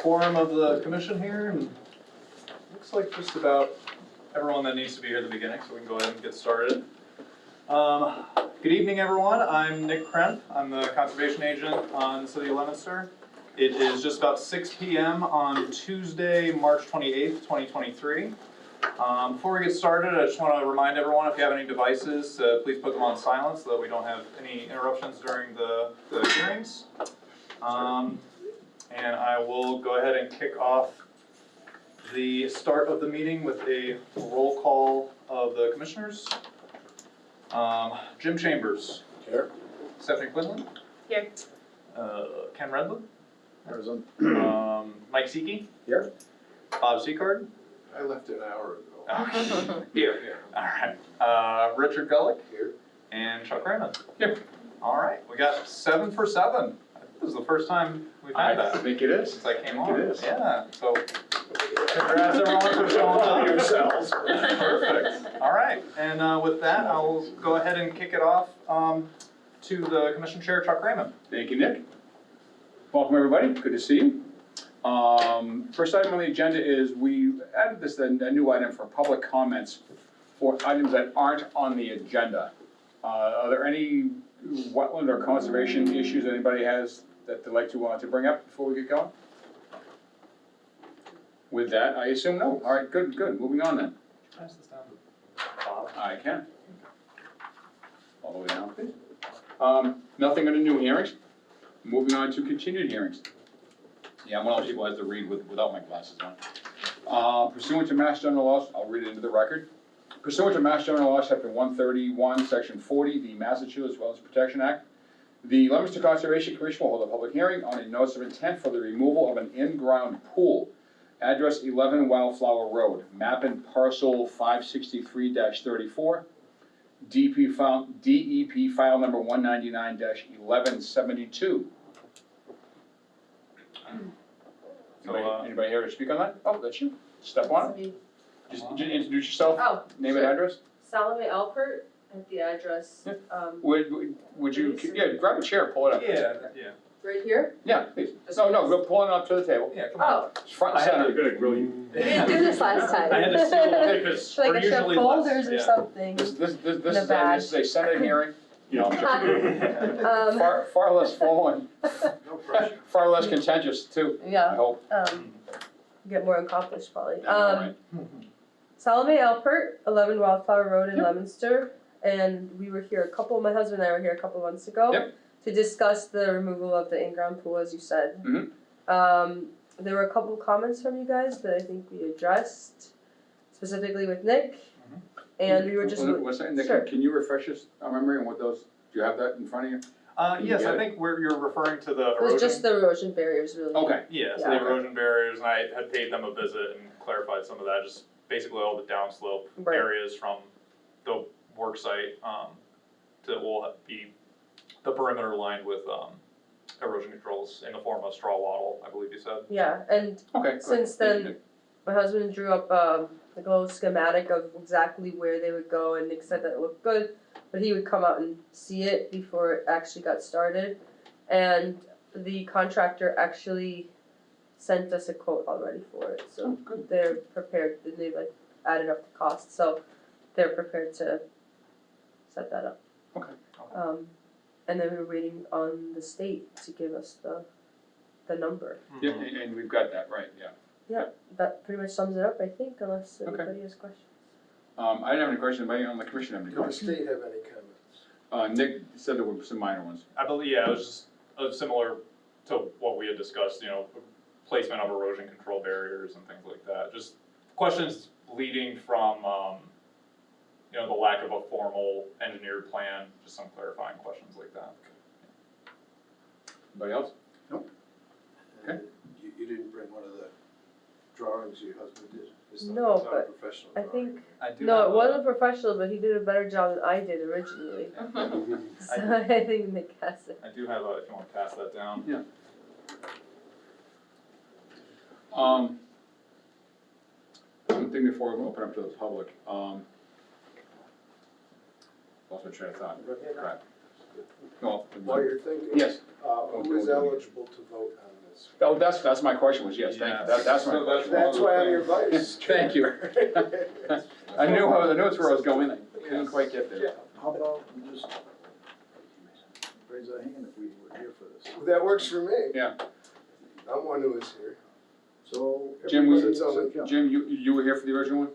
quorum of the commission here, and looks like just about everyone that needs to be here at the beginning, so we can go ahead and get started. Good evening, everyone. I'm Nick Kremp. I'm the conservation agent on the city of Leominster. It is just about 6 p.m. on Tuesday, March 28th, 2023. Before we get started, I just want to remind everyone, if you have any devices, please put them on silent so that we don't have any interruptions during the hearings. And I will go ahead and kick off the start of the meeting with a roll call of the commissioners. Jim Chambers. Here. Stephanie Quinlan. Here. Ken Redland. Arizona. Mike Seekey. Here. Bob Seacard. I left an hour ago. Here. All right. Richard Gullick. Here. And Chuck Raymond. Here. All right. We got 7 for 7. This is the first time we've had that. I think it is. Since I came on. It is. Yeah. So congrats everyone for showing up. Yourselves. Perfect. All right. And with that, I'll go ahead and kick it off to the commission chair, Chuck Raymond. Thank you, Nick. Welcome, everybody. Good to see you. First item on the agenda is we added this a new item for public comments for items that aren't on the agenda. Are there any wetland or conservation issues anybody has that they'd like to bring up before we get going? With that, I assume no. All right, good. Moving on then. Pass this down to Bob. I can. All the way down, please. Nothing under new hearings. Moving on to continued hearings. Yeah, I'm one of those people who has to read without my glasses on. Pursuant to Mass General Laws, I'll read it into the record. Pursuant to Mass General Laws, Chapter 131, Section 40, the Massachusetts Wetlands Protection Act, the Leominster Conservation Commission will hold a public hearing on a notice of intent for the removal of an in-ground pool. Address 11 Wildflower Road, map and parcel 563-34, DEP file number 199-1172. Anybody here to speak on that? Oh, that's you. Step one. Just introduce yourself. Oh, name sure. and address. Salome Alpert at the address. Yeah. Would you? Yeah, grab a chair, pull it up. Yeah. Right here? Yeah, please. No, go pull it up to the table. Yeah, come on. Oh, It's front and center. to grill you. we didn't do this last time. I had to seal it because Like we're I should have usually folders or less, something. This In a bag. is a Senate hearing. You know, Um, far less formal and No pressure. far less contentious too. I yeah, hope. get more accomplished probably. All right. Salome Alpert, 11 Wildflower Road in Leominster, and we were here my husband and I were here a couple months ago to discuss the removal of the in-ground pool, as you said. There were a couple comments from you guys that I think we addressed, specifically with Nick, and we were just. One second, Nick, Sure. can you refresh our memory on what those? Do you have that in front of you? Yes, I think you're referring to the It was erosion. just the erosion barriers, really. Okay. Yeah, so Yeah. the erosion barriers, and I had paid them a visit and clarified some of that, just basically all the downslope Right. areas from the work site will be the perimeter lined with erosion controls in the form of straw wattle, I believe you said. Yeah, and Okay. since then, my husband drew up like a little schematic of exactly where they would go, and Nick said that it looked good, but he would come out and see it before it actually got started. And the contractor actually sent us a quote already for it, so they're prepared. They've like added up the cost, so they're prepared to set that up. Okay. And then we were waiting on the state to give us the number. Yeah, and we've got that right. Yeah. Yeah, that pretty much sums it up, I think, unless anybody has questions. I didn't have any questions. Anybody on the commission have any Does the questions? state have any comments? Nick said there were some minor ones. I believe, yeah, it was just similar to what we had discussed, placement of erosion control barriers and things like that. Just questions leading from, the lack of a formal engineered plan, just some clarifying questions like that. Anybody else? And you didn't bring one of the drawings your husband did? It's not- No, it's not a but professional I drawing. think, I do no, have it wasn't professional, but he did a better job than I did originally. So I think Nick has it. I do have if you want to pass that down. Yeah. One thing before we open up to the public. Lost my train of thought. Go ahead. Crap. No. While you're thinking. Yes. Who is eligible to vote on Oh, that's my question was, yes, thank you, that's my So question. That's why I'm your vice. Thank you. I knew it's where I was going, I couldn't quite get there. How about we just raise our hand if we were here for this? That works for me. Yeah. I'm one who was here. So. Jim, we- everybody- Jim, you were here for the original one?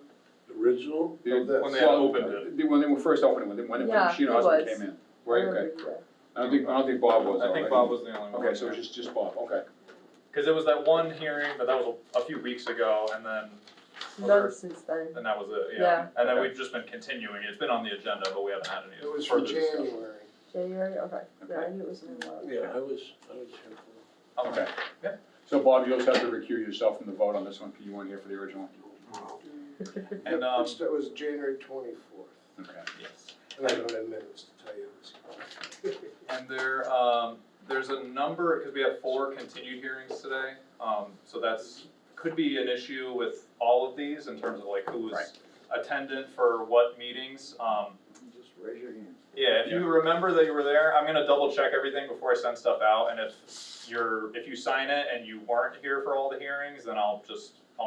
Original? The- Of this. When they had opened it. When they were first opening, when Yeah, Sheena he husband was. came in, right, I okay. remember that. I don't think Bob was, I though, think right? Bob was the only one. Okay, so it was just Bob, okay. Cause it was that one hearing, but that was a few weeks ago, and then, None since then. and that was it, Yeah. yeah. And then Okay. we've just been continuing, it's been on the agenda, but we haven't had any It was from further discussion. January. January, okay, yeah, I Okay. knew it was in a while. Yeah, I was here for. Okay. Yeah. So Bob, you also have to recuse yourself from the vote on this one, because you weren't here for the original. And, That was January 24th, Okay. yes. and I don't have minutes to tell you this. And there's a number, cause we have 4 continued hearings today, so that's, could be an issue with all of these in terms of like who was Right. attendant for what meetings, Just raise your hand. yeah, if you remember that you were there, I'm gonna double check everything before I send stuff out, and if you sign it and you weren't here for all the hearings, then I'll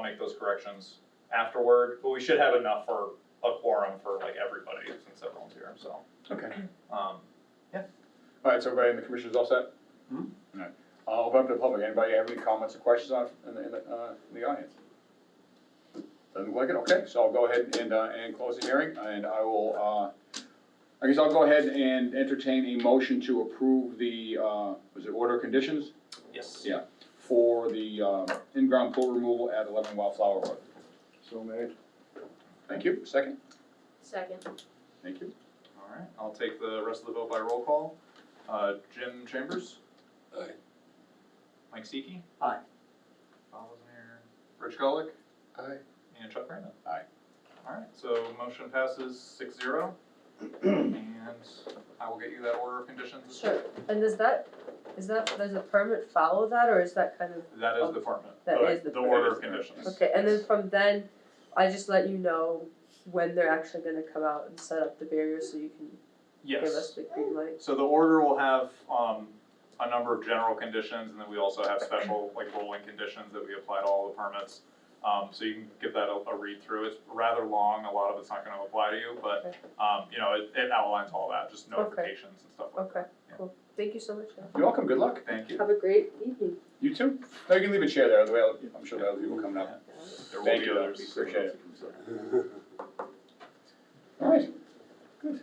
make those corrections afterward, but we should have enough for a quorum for like everybody, since everyone's here, so, Okay. yeah. All right, so everybody in the commission's all set? Hmm? All right. I'll open up to the public, anybody have any comments or questions on, in the audience? Doesn't look like it, okay, so I'll go ahead and close the hearing, and I will, I guess I'll go ahead and entertain a motion to approve the, was it order of conditions? Yes. Yeah, for the, in-ground pool removal at 11 Wildflower Road. So made. Thank you, second, Second. thank you. Alright, I'll take the rest of the vote by roll call. Jim Chambers? Aye. Mike Seekey? Aye. Bob wasn't here. Rich Gullick? Aye. And Chuck Raymond? Aye. Alright, so motion passes 6-0. And I will get you that order of conditions. Sure, and does a permit follow that, or is that kind of, That is the permit. That is the The order of permit. conditions. okay, and then from then, I just let you know when they're actually gonna come out and set up the barriers so you can give us Yes. the green light? So the order will have, a number of general conditions, and then we also have special, like, rolling conditions that we apply to all the permits. So you can give that a read through. It's rather long, a lot of it's not gonna apply to you, but, you know, it outlines all that, just notifications and stuff like that. Okay, cool, thank you so much, guys. You're welcome, good luck. Thank you. Have a great evening. You too. No, you can leave a chair there, the way I'm sure the other people coming up. There will Thank be you, others. appreciate it. All right, good.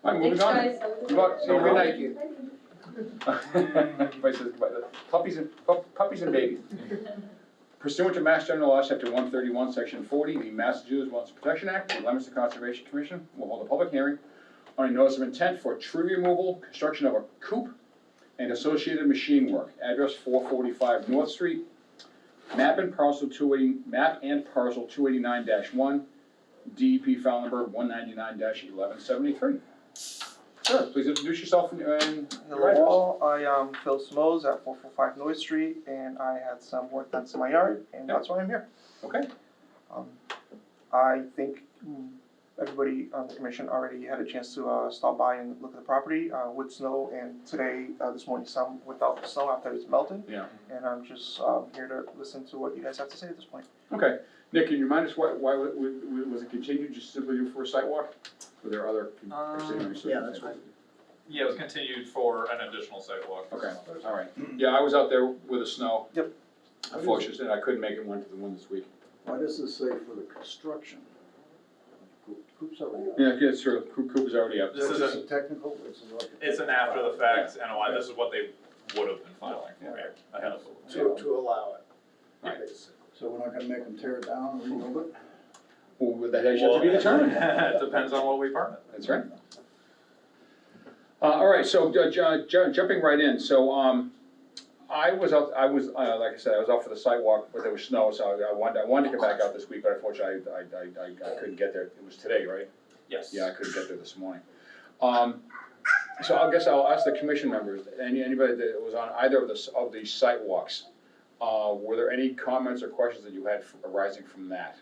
All right, moving Thanks, on. guys. Have a good Good luck. night. See you, good night. Thank you. Everybody says, puppies and babies. Pursuant to Mass General Law, Chapter 131, Section 40, the Massachusetts Wetlands Protection Act, the Leominster Conservation Commission will hold a public hearing on a notice of intent for tree removal, construction of a coop, and associated machine work. Address 445 North Street, map and parcel 289-1, DEP file number 199-1173. Sir, please introduce yourself and your address. Hello, I am Phil Smoes at 445 North Street, and I had some work done to my yard, and that's why I'm here. Okay. I think everybody on the commission already had a chance to stop by and look at the property with snow, and today, this morning, some without the snow after it's melted. Yeah. And I'm just here to listen to what you guys have to say at this point. Okay. Nick, can you remind us why was it continued just simply for a site walk? Were there other considerations? Yeah, that's right. Yeah, it was continued for an additional sidewalk. Okay, all right. Yeah, I was out there with the snow. Yep. Unfortunately, I couldn't make it one to the one this week. Why does this say for the construction? Coop's already up. Yeah, it's true. Coop is already up. This This is is a technical, this is like. a It's an after the fact NOI, this is what they would have been filing for Yeah. ahead of it. To allow it. Right. Basically. So we're not gonna make them tear it down and rebuild it? Well, that has yet to be determined. It depends on what we permit. That's right. All right, so jumping right in, so I was out, like I said, I was out for the sidewalk, but there was snow, so I wanted to come back out this week, but unfortunately, I couldn't get there. It was today, right? Yes. Yeah, I couldn't get there this morning. So I guess I'll ask the commission members, anybody that was on either of the site walks, were there any comments or questions that you had arising from that,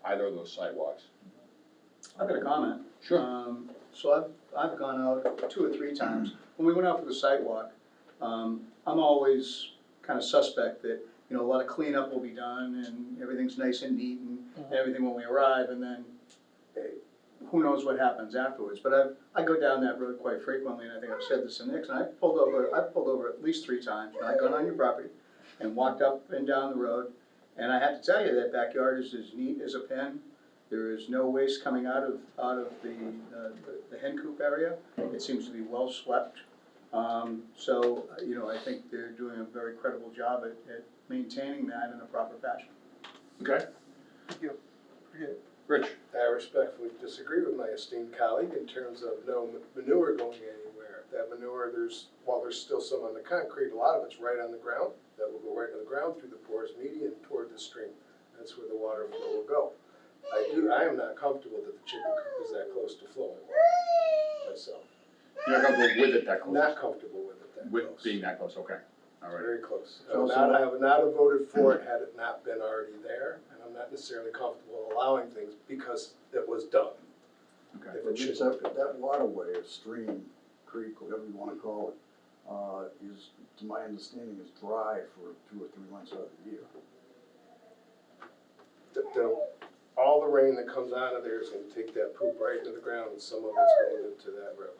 either of those site walks? I've got a comment. Sure. So I've gone out 2 or 3 times. When we went out for the site walk, I'm always kind of suspect that, you know, a lot of cleanup will be done and everything's nice and neat and everything when we arrive, and then who knows what happens afterwards. But I go down that road quite frequently, and I think I've said this to Nick, and I've pulled over at least 3 times, and I've gone on your property and walked up and down the road, and I have to tell you, that backyard is as neat as a pin. There is no waste coming out of the hen coop area. It seems to be well swept. So, you know, I think they're doing a very credible job at maintaining that in a proper fashion. Okay, Thank you. Appreciate it. Rich? I respectfully disagree with my esteemed colleague in terms of no manure going anywhere. That manure, while there's still some on the concrete, a lot of it's right on the ground. That will go right on the ground through the porous median toward the stream. That's where the water flow will go. I am not comfortable that the chicken coop is that close to flowing water myself. You're not comfortable with it that close? Not comfortable with it that close. With being that close, okay, all right. Very close. So- I would not have voted for it had it not been already there, and I'm not necessarily comfortable allowing things because it was done. Okay. If But it should it's that waterway, or stream, creek, whatever you wanna call it, is, to my understanding, is dry for 2 or 3 months out of the year. All the rain that comes out of there is gonna take that poop right into the ground, and some of it's going into that road.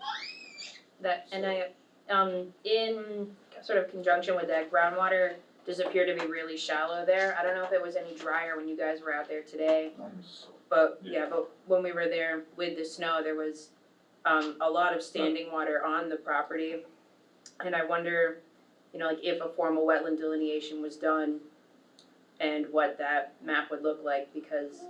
That, and in sort of conjunction with that, groundwater does appear to be really shallow there. I don't know if it was any drier when you guys were out there today, but when we were there with the snow, there was a lot of standing water on the property. And I wonder, you know, like if a formal wetland delineation was done and what that map would look like, because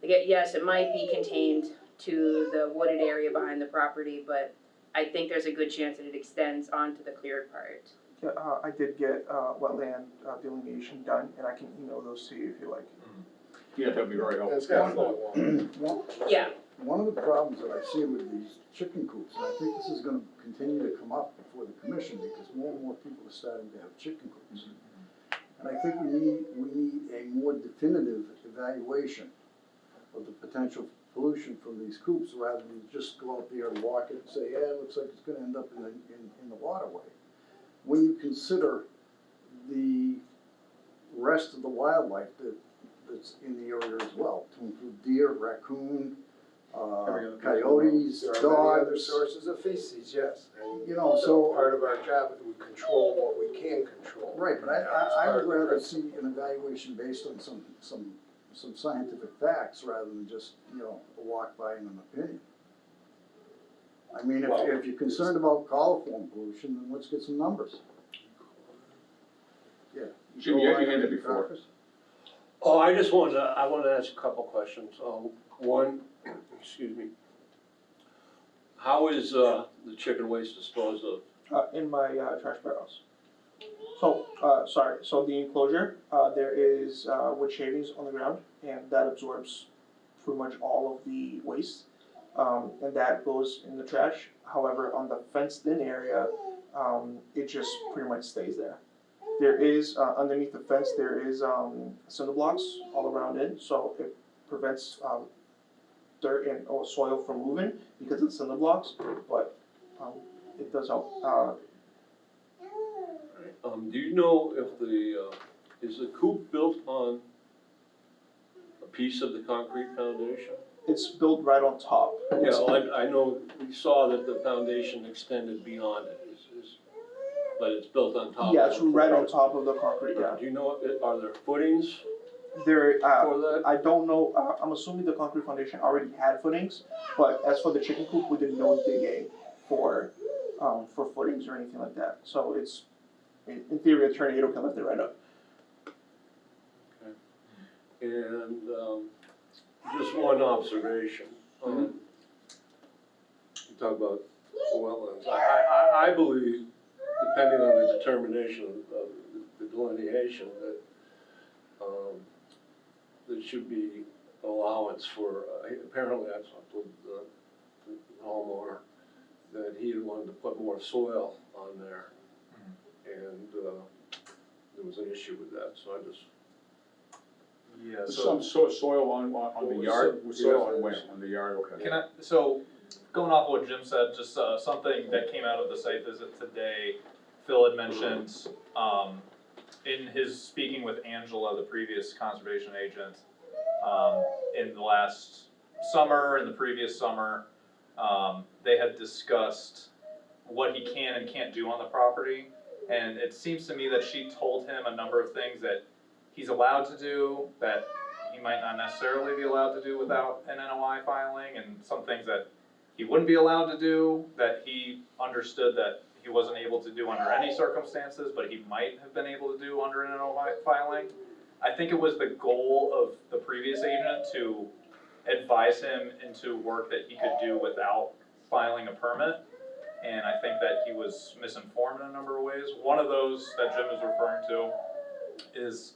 yes, it might be contained to the wooded area behind the property, but I think there's a good chance that it extends onto the cleared part. Yeah, I did get wetland delineation done, and I can email those to you if you like. Yeah, that'd be very And helpful. it's got flowing water. Yeah. One of the problems that I see with these chicken coops, and I think this is gonna continue to come up before the commission, because more and more people are starting to have chicken coops. And I think we need a more definitive evaluation of the potential pollution from these coops, rather than just go out there and walk it and say, yeah, it looks like it's gonna end up in the waterway. When you consider the rest of the wildlife that's in the area as well, to include deer, raccoon, coyotes, There are many other dogs. sources of feces, yes, and You know, so- part of our job is we control what we can control. Right, but It's I part would of the rather principle. see an evaluation based on some scientific facts, rather than just, you know, a walk by and an opinion. I mean, Well, if you're concerned about coliform pollution, then let's get some numbers. Yeah. Jim, you had your hand up before. Oh, I wanted to ask a couple questions. One, excuse me. How is, the chicken waste disposed of? In my trash barrels. So, so the enclosure, there is wood shavings on the ground, and that absorbs pretty much all of the waste, and that goes in the trash. However, on the fenced-in area, it just pretty much stays there. There is, underneath the fence, there is cinder blocks all around it, so it prevents dirt and or soil from moving because of the cinder blocks, but it does help. Do you know if is the coop built on a piece of the concrete foundation? It's built right on top. Yeah, well, I know, we saw that the foundation extended beyond it, but it's built on top of it. Yeah, it's right on top of the concrete, yeah. Do you know, are there footings There, for that? I don't know, I'm assuming the concrete foundation already had footings, but as for the chicken coop, we did no digging for footings or anything like that. So it's, in theory, a tornado can lift it right up. And, just one observation. You talk about wetlands. I believe, depending on the determination of the delineation, that, there should be allowance for, apparently I talked with the homeowner, that he had wanted to put more soil on there. And, there was an issue with that, so I just, Yeah, Some soil on the yard, soil on where, on the yard, okay. so going off what Jim said, just something that came out of the site visit today, Phil had mentioned in his speaking with Angela, the previous conservation agent, in the last summer and the previous summer, they had discussed what he can and can't do on the property. And it seems to me that she told him a number of things that he's allowed to do, that he might not necessarily be allowed to do without an NOI filing, and some things that he wouldn't be allowed to do, that he understood that he wasn't able to do under any circumstances, but he might have been able to do under an NOI filing. I think it was the goal of the previous agent to advise him into work that he could do without filing a permit. And I think that he was misinformed in a number of ways. One of those that Jim is referring to is,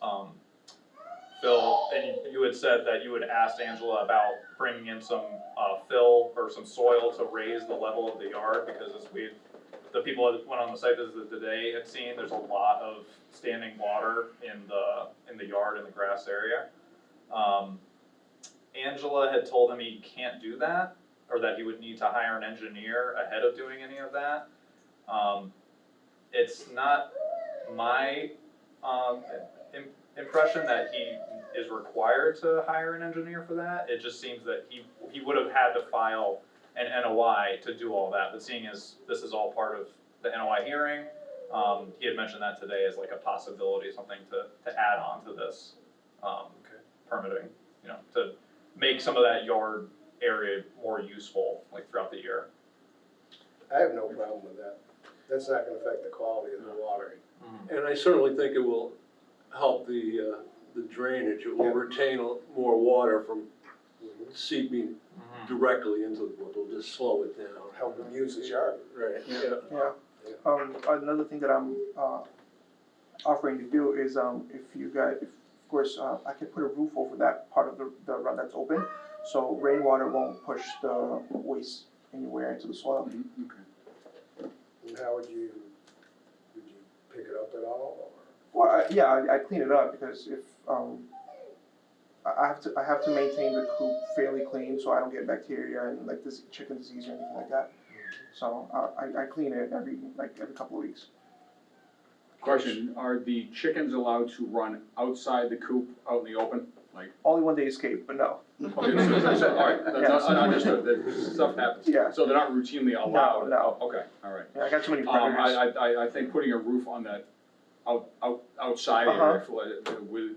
Phil, and you had said that you had asked Angela about bringing in some fill or some soil to raise the level of the yard, because as the people that went on the site visit today had seen, there's a lot of standing water in the yard, in the grass area. Angela had told him he can't do that, or that he would need to hire an engineer ahead of doing any of that. It's not my impression that he is required to hire an engineer for that. It just seems that he would have had to file an NOI to do all that, but seeing as this is all part of the NOI hearing, he had mentioned that today as like a possibility, something to add on to this permitting, to make some of that yard area more useful, like throughout the year. I have no problem with that. That's not gonna affect the quality of the water. And I certainly think it will help the drainage. It will retain more water from seeping directly into the brook. It'll just slow it down. Help him use his yard. Right, yeah. Yeah. Another thing that I'm offering to do is if you guys, of course, I can put a roof over that part of the run that's open, so rainwater won't push the waste anywhere into the soil. And how would you pick it up at all, or? Well, yeah, I clean it up, because if I have to maintain the coop fairly clean so I don't get bacteria and like this chicken disease or anything like that. So I clean it every couple of weeks. Question, are the chickens allowed to run outside the coop, out in the open? Like, Only when they escape, but no. okay, so, all right, that's understood, that stuff happens. Yeah. So they're not routinely allowed? No. Okay, all right. Yeah, I got too many predators. I think putting a roof on that outside area,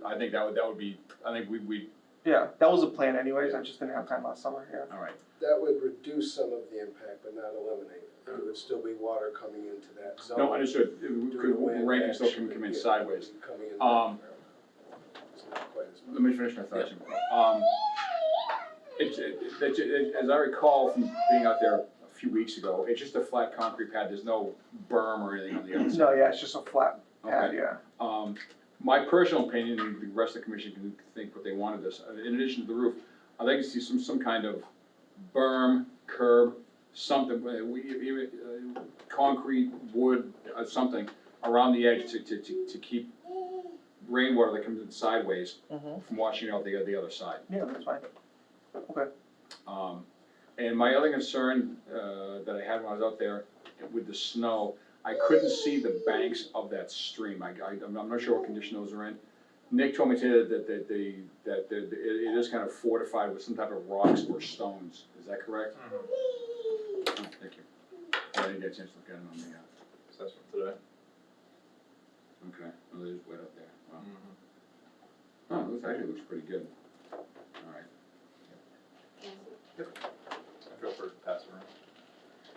I think that would be, I think we, Yeah, that was the plan anyways, I just didn't have time last summer, yeah. all right. That would reduce some of the impact, but not eliminate it. There would still be water coming into that zone. No, understood, rain can still come in sideways. Coming in. It's not quite as much. Let me finish my thought, Jim. As I recall from being out there a few weeks ago, it's just a flat concrete pad, there's no berm or anything on the other side. No, yeah, it's just a flat pad, Okay. yeah. My personal opinion, and the rest of the commission can think what they want of this, in addition to the roof, I'd like to see some kind of berm, curb, something, concrete, wood, something around the edge to keep rainwater that comes in sideways from washing out the other side. Yeah, that's fine. Okay. And my other concern that I had when I was out there with the snow, I couldn't see the banks of that stream. I'm not sure what condition those are in. Nick told me today that it is kind of fortified with some type of rocks or stones. Is that correct? Oh, thank you. I didn't get a chance to look at it on the, So that's from today. okay, well, it is wet up there. Wow. Oh, this actually looks pretty good. All right. I feel free to pass it around.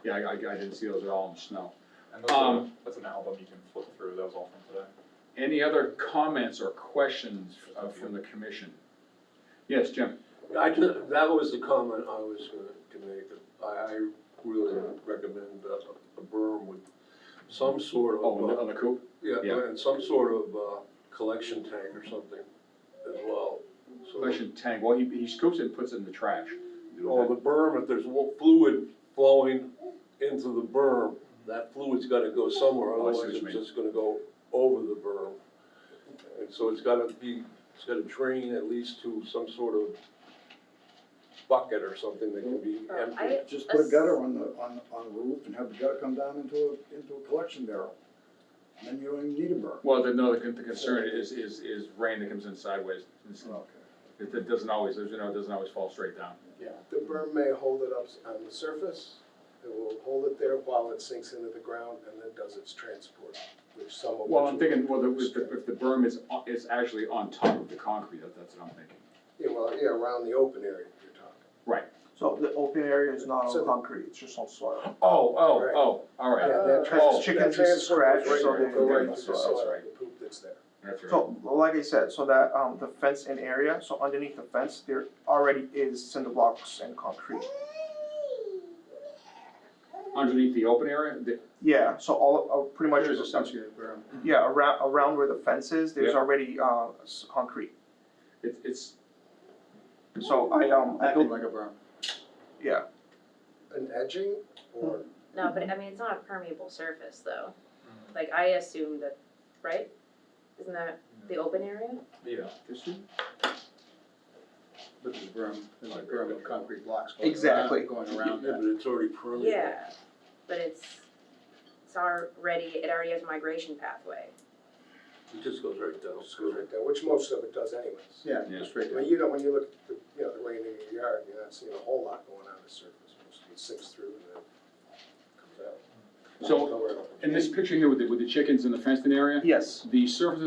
Yeah, I didn't see those at all in the snow. And those that's an album you can flip through, that was all from today. Any other comments or questions from the commission? Yes, Jim? That was the comment I was gonna make. I really recommend a berm with some sort of. Oh, on the coop? Yeah, Yeah. and some sort of collection tank or something as well. So, Collection tank, well, he scoops it and puts it in the trash. the berm, if there's fluid flowing into the berm, that fluid's gotta go somewhere, Oh, I see what otherwise you it's mean. just gonna go over the berm. And so it's gotta drain at least to some sort of bucket or something that can be empty. Just put a gutter on the roof and have the gutter come down into a collection barrel. then you don't even need a berm. Well, the concern is rain that comes in sideways. It doesn't always, as you know, it doesn't always fall straight down. The berm may hold it up on the surface, it will hold it there while it sinks into the ground and then does its transport, which some of which. Well, I'm thinking, will- if the berm is actually on top of the concrete, that's what I'm thinking. Yeah, well, yeah, around the open area you're talking. Right. So the open area is not So on the- concrete, it's just on soil. Right. All right. Yeah, that Because trans- chickens that is transport goes scratched, right so through- they- go right that's through the right. soil, That's right. the poop that's there. That's right. So, like I said, so that, the fenced-in area, so underneath the fence, there already is cinder blocks and concrete. Underneath the open area, Yeah, so pretty much, There's essentially a berm. yeah, around where the fence is, there's Yeah. already, concrete. it's, So I Acting built, like a berm. yeah, An edging or, No, but I mean, it's not a permeable surface though. Like I assume that, right? Isn't that the open area? Yeah. But there's a berm of concrete blocks going around. Exactly. Going Yeah, around but that. it's already permeable. Yeah, but it already has a migration pathway. It just goes right down. goes right there, which most of it does anyways. Yeah, Yeah. just straight I down. mean, you know, when you look at the, you know, the rain in your yard, you're not seeing a whole lot going on the surface, most of it sinks through and then comes out. So, Nowhere else. in this picture here with the chickens in the fenced-in area, yes, the surface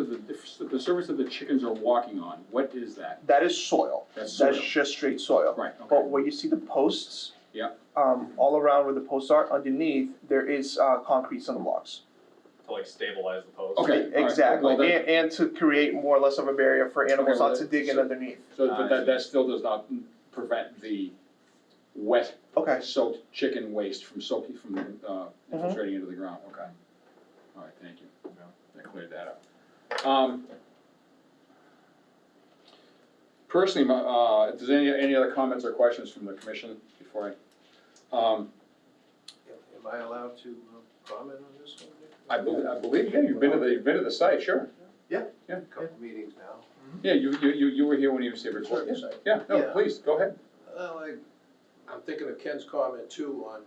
of the surface that the chickens are walking on, what is that? that is soil. That's That's soil. just straight soil. Right, But okay. where you see the posts. Yeah. All around where the posts are, underneath, there is, concrete cinder blocks. To like stabilize the post. Okay. all right. Exactly, Well, that- and to create more or less of a barrier for animals well, not to dig in so- underneath. So, but that still does not prevent the wet Okay, soaked chicken waste from infiltrating into the ground, okay. All right, thank you. That cleared that up. Personally, if there's any other comments or questions from the commission before Am I allowed to comment on this one? I believe, yeah, you've been to the site, sure. A couple meetings now. Yeah, you were here when he was here before. Sure, site. Yeah, no, Yeah. please, go ahead. Well, I'm thinking of Ken's comment too on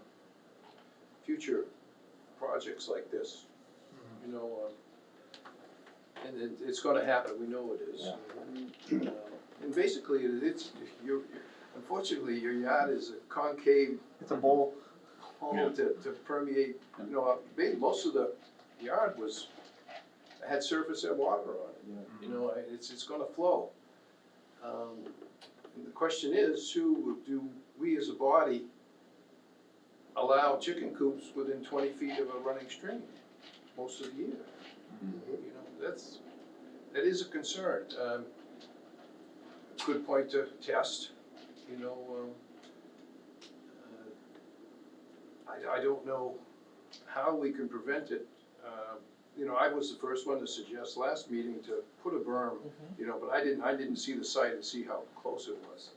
future projects like this. You know, and it's gonna happen, we know it is. And basically, unfortunately, your yard is a concave it's a bowl. hole to permeate, you know, most of the yard had surface and water on it. You know, it's gonna flow. And the question is, too, do we as a body allow chicken coops within 20 feet of a running stream most of the year? You know, that is a concern. Good point to test, you know, I don't know how we can prevent it. You know, I was the first one to suggest last meeting to put a berm, you know, but I didn't see the site and see how close it was.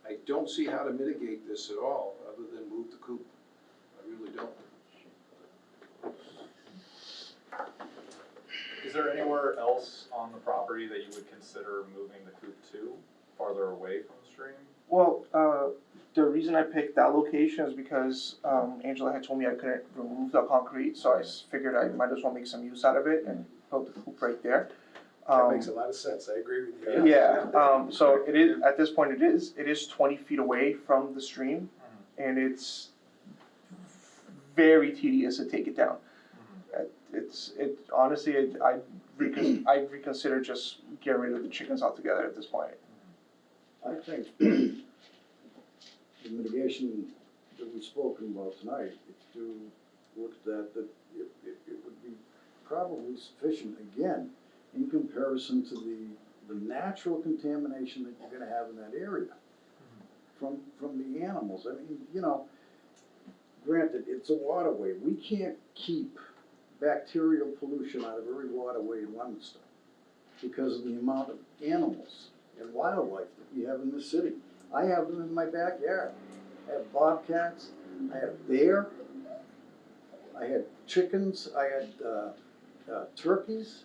I don't see how to mitigate this at all, other than move the coop. I really don't. Is there anywhere else on the property that you would consider moving the coop to, farther away from the stream? Well, the reason I picked that location is because, Angela had told me I couldn't remove the concrete, so I figured I might as well make some use out of it and build the coop right there. That makes a lot of sense, I agree with you. Yeah, so it is, at this point, it is 20 feet away from the stream, and it's very tedious to take it down. Honestly, I'd reconsider just getting rid of the chickens altogether at this point. I think the mitigation that we've spoken about tonight, if to look at that it would be probably sufficient, again, in comparison to the natural contamination that you're gonna have in that area from the animals. I mean, you know, granted, it's a waterway. We can't keep bacterial pollution out of every waterway in Leominster because of the amount of animals and wildlife that we have in this city. I have them in my backyard. I have bobcats, I have bear, I had chickens, I had turkeys,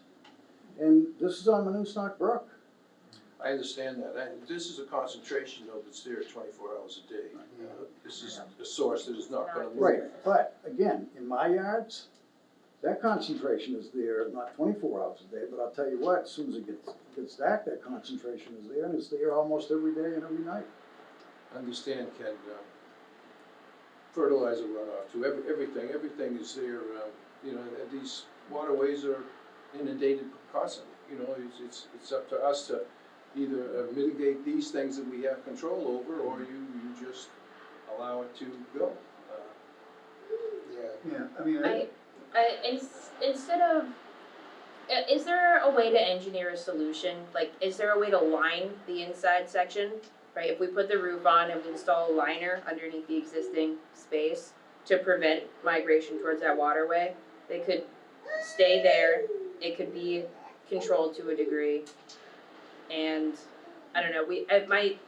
and this is on Monoostock Brook. I understand that. This is a concentration though that's there 24 hours a day. This is a source that is not gonna move. Right, but again, in my yards, that concentration is there, not 24 hours a day, but I'll tell you what, as soon as it gets dark, that concentration is there, and it's there almost every day and every night. I understand, Ken, fertilizer runoff to everything is there, you know, and these waterways are inundated constantly. You know, it's up to us to either mitigate these things that we have control over, or you just allow it to go. Yeah. Yeah, I mean, Instead of, is there a way to engineer a solution? Like, is there a way to line the inside section? Right, if we put the roof on and we install a liner underneath the existing space to prevent migration towards that waterway, they could stay there, it could be controlled to a degree. And, I don't know, it might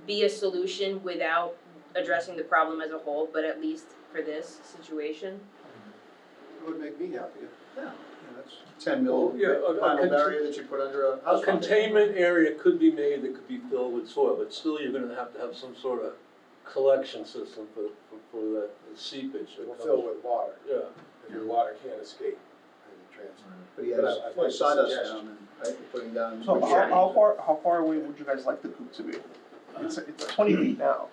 be a solution without addressing the problem as a whole, but at least for this situation. It would make me happier. yeah, that's 10 mil vinyl barrier that you put under a A house foundation. containment area could be made that could be filled with soil, but still you're gonna have to have some sort of collection system for the seepage. that It'll comes. fill with water, Yeah. if your water can't escape and transfer. But he But has I'd like to sawdust suggest- down and, right, putting down. So Yeah. how far away would you guys like the coop to be? It's 20 feet now.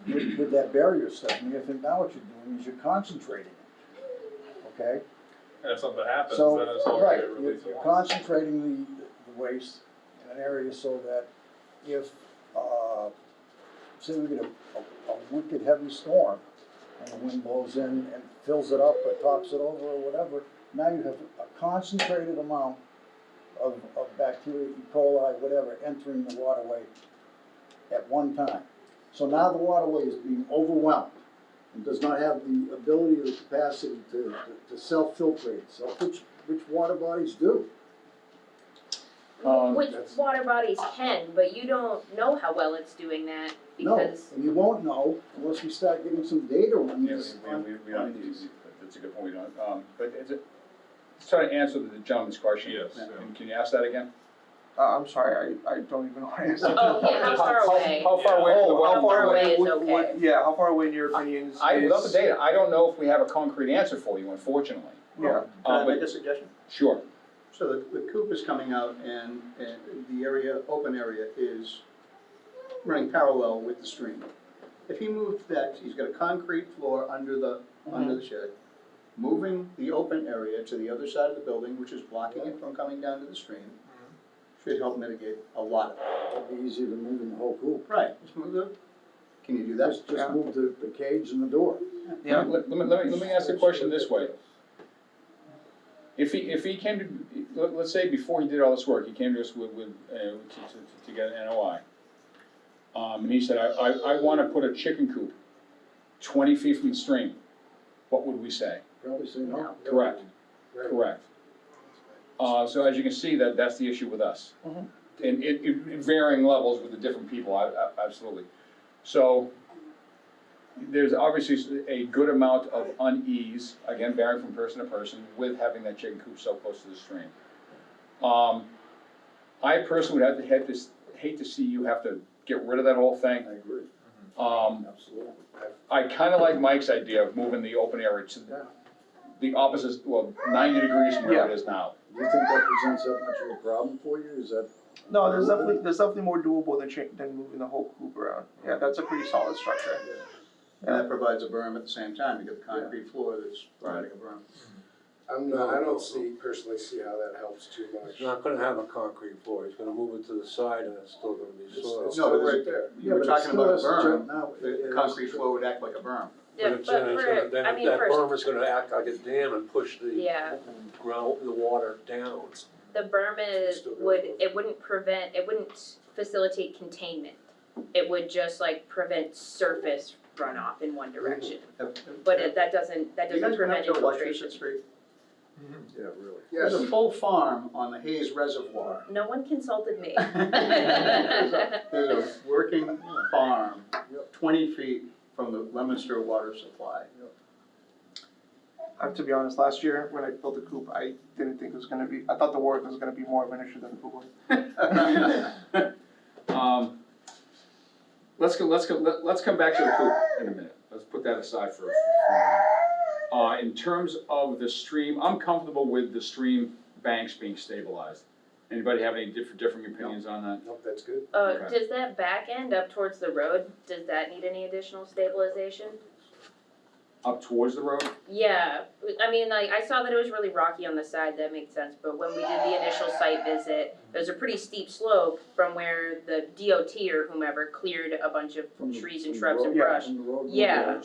With that barrier stuff, I mean, I think now what you're doing is you're concentrating it, okay? And if something happens, So, then it's all right, get released. you're concentrating the waste in an area so that if, say we get a wicked heavy storm, and the wind blows in and fills it up or tops it over or whatever, now you have a concentrated amount of bacteria, E. coli, whatever, entering the waterway at one time. So now the waterway is being overwhelmed and does not have the ability or the capacity to self-filtrate itself, which water bodies do. Which That's- water bodies can, but you don't know how well it's doing that No, because, and you won't know unless we start getting some data on Yeah, these. we don't, that's a good point, but let's try to answer the gentleman's question. Yes. And can you ask that again? I'm sorry, I don't even know what to answer. oh, yeah, how far away? How far away from the Oh, well? How far away is would- okay? Yeah, how far away in your opinion is? Without the data, I don't know if we have a concrete answer for you, unfortunately. Yeah, Can I but- make a suggestion? Sure. So the coop is coming out and the area, open area is running parallel with the stream. If he moved that, he's got a concrete floor under the shed, moving the open area to the other side of the building, which is blocking it from coming down to the stream, should help mitigate a lot of it. It'd be easier than moving the whole coop. Right, just move the, can you do that? Just Yeah. move the cage and the door. yeah. Let me ask the question this way. If he came to, let's say before he did all this work, he came to us to get an NOI. And he said, I wanna put a chicken coop 20 feet from the stream, what would we say? Probably say no. No. Correct, Right. correct. So as you can see, that's the issue with us. Mhm. And in varying levels with the different people, absolutely. So, there's obviously a good amount of unease, again, varying from person to person, with having that chicken coop so close to the stream. I personally would hate to see you have to get rid of that whole thing. I agree, Um, absolutely. I kinda like Mike's idea of moving the open area to the opposite, well, 90 degrees from where it is now. Do you think that presents that much of a problem for you? Is that? No, there's definitely more doable than moving the whole coop around. Yeah, that's a pretty solid structure. And that provides a berm at the same time, you get the concrete floor that's providing a berm. I don't personally see how that helps too much. He's not gonna have a concrete floor, he's gonna move it to the side and it's still gonna be It's soil. still No, right there. You were but it talking still about a has to jump berm, now. the concrete floor would act like a berm. Yeah, But it's but gonna, for, then I mean, that for, berm is gonna act like a dam and push the Yeah. ground, the water down. the berm is, Still go it wouldn't facilitate containment. It would just like prevent surface runoff in one direction. But that doesn't You guys been up prevent to infiltration. Washington Street? Yeah, really. There's a Yes, full farm on the Hayes Reservoir. No one consulted me. There's a working farm, 20 feet from the Leominster water supply. To be honest, last year when I built the coop, I didn't think it was gonna be, I thought the work was gonna be more of an issue than the coop was. Let's come back to the coop in a minute. Let's put that aside for a minute. In terms of the stream, I'm comfortable with the stream banks being stabilized. Anybody have any differing opinions on that? Nope, that's good. Okay. Does that back end up towards the road, does that need any additional stabilization? Up towards the road? Yeah, I mean, like, I saw that it was really rocky on the side, that makes sense, but when we did the initial site visit, there's a pretty steep slope from where the DOT or whomever cleared a bunch of trees and shrubs and brush. Yeah.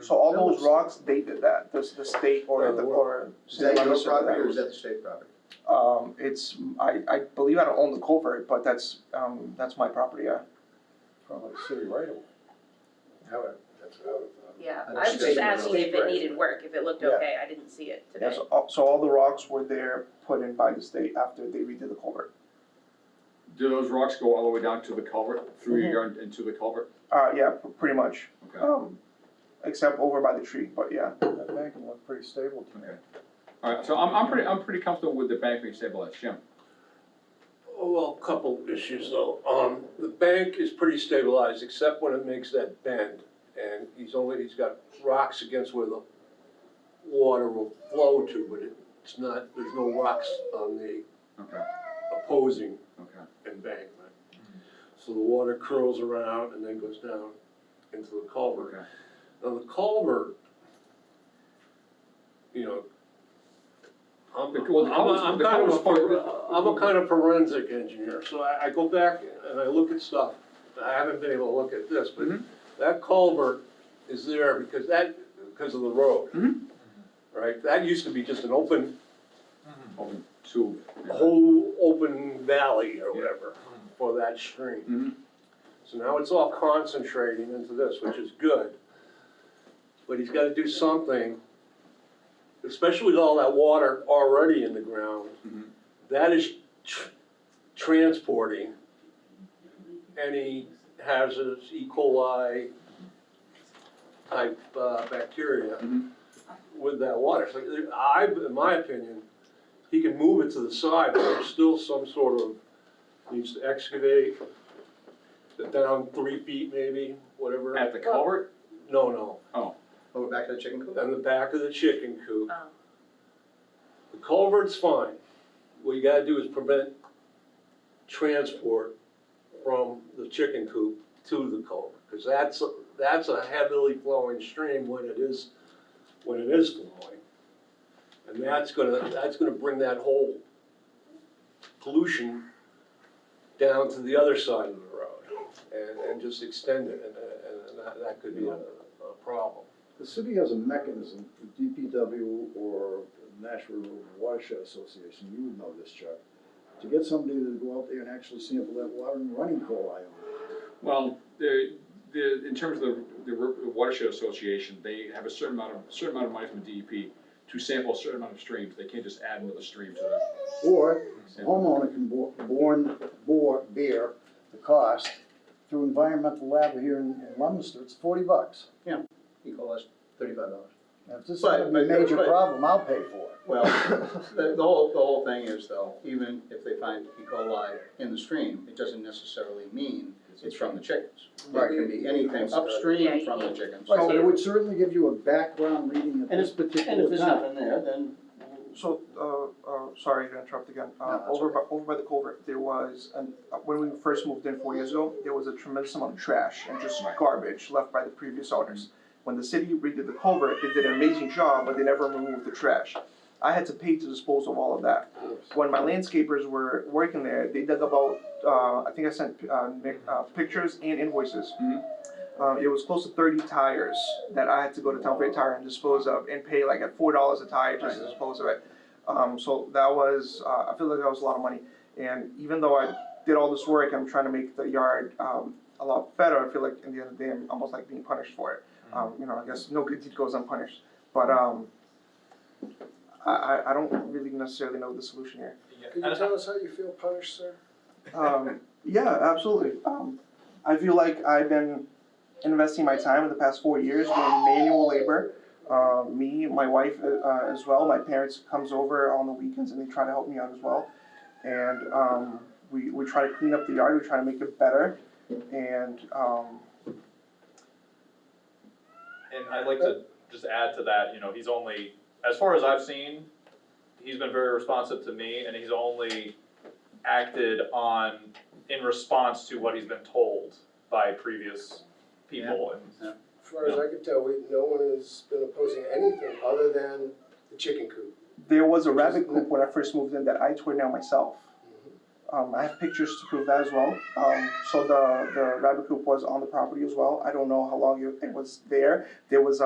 So all those rocks, they did that, the state or the, or. Is that your Leominster property or was- is that the state property? It's, I believe I don't own the culvert, but that's my property, yeah. Probably city right away. That's what I would thought. Yeah, I don't I was just think- asking if it Right. needed work, if it looked Yeah. okay, I didn't see it Yeah, today. so all the rocks were there, put in by the state after they redid the culvert. Do those rocks go all the way down to the culvert, through your yard into the culvert? Yeah, pretty much, Okay. except over by the tree, but yeah. That bank can look pretty stable to me. Okay. All right, so I'm pretty comfortable with the bank being stabilized. Jim? Oh, well, a couple issues though. The bank is pretty stabilized, except when it makes that bend. And he's got rocks against where the water will flow to, but it's not, there's no rocks on the Okay, opposing okay. embankment. So the water curls around and then goes down into the culvert. Okay. Now, the culvert, you know, I'm a kind of forensic engineer, so I go back and I look at stuff. I haven't been able to look at this, but that culvert is there because of the road. Right, that used to be just an open, Open tube. whole open valley or whatever for that stream. So now it's all concentrating into this, which is good. But he's gotta do something, especially with all that water already in the ground, that is transporting any hazardous E. coli type bacteria with that water. So in my opinion, he can move it to the side, but there's still some sort of, needs to excavate it down 3 feet maybe, whatever. At the culvert? No, Over back to the chicken coop? on the back of the chicken coop. Oh. The culvert's fine. What you gotta do is prevent transport from the chicken coop to the culvert, because that's a heavily flowing stream when it is flowing. And that's gonna bring that whole pollution down to the other side of the road and just extend it, and that could be a problem. The city has a mechanism, the DPW or National Watershed Association, you would know this, Chuck, to get somebody to go out there and actually sample that water and running coli on it. Well, in terms of the Watershed Association, they have a certain amount of money from the DEP to sample a certain amount of streams. They can't just add another stream to that. Or a sample. homeowner can bear the cost through environmental lab here in Leominster, it's $40. He costs $35. Now, if this is But- gonna be a major but- problem, I'll pay for it. Well, the whole thing is though, even if they find E. coli in the stream, it doesn't necessarily mean it's from the chickens. It can be anything Yeah, upstream you from the can't- chickens. Right, but it would certainly give you a background reading at And this if particular there's time. nothing there, then So, sorry to interrupt again. No, that's Over by the culvert, there was, when we first moved in 4 years ago, there was a tremendous amount of trash and just garbage left by the previous owners. When the city redid the culvert, they did an amazing job, but they never removed the trash. I had to pay to dispose of all of that. When my landscapers were working there, they dug about, I think I sent Nick pictures and invoices. It was close to 30 tires that I had to go to Town Fair Tire and dispose of and pay like at $4 a tire just to dispose of it. So that was, I feel like that was a lot of money. And even though I did all this work, I'm trying to make the yard a lot better. I feel like in the end of the day, I'm almost like being punished for it. I guess no good deed goes unpunished. But I don't really necessarily know the solution here. Can you tell us how you feel punished, sir? Yeah, absolutely. I feel like I've been investing my time in the past 4 years doing manual labor Me, my wife as well. My parents comes over on the weekends and they try to help me out as well. And we try to clean up the yard. We try to make it better. And I'd like to just add to that, you know, he's only, as far as I've seen, he's been very responsive to me, and he's only acted on, in response to what he's been told by previous people. And As far as I can tell, no one has been opposing anything other than the chicken coop. there was a rabbit coop when I first moved in that I tore down myself. I have pictures to prove that as well. So the rabbit coop was on the property as well. I don't know how long it was there. There was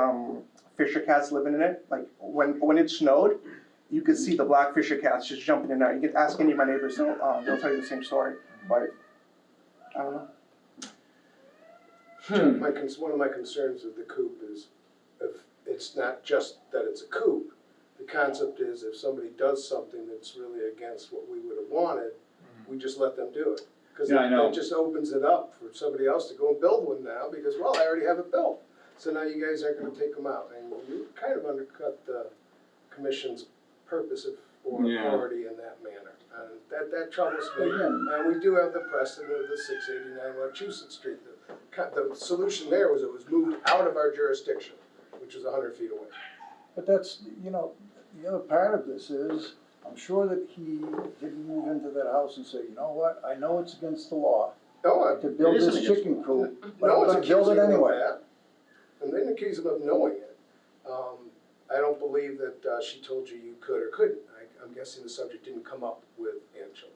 fisher cats living in it. Like when it snowed, you could see the black fisher cats just jumping in and out. You could ask any of my neighbors, they'll tell you the same story. But I don't know. One of my concerns with the coop is if it's not just that it's a coop, the concept is if somebody does something that's really against what we would have wanted, we just let them do it. Because Yeah, I know. it just opens it up for somebody else to go and build one now, because, well, I already have it built. So now you guys aren't gonna take them out, and you kind of undercut the commission's purpose or Yeah. authority in that manner. And that troubles me, Again- and we do have the precedent of the 689 Wachusett Street. The solution there was it was moved out of our jurisdiction, which is 100 feet away. But that's, you know, the other part of this is, I'm sure that he didn't move into that house and say, you know what, I know it's against the law No, to build It isn't this against chicken coop, but no I'm one's gonna build accusing it him of anyway. that. And they didn't accuse him of knowing it. I don't believe that she told you you could or couldn't. I'm guessing the subject didn't come up with Angela.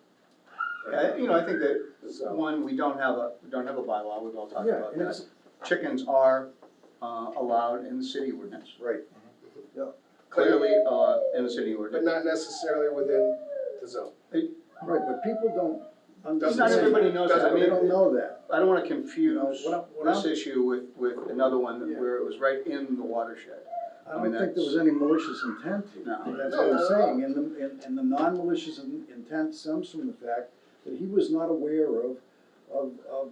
Yeah, you know, I think that, So- one, we don't have a bylaw, we've all talked Yeah, about and that. it's- Chickens are allowed in the city ordinance. Right. Clearly, in the city But ordinance. not necessarily within the zone. Right, but people don't Not understand. everybody knows that. I They mean, don't know that. I don't wanna You confuse know, when this issue with another one Yeah. where it was right in the watershed. I mean, don't think there was any malicious intent here. No. That's No, what I'm no, saying, and the non-malicious intent stems from the fact that he was not aware of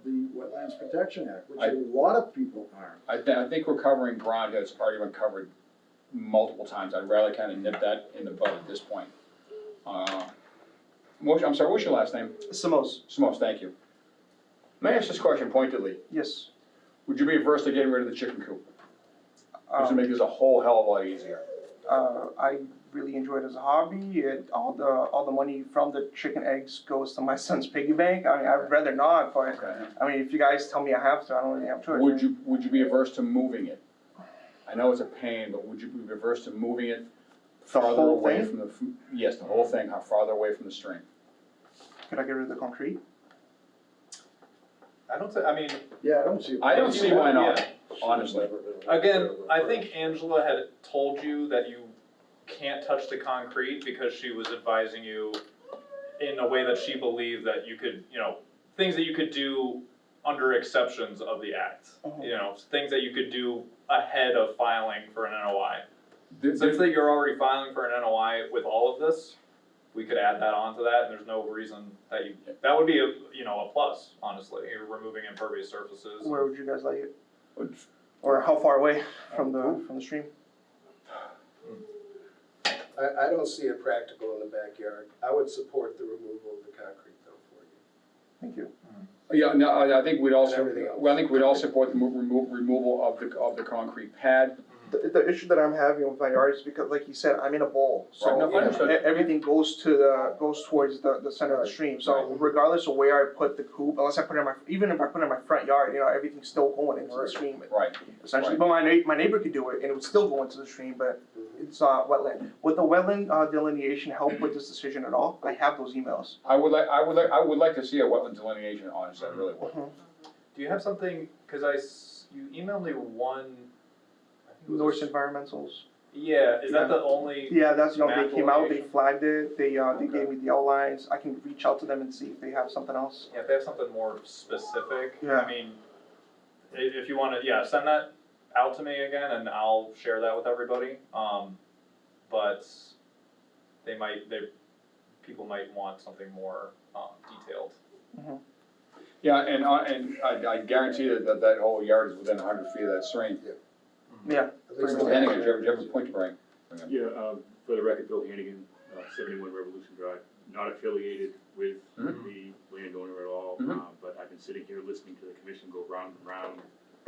the Wetlands Protection Act, which a lot of people aren't. I think we're covering ground that's already been covered multiple times. I'd rather kind of nip that in the bud at this point. I'm sorry, what's your last name? Samos, Smos, thank you. May I ask this question pointedly? yes. Would you be averse to getting rid of the chicken coop? This would Um, make this a whole hell of a lot easier. I really enjoy it as a hobby. All the money from the chicken eggs goes to my son's piggy bank. I mean, I'd rather not, but I mean, if you guys tell me I have to, I don't really have a choice. Would you be averse to moving it? I know it's a pain, but would you be averse to moving it The farther whole away thing? from yes, the whole thing, farther away from the stream? Could I get rid of the concrete? I mean, Yeah, I don't see. a I don't problem. see why not, Yeah. honestly. again, I think Angela had told you that you can't touch the concrete because she was advising you in a way that she believed that you could, you know, things that you could do under exceptions of the act. Mhm. You know, things that you could do ahead of filing for an NOI. There- Since that you're already filing for an NOI with all of this, we could add that onto that, and there's no reason that that would be a, you know, a plus, honestly, you're removing impervious surfaces. Where would you guys like it? Or how far away from the stream? I don't see it practical in the backyard. I would support the removal of the concrete though for you. Thank you. Yeah, no, I think we'd also, And everything else. well, I think we'd all support the removal of the concrete pad. The issue that I'm having with my yard is because, like you said, I'm in a bowl, so Right, no, you know, understood. everything goes towards the center of the stream. So Right. regardless of where I put the coop, unless I put it in even if I put it in my front yard, you know, everything's still going into the stream. Right. Essentially, Right. but my neighbor could do it, and it would still go into the stream, but it's wetland. Would the wetland delineation help with this decision at all? I have those emails. I would like to see a wetland delineation, honestly, I really would. Do you have something, cause you emailed me one, I think it was. Norse Environmentals. Yeah, is that Yeah. the only? Yeah, that's, you know, they Map came out, they delineation? flagged it, they Okay. gave me the outlines. I can reach out to them and see if they have something else. Yeah, if they have something more specific, Yeah. I mean, if you wanna, yeah, send that out to me again and I'll share that with everybody. But people might want something more, detailed. Yeah, and I guarantee that whole yard is within 100 feet of that stream. Yeah. At least Mr. Mr. Hannigan, do you have a point to bring? Yeah, for the record, Bill Hannigan, 71 Revolution Drive, not affiliated with the landowner at all, but I've been sitting here listening to the commission go round and round,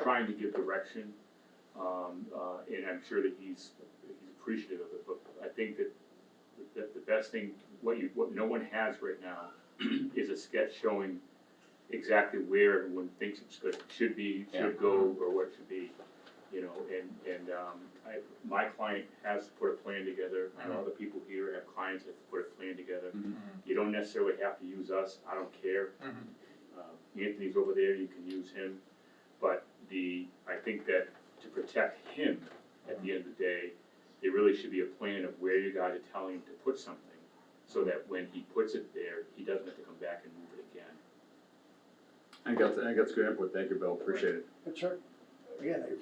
trying to give direction, and I'm sure that he's appreciative of it, but I think that the best thing, what no one has right now is a sketch showing exactly where everyone thinks should go, or what it should be. You know, and my client has to put a plan together, I know other people here have clients that put a plan together. You don't necessarily have to use us, I don't care. Anthony's over there, you can use him, but I think that to protect him at the end of the day, there really should be a plan of where you guys are telling him to put something, so that when he puts it there, he doesn't have to come back and move it again. I think that's good input, thank you, Bill, appreciate it. But Chuck, again, if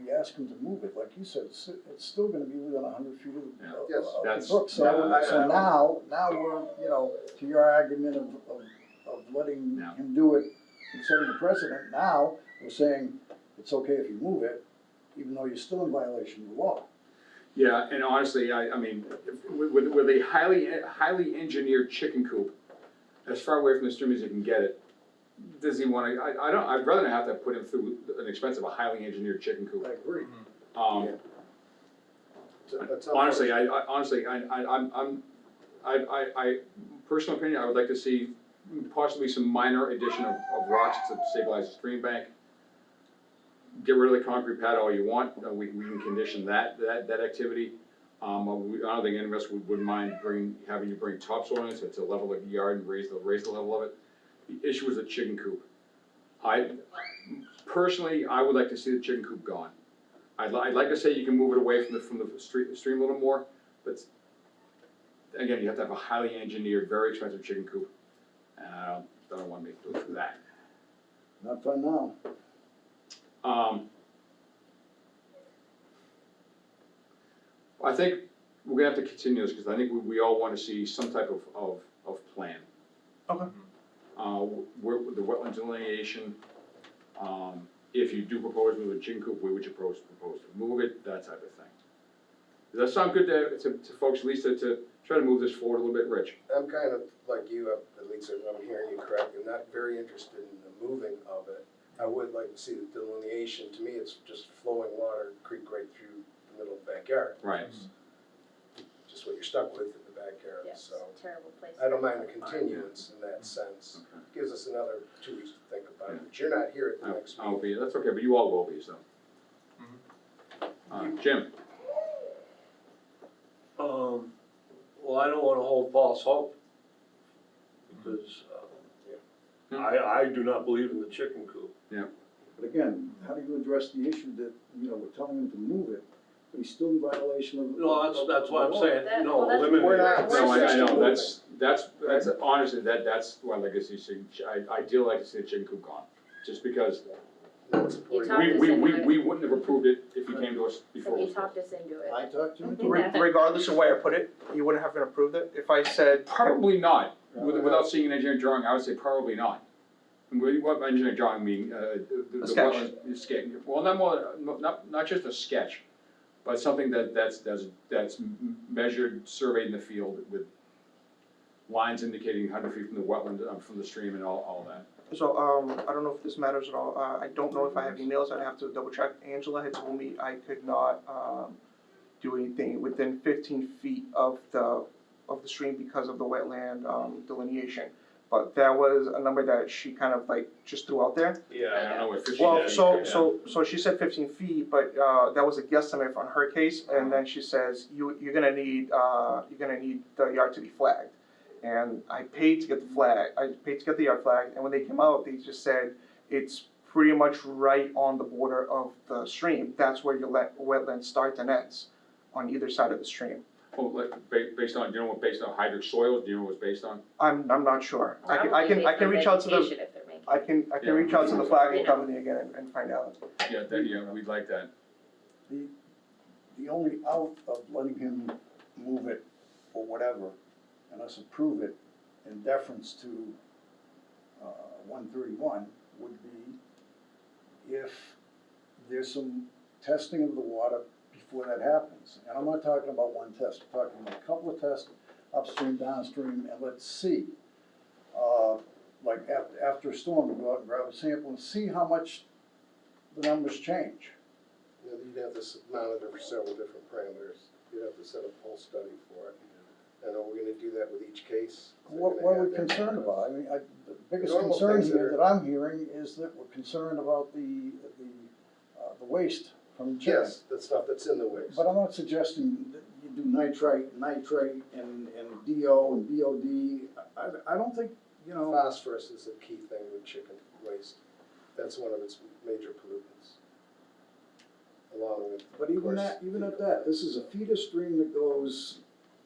we ask him to move it, like you said, it's still gonna be within 100 feet of Yeah. the, Yes. of That's- the brook. So, yeah, so now we're, you know, to your argument of letting Yeah. him do it and setting the precedent, now we're saying it's okay if you move it, even though you're still in violation of the law. Yeah, and honestly, I mean, with a highly engineered chicken coop, as far away from the stream as you can get it, does he wanna, I'd rather not have to put him through an expense of a highly engineered chicken coop. I agree. That's Honestly, unfortunate. I personal opinion, I would like to see possibly some minor addition of rocks to stabilize the stream bank. Get rid of the concrete pad all you want, we can condition that activity. I don't think any of us would mind having you bring topsoil in, so to level the yard and raise the level of it. The issue is the chicken coop. Personally, I would like to see the chicken coop gone. I'd like to say you can move it away from the stream a little more, but again, you have to have a highly engineered, very expensive chicken coop. And I don't wanna make do for that. Not for now. I think we're gonna have to continue this, because I think we all wanna see some type of plan. Okay. Where, the wetland delineation, if you do propose to move a chicken coop, where would you propose to move it, that type of thing. Does that sound good to folks, at least to try to move this forward a little bit, Rich? I'm kind of like you, at least if I'm hearing you correctly, I'm not very interested in the moving of it. I would like to see the delineation, to me, it's just flowing water, creek right through the middle of the backyard. Right. Just what you're stuck with in the backyard, Yes, so. terrible place. I don't mind the continuance in that sense. Okay. Gives us another 2 weeks to think about it, but you're not here at the next I'll meeting. be, that's okay, but you all will be, so. Jim? Well, I don't wanna hold false hope, because, I do not believe in the chicken coop. But again, how do you address the issue that, you know, we're telling him to move it, but he's still in violation of? No, that's what I'm saying, That- no, well, that's- eliminate We're it. not- No, I know, We're that's honestly, that's why I'd like to see, I do like to see the chicken coop gone, just because Not supporting You talked it. us into it. we wouldn't have approved it if you came to us before. So you talked us into it. I talked to him. Regardless of where I put it, you wouldn't have approved it if I said. Probably not, without seeing an engineering drawing, I would say probably not. And what engineering drawing mean, the sketch. wetland sketch, well, not just a sketch, but something that's measured, surveyed in the field with lines indicating 100 feet from the wetland, from the stream and all that. So, I don't know if this matters at all, I don't know if I have emails, I'd have to double check. Angela had told me I could not, do anything within 15 feet of the stream because of the wetland, delineation. But that was a number that she kind of like just threw out there. Yeah, I don't know what 15 Well, feet, so, yeah. so she said 15 feet, but, that was a guesstimate on her case, and then she says, you're gonna need the yard to be flagged. And I paid to get the yard flagged, and when they came out, they just said, it's pretty much right on the border of the stream, that's where your wetland starts and ends, on either side of the stream. Well, like, based on, do you know what, based on hydric soils, do you know what it's based on? I'm not sure, I Probably can based on reach out to the, vegetation if they're making. I can reach out to the flagging company again and find out. Yeah, we'd like that. The only out of letting him move it or whatever, and us approve it in deference to 131 would be if there's some testing of the water before that happens. And I'm not talking about one test, I'm talking about a couple of tests, upstream, downstream, and let's see. Like after a storm, we go out and grab a sample and see how much the numbers change. You know, you'd have to monitor for several different parameters. You'd have to set a pulse study for it. And are we gonna do that with each case? Is it What gonna are we have that? concerned about? I mean, the biggest Normal concern things that here are- that I'm hearing is that we're concerned about the waste from chicken. Yes, the stuff that's in the waste. But I'm not suggesting that you do nitrite, and DO and BOD. I don't think, you know, Phosphorus is a key thing with chicken waste. That's one of its major pollutants. Along with, but of even course, that, even at that, this is a feeder stream that goes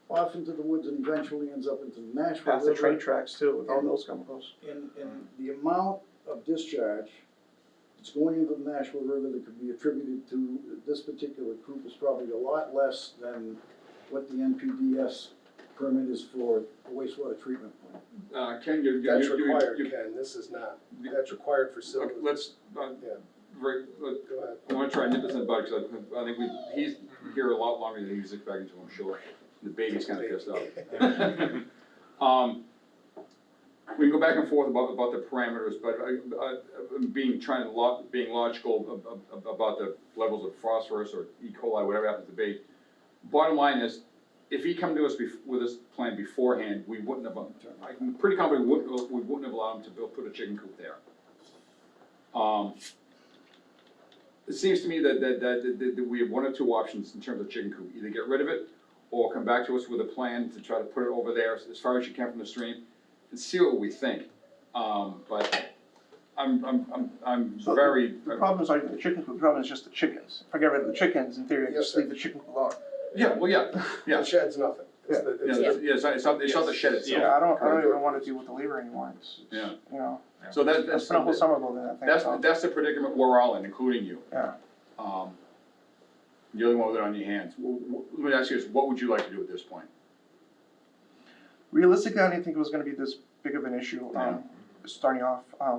off into the woods and eventually ends up into the Nashville Past the River. train tracks too, with all those chemicals. And the amount of discharge that's going into the Nashville River that could be attributed to this particular group is probably a lot less than what the NPDS permit is for the wastewater treatment plant. Ken, you. that's required, Ken, this is not. That's required for Okay, civil. let's, Yeah. very, Go ahead. I wanna try and nip this in the bud, cause I think he's here a lot longer than he's expecting to, I'm sure. The baby's kinda pissed off. We can go back and forth about the parameters, but being logical about the levels of phosphorus or E. coli, whatever happens to be. Bottom line is, if he come to us with this plan beforehand, we wouldn't have, I'm pretty confident we wouldn't have allowed him to put a chicken coop there. It seems to me that we have one or two options in terms of chicken coop, either get rid of it, or come back to us with a plan to try to put it over there as far as you can from the stream, and see what we think. But I'm So very. The problem is not even the chicken coop, the problem is just the chickens. Forget rid of the chickens, in theory, Yes, just sir. leave the chicken coop alone. Yeah, well, yeah, The shed's nothing. It's the- it's yeah, the- it's not the shed itself. Yeah, I don't even wanna deal with the labor anymore, it's, Yeah. you know, So I that's, spent a whole summer building that thing, so. that's the predicament we're all in, including you. Yeah. You're the one with it on your hands. Let me ask you this, what would you like to do at this point? Realistically, I didn't think it was gonna be this big of an issue, Yeah. starting off, I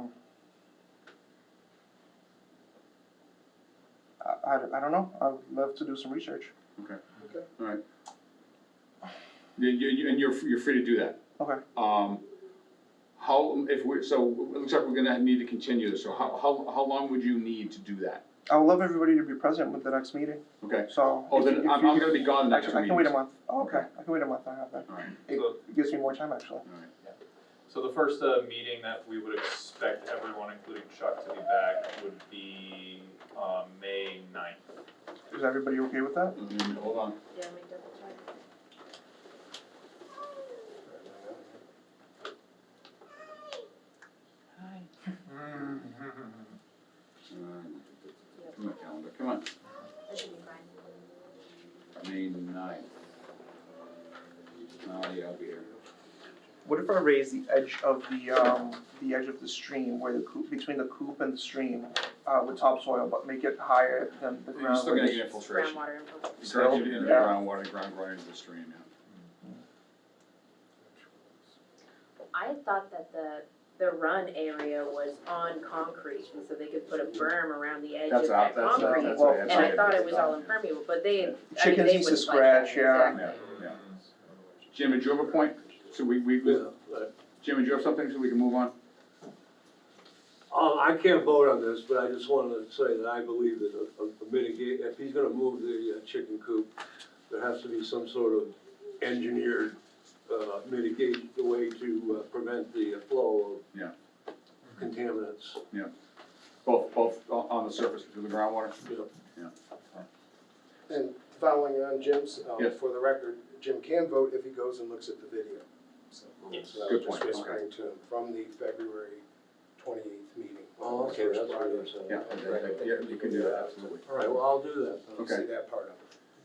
don't know, I would love to do some research. Okay. Okay. All right. And you're free to do that. Okay. So it looks like we're gonna need to continue this, so how long would you need to do that? I would love everybody to be present with the next meeting, Okay, so. oh, if then you- if I'm you- gonna be gone the next two I can wait a meetings. month, oh, okay, I can wait a month, I have that. All right, It gives me more time, actually. all right. So the first meeting that we would expect everyone, including Chuck, to be back would be May 9th. Is everybody okay with that? Hold on. Yeah, let me double check. Come on, calendar, come on. That should be fine. May 9th. Oh, yeah, I'll be here. What if I raise the edge of the edge of the stream, where the coop, between the coop and the stream, with topsoil, but make it higher than the You're ground? still gonna ledge? get infiltration. Groundwater infiltration. It's gradually into the Yeah. groundwater, ground into the stream, yeah. I thought that the run area was on concrete, and so they could put a berm around the edge of That's that out, concrete. that's. Well, And I thought it was all impermeable, but they, I mean, Chickens they used to wouldn't like that, scratch, yeah. exactly. Yeah. Jim, did you have a point? So Jim, did you have something so we can move on? I can't vote on this, but I just wanted to say that I believe that a mitigate, if he's gonna move the chicken coop, there has to be some sort of engineered, mitigate the way to prevent the flow Yeah. of contaminants. Both on the surface through the groundwater? And following on Jim's, Yes. for the record, Jim can vote if he goes and looks at the video. So Yes. I Good was point, just whispering to him from the February 28th meeting. Oh, okay, that's what you're saying. Yeah, you can do that, absolutely. All right, well, I'll do that. I'll see that part of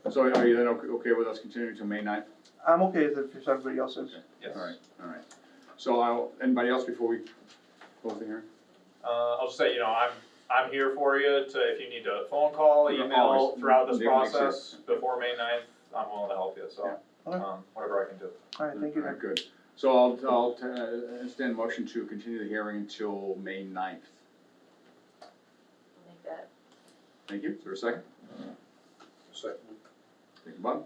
it. So are you then okay with us continuing to May 9th? I'm okay with it if everybody else is. Yes. All right. So anybody else before we close the hearing? I'll just say, I'm here for you if you need a phone call, email Always. throughout this Yeah, makes process before May 9th, I'm willing to help you, so, Yeah. Okay. whatever I can do. Alright, thank you, All right, Nick. good. So I'll stand motion to continue the hearing until May 9th. I'll make that. Thank you. Is there a second? Thank you, Bob.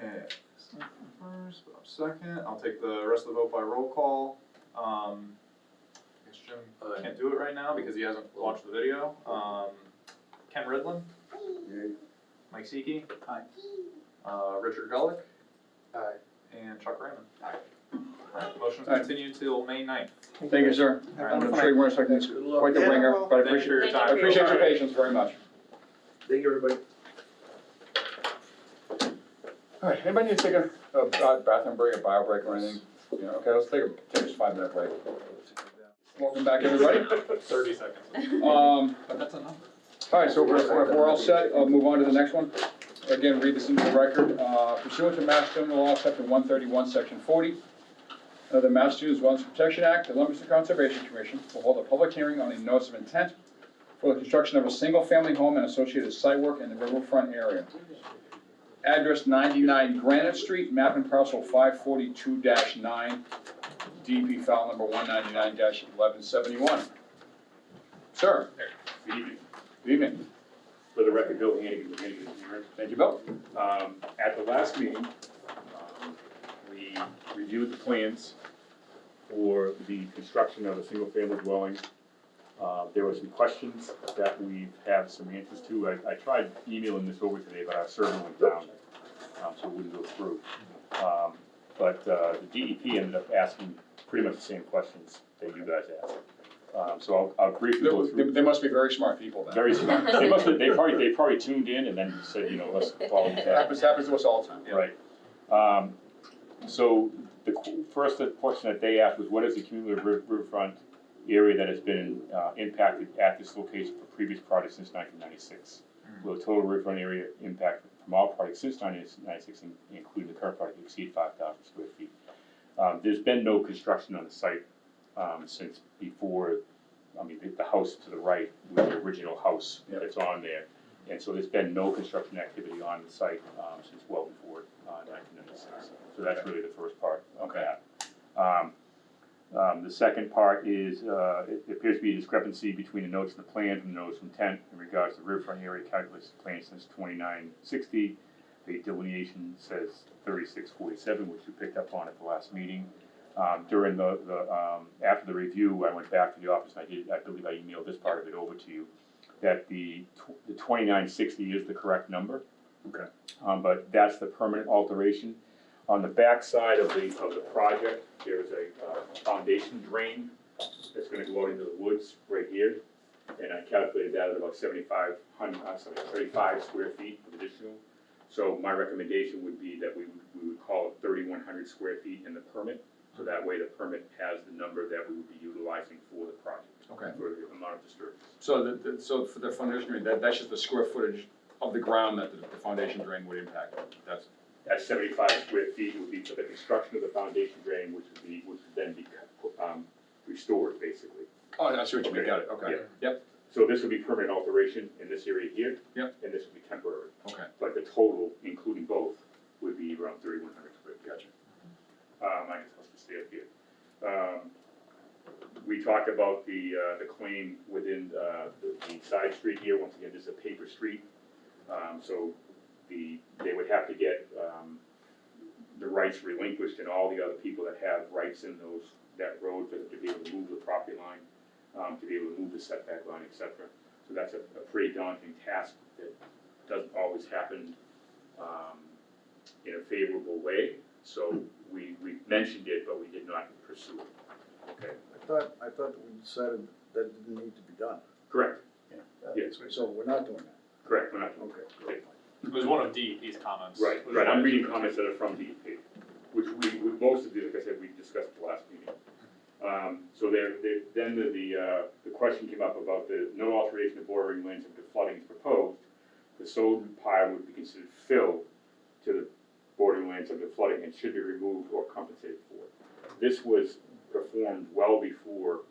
Okay, Snip first, Bob second. I'll take the rest of the vote by roll call. I guess Jim can't do it right now because he hasn't watched the video. Ken Ridlin, Yay. Mike Seekey. Aye. Richard Gullick, Aye. and Chuck Raymond. Alright, motion's Aye. continued till May 9th. Thank you, sir. All I'm right. sure you weren't expecting this, quite the Yeah, ringer, well, but I thanks for appreciate, your I time. appreciate your patience very much. Thank you, everybody. All right, anybody need to take a bathroom break, a bio break or anything? You know, okay, let's take a 5-minute break. Welcome back, everybody. 30 seconds. But that's a number. All right, so if we're all set, I'll move on to the next one. Again, read this into the record. Pursuant to Mass General Law, Section 131, Section 40, of the Massachusetts Wetlands Protection Act, the Leominster Conservation Commission will hold a public hearing on a notice of intent for the construction of a single-family home and associated site work in the riverfront area. Address 99 Granite Street, map and parcel 542-9, DP file number 199-1171. Sir. Good evening. Good evening. For the record, Bill Hannigan with Hannigan Engineering. Thank you, Bill. At the last meeting, we reviewed the plans for the construction of a single-family dwelling. There were some questions that we have some answers to. I tried emailing this over today, but our server went down, so it wouldn't go through. But the DEP ended up asking pretty much the same questions that you guys asked. So I'll briefly go through. They must be very smart people then. Very smart. They probably tuned in and then said, you know, let's follow It that. happens to us all the time. Yeah. Right. So the first question that they asked was, what is the cumulative riverfront area that has been impacted at this location for previous projects since 1996? Will the total riverfront area impact from all projects since 1996, including the current project, exceed 5,000 square feet? There's been no construction on the site since before, I mean, the house to the right was the original house that's on there. And so there's been no construction activity on the site since well before 1996. So that's really the first part of that. The second part is, it appears to be a discrepancy between the notes and the plan from the notice of intent in regards to the riverfront area calculated plan since 2960. The delineation says 3647, which you picked up on at the last meeting. During after the review, I went back to the office and I believe I emailed this part of it over to you, that the 2960 is the correct number. Okay. But that's the permanent alteration. On the back side of the project, there's a foundation drain that's gonna go out into the woods right here. And I calculated that at about 35 square feet of additional. So my recommendation would be that we would call it 3,100 square feet in the permit. So that way the permit has the number that we would be utilizing for the project. Okay. For the amount of disturbance. So so for the foundation drain, that's just the square footage of the ground that the foundation drain would impact. That 75 square feet would be for the construction of the foundation drain, which would then be restored, basically. Oh, I see what you mean, got it, okay. Yeah. Yep, So this would be permanent alteration in this area here. Yep. And this would be temporary. okay, But the total, including both, would be around 3,100 square feet. gotcha. I guess I'll just stay up here. We talked about the claim within the side street here. Once again, this is a paper street. So they would have to get the rights relinquished and all the other people that have rights in that road to be able to move the property line, to be able to move the setback line, etc. So that's a pretty daunting task that doesn't always happen in a favorable way. So we mentioned it, but we did not pursue it. Okay. I thought that we decided that didn't need to be done. Correct. Yes. So we're not doing that. Correct. We're not. Okay. It was one of DEP's comments. Right. I'm reading comments that are from DEP, which we most of the, like I said, we discussed at the last meeting. So then the question came up about the no alteration of bordering lands if the flooding is proposed. The sold pile would be considered fill to the bordering lands of the flooding and should be removed or compensated for. This was performed well before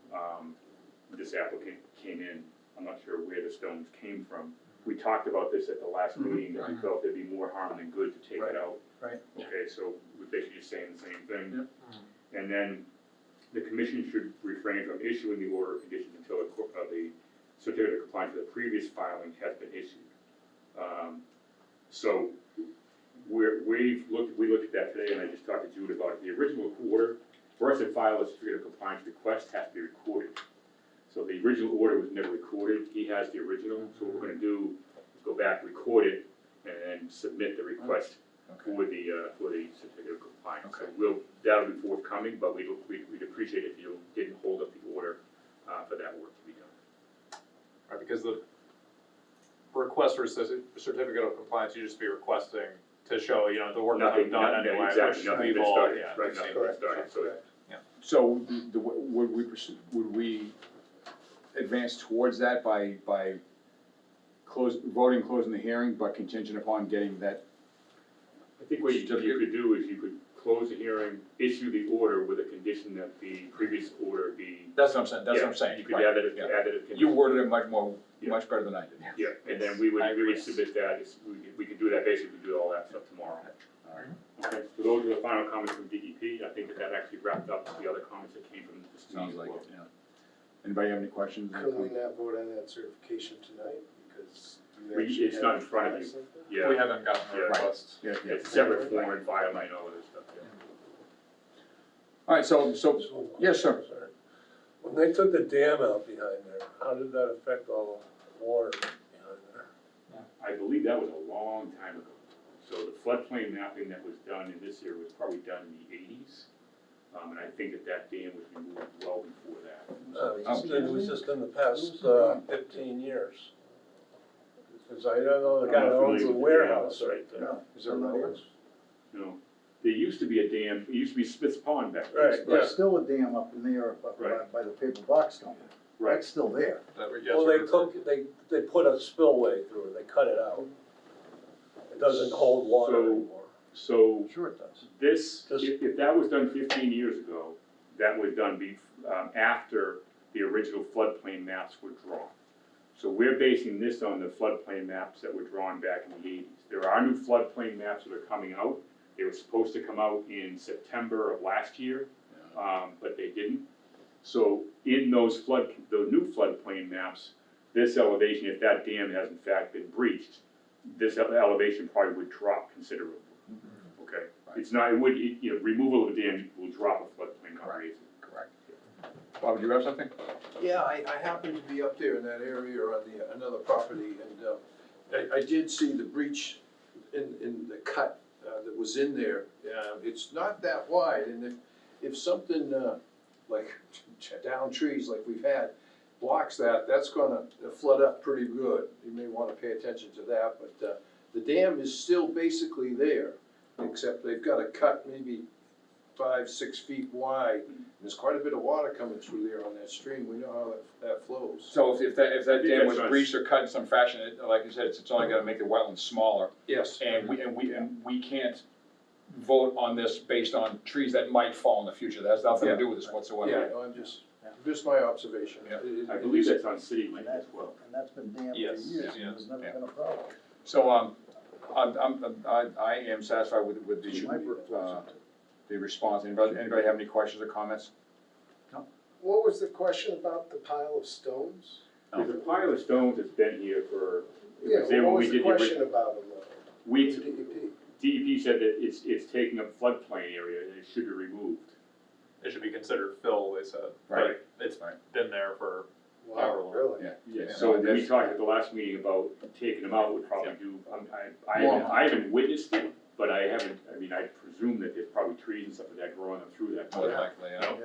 this applicant came in. I'm not sure where the stones came from. We talked about this at the last meeting, that we felt there'd be more harm than good to take it out. Right. Okay, so we're basically just saying the same thing. And then the commission should refrain from issuing the order of conditions until the certificate of compliance with the previous filing has been issued. So we looked at that today, and I just talked to Jude about it. The original order, for us to file a certificate of compliance request, has to be recorded. So the original order was never recorded. He has the original, so what we're gonna do is go back, record it, and then submit the request for the certificate of compliance. So that'll be forthcoming, but we'd appreciate if you didn't hold up the order for that work to be done. Right, because the request for certificate of compliance, you just be requesting to show, the work that I've done anyway. Exactly, which nothing we've even all- started, yeah, right, we've nothing seen. even started, so. So, would we advance towards that by closing the hearing, but contingent upon getting that? I think what you could do is you could close the hearing, issue the order with a condition that the previous order be. That's what I'm saying, Yeah, You could right, add it, yeah. add it. as a You condition. worded it much better than I did. Yeah, and then we I agree. would submit that, we could do that, basically do all that stuff tomorrow. Okay, so those are the final comments from DEP. I think that actually wrapped up the other comments that came from this meeting Sounds as like well. it, yeah. Anybody have any questions? Could we not vote on that certification tonight, because you We- actually it's not in have front of to you. file something? Yeah, We haven't gotten the Yeah. request. Yeah, yeah. it's a separate form and file and all of this stuff, yeah. All right, so, yes, sir. When they took the dam out behind there, how did that affect all the water behind there? I believe that was a long time ago. So the floodplain mapping that was done in this year was probably done in the eighties. And I think that dam was removed well before that. It was just in the past 15 years. Because I know the guy that owns the warehouse right there. Is there roads? No, there used to be a dam, it used to be Smith's Pond back there. Right, yeah. There's still a dam up in there, up Right. by the paper box company. Right, That's still there. Well, they put a spillway through it, they cut it out. It doesn't hold water So- anymore. so Sure it does. this, Just- if that was done 15 years ago, that was done after the original floodplain maps were drawn. So we're basing this on the floodplain maps that were drawn back in the eighties. There are new floodplain maps that are coming out. They were supposed to come out in September of last year, but they didn't. So in the new floodplain maps, this elevation, if that dam has in fact been breached, this elevation probably would drop considerably. Okay, it's not, removal of the dam will drop a floodplain, not raise it. Correct. Bob, do you have something? Yeah, I happened to be up there in that area on another property, and I did see the breach in the cut that was in there. It's not that wide, and if something like down trees like we've had blocks that, that's gonna flood up pretty good. You may wanna pay attention to that, but the dam is still basically there, except they've got a cut maybe 5-6 feet wide. There's quite a bit of water coming through there on that stream, we know how that flows. So if that I think dam was that's breached or cut in some fashion, like you said, it's only gonna make the wetland smaller. Yes. And we can't vote on this based on trees that might fall in the future. That has nothing to do with this whatsoever. Yeah, no, I'm just my observation. Yeah. I believe that's on city land as well. And that's been dammed for Yes, years, yeah, and there's never yeah. been a problem. So, I am satisfied with the response. Anybody have any questions or comments? What was the question about the pile of stones? There's a pile of stones that's been here for, Yeah, it was there what when we was the did the question about them? we, DEP. DEP said that it's taking up floodplain area and it should be removed. It should be considered fill, they said, Right. but it's Right. been there for Wow, however long. really? Yeah. Yeah, so we that's- talked at the last meeting about taking them out, would probably do, I haven't witnessed it, but I presume that there's probably trees and stuff like that growing up through that. More than likely, yeah. No?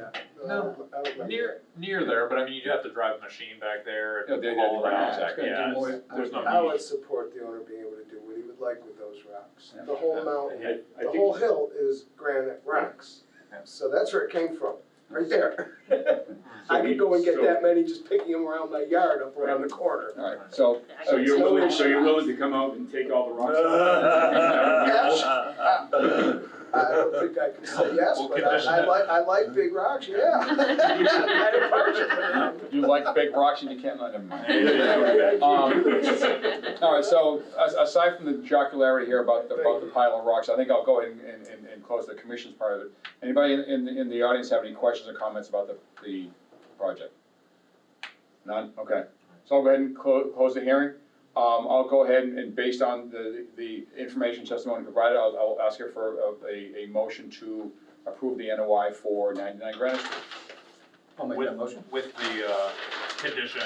No. I don't remember. Near there, but I mean, you have to drive a machine back there Yeah, and they- haul it right, out. exactly. Yeah, It's it's- there's no I would need. support the owner being able to do what he would like with those rocks. Yeah. The whole mountain, I the think- whole hill is granite rocks. Yeah. So that's where it came from, right there. So I we- could go and get so- that many just picking them around my yard up around the corner. All right, so, So you're No willing, issue. to come out and take all the rocks out? I don't think I can say yes, We'll but condition I it. like big rocks, yeah. I'd approach it. you like big rocks and you can't let them. Yeah. All right, so aside from the jocularity here about the pile of rocks, I think I'll go ahead and close the commission's part of it. Anybody in the audience have any questions or comments about the project? None, okay. So I'll go ahead and close the hearing. I'll go ahead and based on the information testimony provided, I'll ask you for a motion to approve the NOI for 99 Granite Street. I'll make that motion. With the condition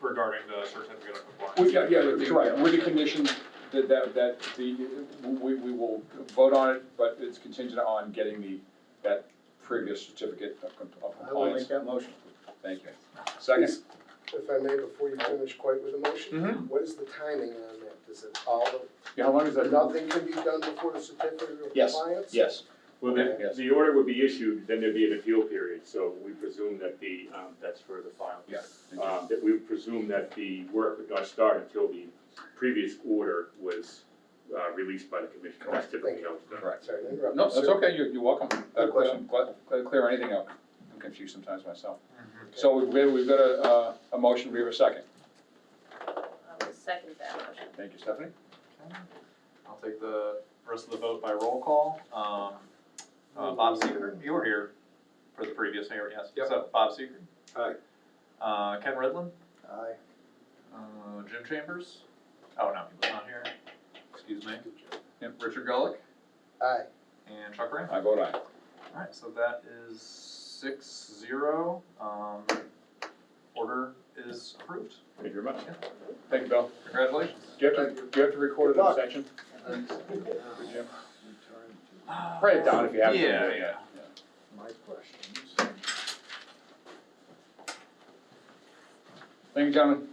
regarding the certificate of compliance. Correct, with the condition that we will vote on it, but it's contingent on getting that previous certificate of I will make compliance. that motion. Thank you. Second? If I may, before you finish quite with the motion, Mhm. what is the timing on that? Does it all, Yeah, how long is that? nothing can be done before the certificate of Yes. compliance? Yes. Well, Yes. the order would be issued, then there'd be an appeal period, so we presume that that's for the file. Yeah. That we presume that the work would not start until the previous order was, released by the commission. That's typically how it's done. Correct. Sorry to interrupt. No, you, that's sir. okay, you're welcome. Good question. Glad to clear anything up. I'm confused sometimes myself. So we've got a motion, we have a second. I will second that motion. Thank you, Stephanie. I'll take the rest of the vote by roll call. Bob Seeger, you were here for the previous hearing, yes? Yep. So, Bob Seeger? Aye. Ken Ridlin? Aye. Jim Chambers? Oh, no, he was not here. Excuse me. Yep, Richard Gulick? Aye. And Chuck Rand? I vote aye. Alright, so that is 6-0. Order is approved. Thank you very much. Thank you, Bill. Congratulations. Do you have to record Good an luck. extension? Jim? Write it down if you have to. Yeah. My questions. Thank you, gentlemen.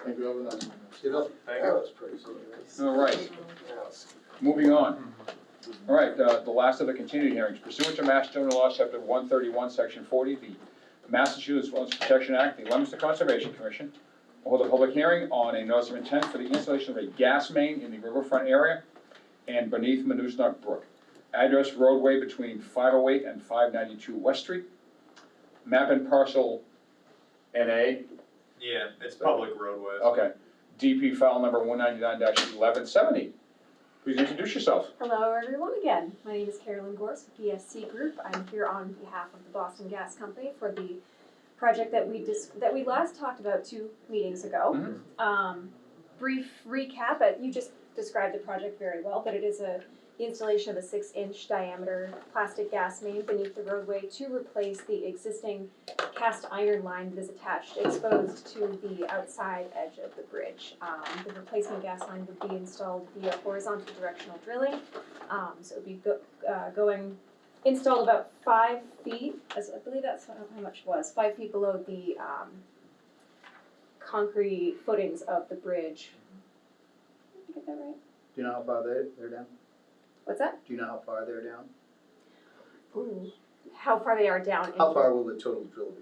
Thank you, everyone. You know, Thank that you. was pretty good. All right, moving on. All right, the last of the continued hearings. Pursuant to Mass General Law, Chapter 131, Section 40, the Massachusetts Wetlands Protection Act, the Leominster Conservation Commission will hold a public hearing on a notice of intent for the installation of a gas main in the riverfront area and beneath Manusnock Brook. Address roadway between 508 and 592 West Street. Map and parcel NA. Yeah, it's public roadways. Okay. DP file number 199-1170. Please introduce yourself. Hello, everyone, again. My name is Carolyn Gorse with BSC Group. I'm here on behalf of the Boston Gas Company for the project that we last talked about 2 meetings ago. Brief recap, you just described the project very well, but it is the installation of a 6-inch diameter plastic gas main beneath the roadway to replace the existing cast iron line that is attached, exposed to the outside edge of the bridge. The replacement gas line would be installed via horizontal directional drilling. So it would be installed about 5 feet, as I believe that's how much it was, 5 feet below the concrete footings of the bridge. Did I get that right? Do you know how far they're down? What's that? Do you know how far they're down? Ooh. How far they are down? How far will the total drill be?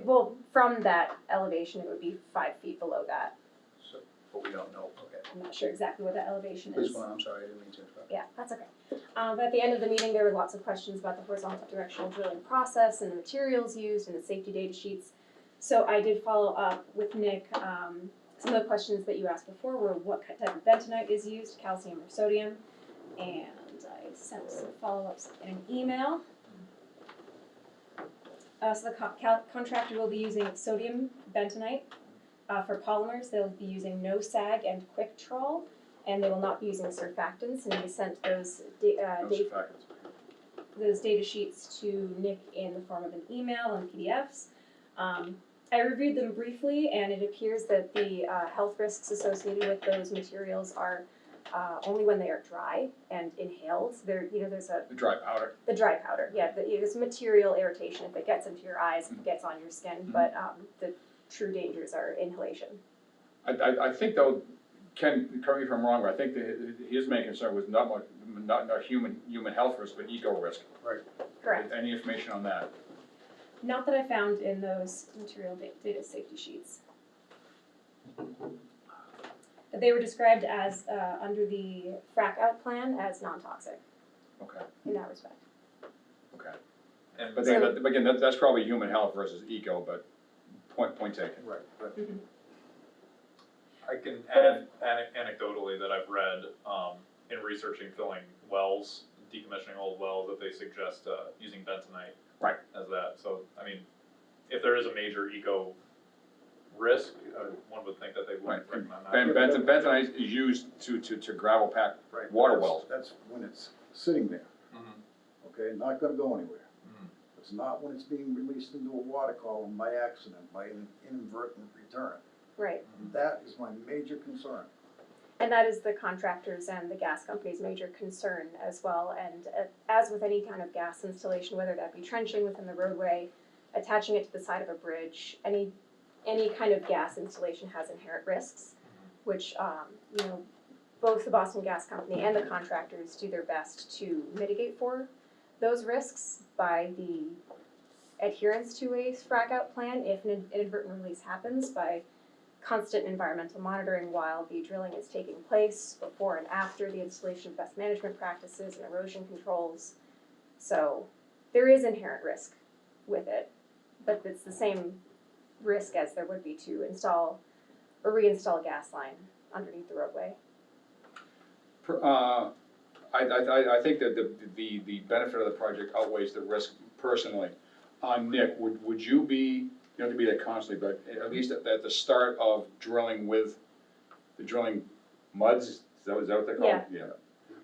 Well, from that elevation, it would be 5 feet below that. So, but we don't know, okay. I'm not sure exactly what that elevation Please is. go on, I'm sorry, I didn't mean to interrupt. Yeah, that's okay. But at the end of the meeting, there were lots of questions about the horizontal directional drilling process and the materials used and the safety data sheets. So I did follow up with Nick. Some of the questions that you asked before were what type of bentonite is used, calcium or sodium. And I sent some follow-ups in an email. So the contractor will be using sodium bentonite. For polymers, they'll be using no sag and quick trawl, and they will not be using surfactants. And we sent those those data sheets to Nick in the form of an email and PDFs. I reviewed them briefly, and it appears that the health risks associated with those materials are only when they are dry and inhaled. There's The dry powder. the dry powder. Yeah, there's material irritation if it gets into your eyes, if it gets on your skin. But the true dangers are inhalation. I think though, Ken, correct me if I'm wrong, but I think his main concern was not human health risk, but eco risk. Correct. Any information on that? Not that I found in those material data safety sheets. They were described as, under the frack out plan, as non-toxic Okay, in that respect. okay. And But again, that's probably human health versus eco, but point taken. Right. I can add anecdotally that I've read in researching filling wells, decommissioning old wells, that they suggest using bentonite Right. as that. So, I mean, if there is a major eco risk, one would think that they Right. wouldn't recommend that. Bentonite is used to gravel pack Right. water That's- wells. That's when it's sitting there, Mhm. okay, not gonna go anywhere. Mhm. It's not when it's being released into a water column by accident, by an inadvertent return. Right. That is my major concern. And that is the contractors and the gas company's major concern as well. And as with any kind of gas installation, whether that be trenching within the roadway, attaching it to the side of a bridge, any kind of gas installation has inherent risks, which, you know, both the Boston Gas Company and the contractors do their best to mitigate for those risks by the adherence to a frac out plan if an inadvertent release happens, by constant environmental monitoring while the drilling is taking place, before and after the installation of best management practices and erosion controls. So there is inherent risk with it, but it's the same risk as there would be to install or reinstall a gas line underneath the roadway. I think that the benefit of the project outweighs the risk personally. Nick, would you be, you don't have to be there constantly, but at least at the start of drilling with the drilling muds, is that what they're called? Yeah.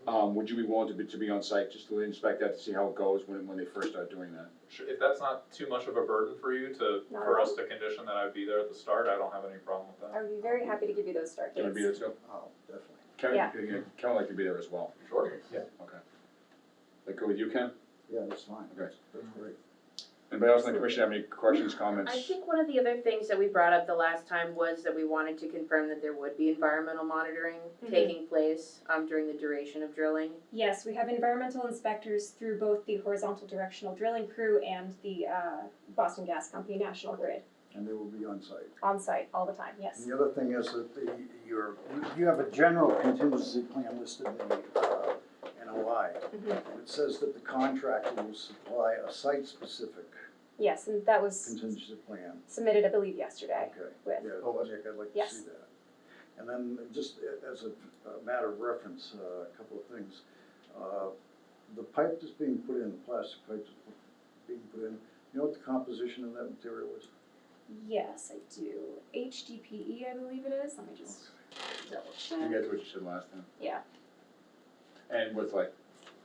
Would you be willing to be on site just to inspect that, to see how it goes when they first start doing that? Sure. If that's not too much of a burden for you for us to condition that I'd be there at the start, I don't have any problem with I that. would be very happy to give you those start You would dates. be there too? Oh, definitely. Kevin, Yeah. Kevin would like to be there as well. Sure. Yeah. Okay. That good with you, Ken? Yeah, that's fine. Okay. That's great. Anybody else in the commission have any questions, comments? I think one of the other things that we brought up the last time was that we wanted to confirm that there would be environmental monitoring taking place during the duration of drilling. Yes, we have environmental inspectors through both the horizontal directional drilling crew and the Boston Gas Company National Grid And they will be on site. on site all the time, yes. And the other thing is that you have a general contingency plan listed in the NOI. Mhm. And it says that the contractor will supply a site-specific Yes, and that was contingency plan. submitted, I believe, yesterday Okay. with, Yeah, Nick, I'd like to Yes. see that. And then just as a matter of reference, a couple of things. The pipe that's being put in, the plastic pipe that's being put in, you know what the composition of that material is? yes, I do. HDPE, I believe it is. Let me just double I check. think that's what you said last time. Yeah. And with like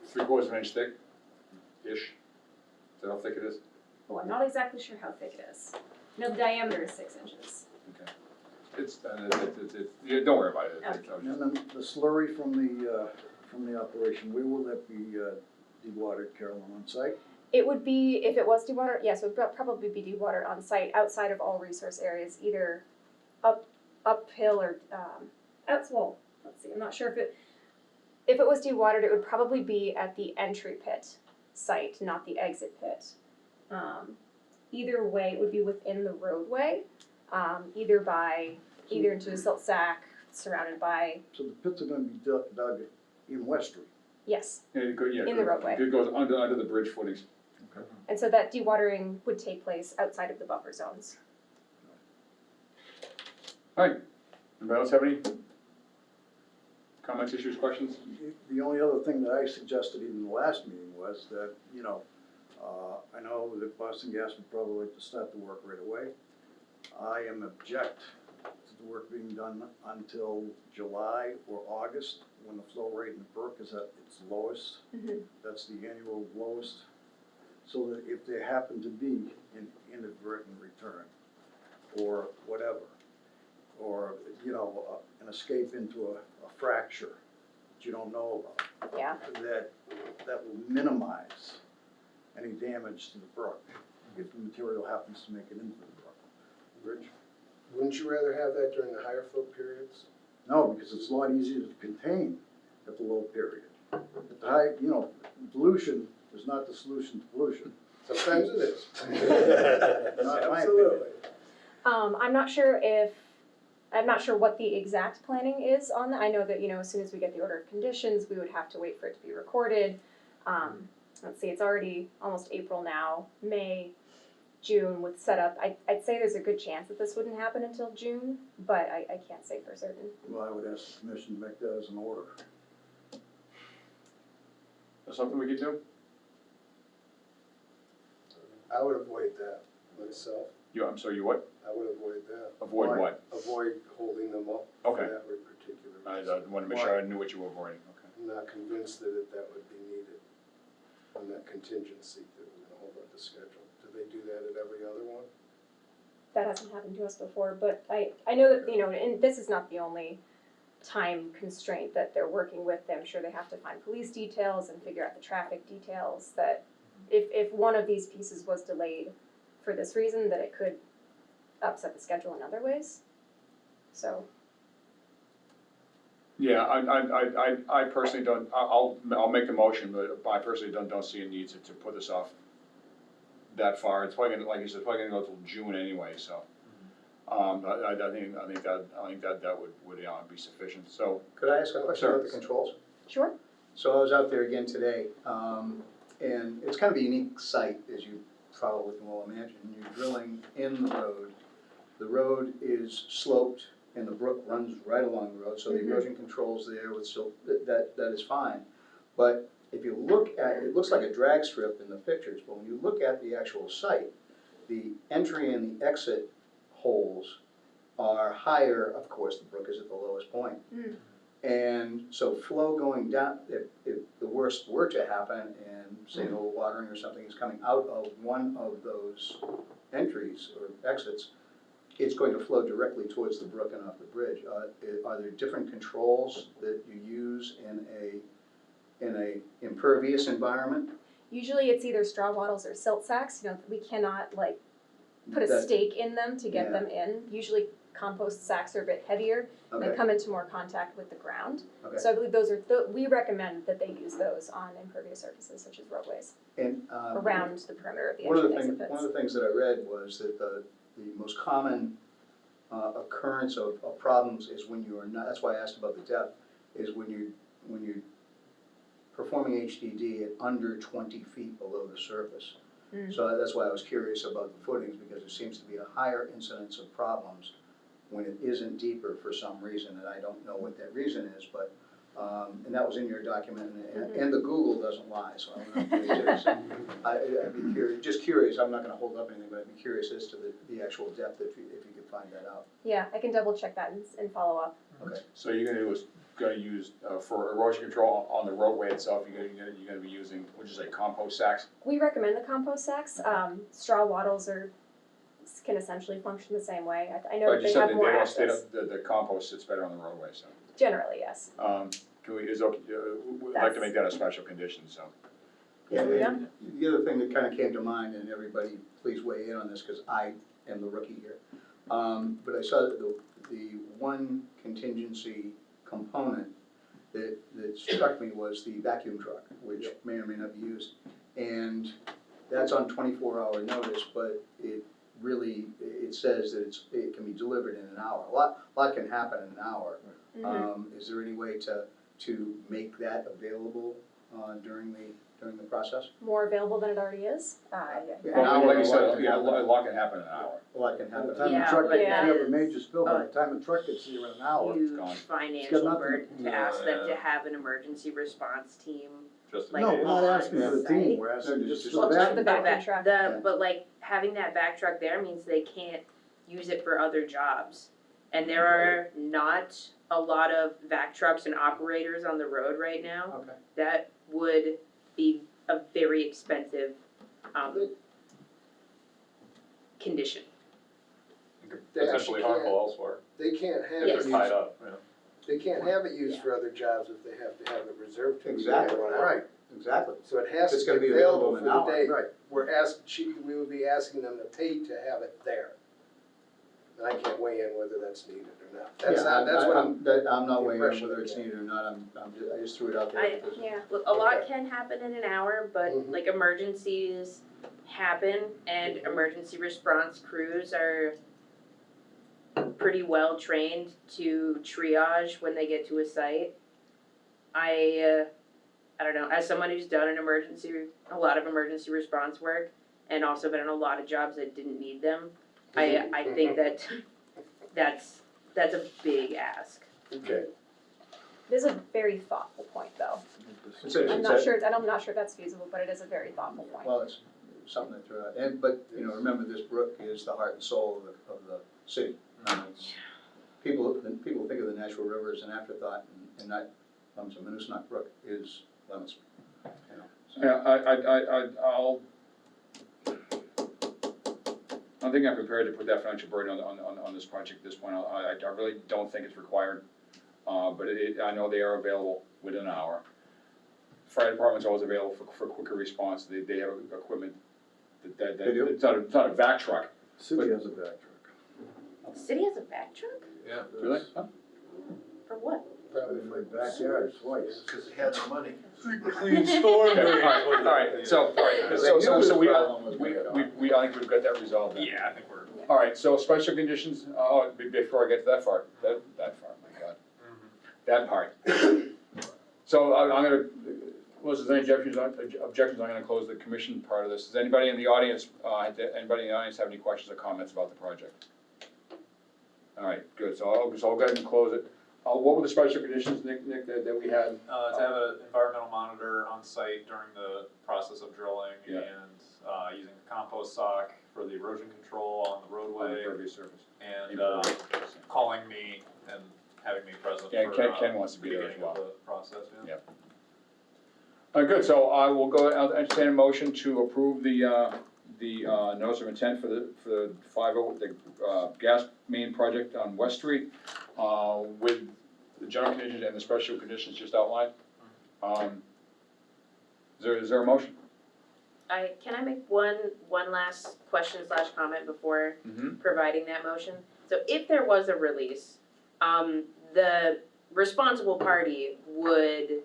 3/4 of an inch thick-ish? Is that how thick it is? Oh, I'm not exactly sure how thick it is. No, the diameter is 6 inches. Okay. Yeah, don't worry about it. And then the slurry from the operation, where will that be dewatered, Carolyn, on site? It would be, if it was dewatered, yes, it would probably be dewatered on site outside of all resource areas, either uphill or, well, let's see, I'm not sure if it was dewatered, it would probably be at the entry pit site, not the exit pit. Either way, it would be within the roadway, either into a silt sack surrounded by, So the pits are gonna be dug in West Street. yes. In In the roadway. It goes under the bridge footings. And so that dewatering would take place outside of the buffer zones. All right. Anybody else have any comments, issues, questions? The only other thing that I suggested in the last meeting was that, I know that Boston Gas would probably like to start the work right away. I am object to the work being done until July or August, when the flow rate in the brook is at its lowest. Mhm. That's the annual lowest. So that if there happen to be an inadvertent return, or whatever, or, an escape into a fracture that you don't know about, Yeah. that will minimize any damage to the brook if the material happens to make it into the brook. Rich? Wouldn't you rather have that during the higher flow periods? No, because it's a lot easier to contain at the low period. At the high, pollution is not the solution to pollution. Sometimes it is. Not in my Absolutely. I'm not sure what the exact planning is on that. I know that, as soon as we get the order of conditions, we would have to wait for it to be recorded. Let's see, it's already almost April now, May, June with setup. I'd say there's a good chance that this wouldn't happen until June, but I can't say for certain. Well, I would ask the commission to make that as an order. That's something we could do? I would avoid that myself. I'm sorry, you what? I would avoid that, Avoid Why? what? avoid holding them up for Okay. that particular I reason. wanted to make sure I knew what you were avoiding, okay. I'm not convinced that that would be needed on that contingency that we're gonna hold up the schedule. Do they do that at every other one? That hasn't happened to us before, but I know that, and this is not the only time constraint that they're working with. I'm sure they have to find police details and figure out the traffic details, that if one of these pieces was delayed for this reason, that it could upset the schedule in other ways. So, Yeah, I personally don't, I'll make the motion, but I personally don't see a need to put this off that far. It's probably gonna, like you said, probably gonna go till June anyway, so. I think that would be sufficient, so. Could I ask a question Sure. about the controls? sure. So I was out there again today, and it's kind of a unique site, as you probably can well imagine. You're drilling in the road. The road is sloped, and the brook runs right along the road, so the erosion controls there with silt, that is fine. But if you look at, it looks like a drag strip in the pictures, but when you look at the actual site, the entry and the exit holes are higher, of course, the brook is at the lowest point. And so flow going down, if the worst were to happen and say an overwatering or something is coming out of one of those entries or exits, it's going to flow directly towards the brook and off the bridge. Are there different controls that you use in a impervious environment? Usually it's either straw bottles or silt sacks. We cannot put a That- stake in them to get Yeah. them in. Usually compost sacks are a bit heavier and Okay, come into more contact with the ground. okay. So I believe those are, we recommend that they use those on impervious surfaces such as roadways, And, around the perimeter of the one of entry the and exit things, pits. one of the things that I read was that the most common occurrence of problems is when you are not, that's why I asked about the depth, is when you're performing HDD at under 20 feet below the surface. So that's why I was curious about the footings, because there seems to be a higher incidence of problems when it isn't deeper for some reason, and I don't know what that reason is, but, and that was in your document, and the Google doesn't lie, so I'm not curious. I'd be curious, just curious, I'm not gonna hold up anything, but I'd be curious as to the actual depth, if you could find that out. Yeah, I can double check that and follow up. Okay. So you're gonna use, for erosion control on the roadway itself, you're gonna be using, what'd you say, compost sacks? We recommend the compost sacks. Straw wattles can essentially function the same way. I know But that you they said have that more they don't, access. the compost sits better on the roadway, so. Generally, yes. Can we, we'd like to make that a special condition, so. Yeah, Yeah. and the other thing that kinda came to mind, and everybody please weigh in on this, cause I am the rookie here. But I saw that the one contingency component that struck me was the vacuum truck, which may or may not be used. And that's on 24-hour notice, but it really, it says that it can be delivered in an hour. A lot can happen in an hour. Is there any way to make that available during the process? More available than it already is. An Well, hour, like you a said, lot can yeah, a happen. lot can happen in an hour. A lot can By the happen. time the Yeah, truck, if you yeah. have a major spill, by the time the truck gets here in an hour, Huge gone. financial nothing- burden to ask them to have an emergency response team. Just Like, no, we're not asking for the on-site. team, we're asking just for Well, the just vacuum. the vacuum truck. Yeah. But like, having that vac truck there means they can't use it for other jobs. And there are not a lot of vac trucks and operators on the road right now. Okay. That would be a very expensive, condition. They actually Potentially can't- harmful elsewhere, They can't have Yes. it they're tied used, up, yeah. they can't have it used for other jobs if they have to have it reserved to. Exactly. Right. Exactly. So it has It's to gonna be be available available for in an the hour, day. right. We would be asking them to pay to have it there. And I can't weigh in whether that's needed or not. That's Yeah, not, that's what I'm, I'm not the weighing in impression whether I it's get. needed or not, I just threw it out there. I- because- Yeah. Look, a lot Okay. can happen in an hour, but Mhm. like emergencies happen and emergency response crews are pretty well trained to triage when they get to a site. I don't know, as someone who's done a lot of emergency response work and also been on a lot of jobs that didn't need them, I think that's a big ask. Okay. It is a very thoughtful point, though. It's a- I'm it's not a- sure, and I'm not sure if that's feasible, but it is a very thoughtful point. Well, something to throw out. And, but, you know, remember, this brook is the heart and soul of the city. It's- People think of the natural river as an afterthought, and not, so Minnesota Brook is Leominster, you know. So- Yeah, I think I'm prepared to put that financial burden on this project at this point. I really don't think it's required, but I know they are available within an hour. Fire department's always available for quicker response. They have equipment that They do? it's not a vac truck. City has a back truck. The city has a vac truck? Yeah. Really? Huh? For what? Probably In my backyard twice. Because it had the money. Clean storm Okay, all right, so They knew this we, problem was we, gonna come. we, I think we've got that resolved then. Yeah, I think we're. All right, so special conditions, before I get to that part, my God, that part. So I'm gonna, unless there's any objections, I'm gonna close the commission part of this. Does anybody in the audience, have any questions or comments about the project? All right, good, so I'll go ahead and close it. What were the special conditions, Nick, that we had? To have an environmental monitor on site during the process of drilling Yeah. and using the compost sock for the erosion control on the On the roadway impervious surface. and calling me and having me present Yeah, for Ken wants to be there as beginning of well. the process, yeah. Good, so I will I'll entertain a motion to approve the notice of intent for the gas main project on West Street, with the general conditions and the special conditions just outlined. Is there a motion? Can I make one last question / comment before Mm-hmm. providing that motion? So if there was a release, the responsible party would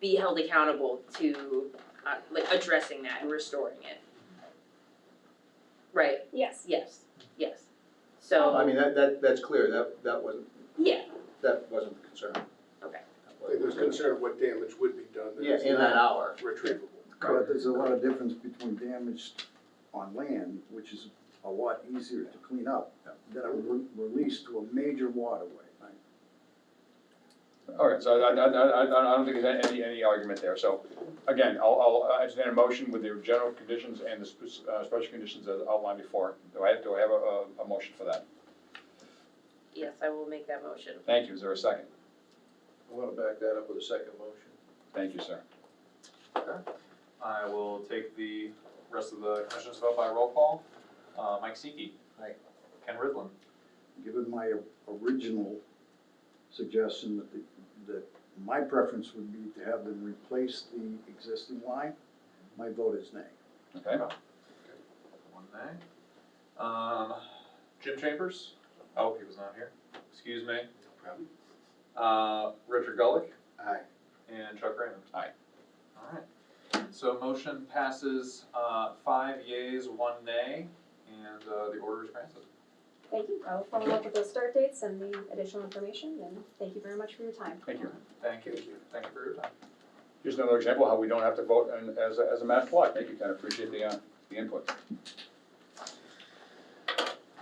be held accountable to, like, addressing that and restoring it. Right, Yes. yes. So, I mean, that's clear, that wasn't yeah, the concern. okay. I think there's concern of what damage would be done. that Yeah, is in that not hour. Retrievable. But there's a lot of difference between damage on land, which is a lot easier to clean up, than a release to a major waterway. All right, so I don't think there's any argument there, so, again, I'll entertain a motion with the general conditions and the special conditions as outlined before. Do I have a motion for that? Yes, I will make that motion. Thank you, is there a second? I want to back that up with a second motion. Thank you, sir. I will take the rest of the commissioners vote by roll call. Mike Seeke. Aye. Ken Ridlin. Given my original suggestion that my preference would be to have them replace the existing line, my vote is nay. Okay, One nay. Jim Chambers. Oh, he was not here. Excuse me. Richard Gullick Aye. and Chuck Raymond. Aye. All right. So motion passes 5 yeas, 1 nay, and the order is granted. Thank you. I will follow up with those start dates and the additional information, and thank you very much for your time. thank you. Thank you. Thank you for your time. Here's another example of how we don't have to vote as a mass block. Thank you, Ken, appreciate the input.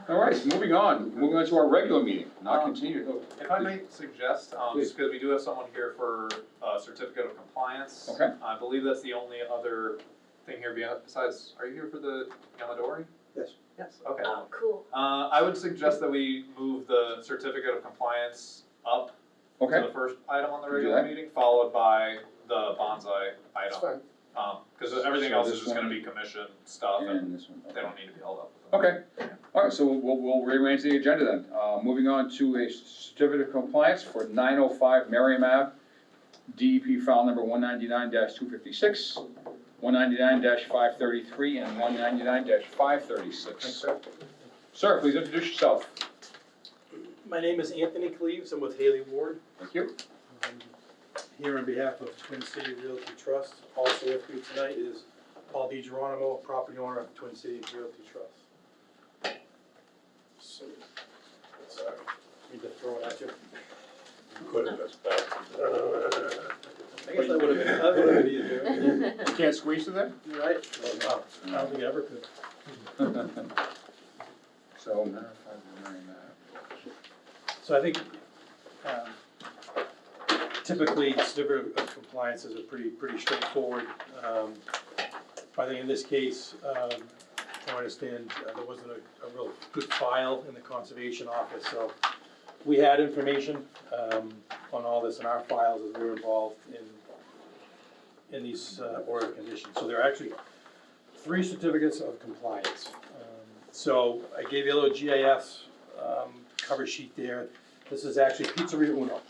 All right, moving on to our regular meeting, not continued. If I might suggest, Please. just because we do have someone here for a certificate of compliance. Okay. I believe that's the only other thing here besides, are you here for the Yamadori? Yes. Yes, okay. Oh, cool. I would suggest that we move the certificate of compliance up to Okay, the first item on the Can we do regular that? meeting, followed by the bonsai That's item. fine. Because everything So else is this just gonna one- be commission stuff, and and this one. they don't need to be held up. Okay, all right, so we'll rearrange the agenda then. Moving on to a certificate of compliance for 905 Merriam Ave, DEP file number 199-256, 199-533, and 199-536. Sir, please introduce yourself. My name is Anthony Cleaves, I'm with Haley Ward, Thank you. here on behalf of Twin City Realty Trust. Also with me tonight is Paul DiGeronimo, property owner of Twin City Realty Trust. So, sorry, need to throw it at you. Could have just back. I guess that would have been easier. You can't squeeze through there? You're right, well, I don't think I ever could. So, 905 Merriam Ave. So I think typically certificate of compliances are pretty straightforward. I think in this case, I understand there wasn't a real good file in the conservation office, so we had information on all this in our files as we were involved in these order of conditions. So there are actually 3 certificates of compliance. So I gave you a little GIS cover sheet there. This is actually Pizzeria Uno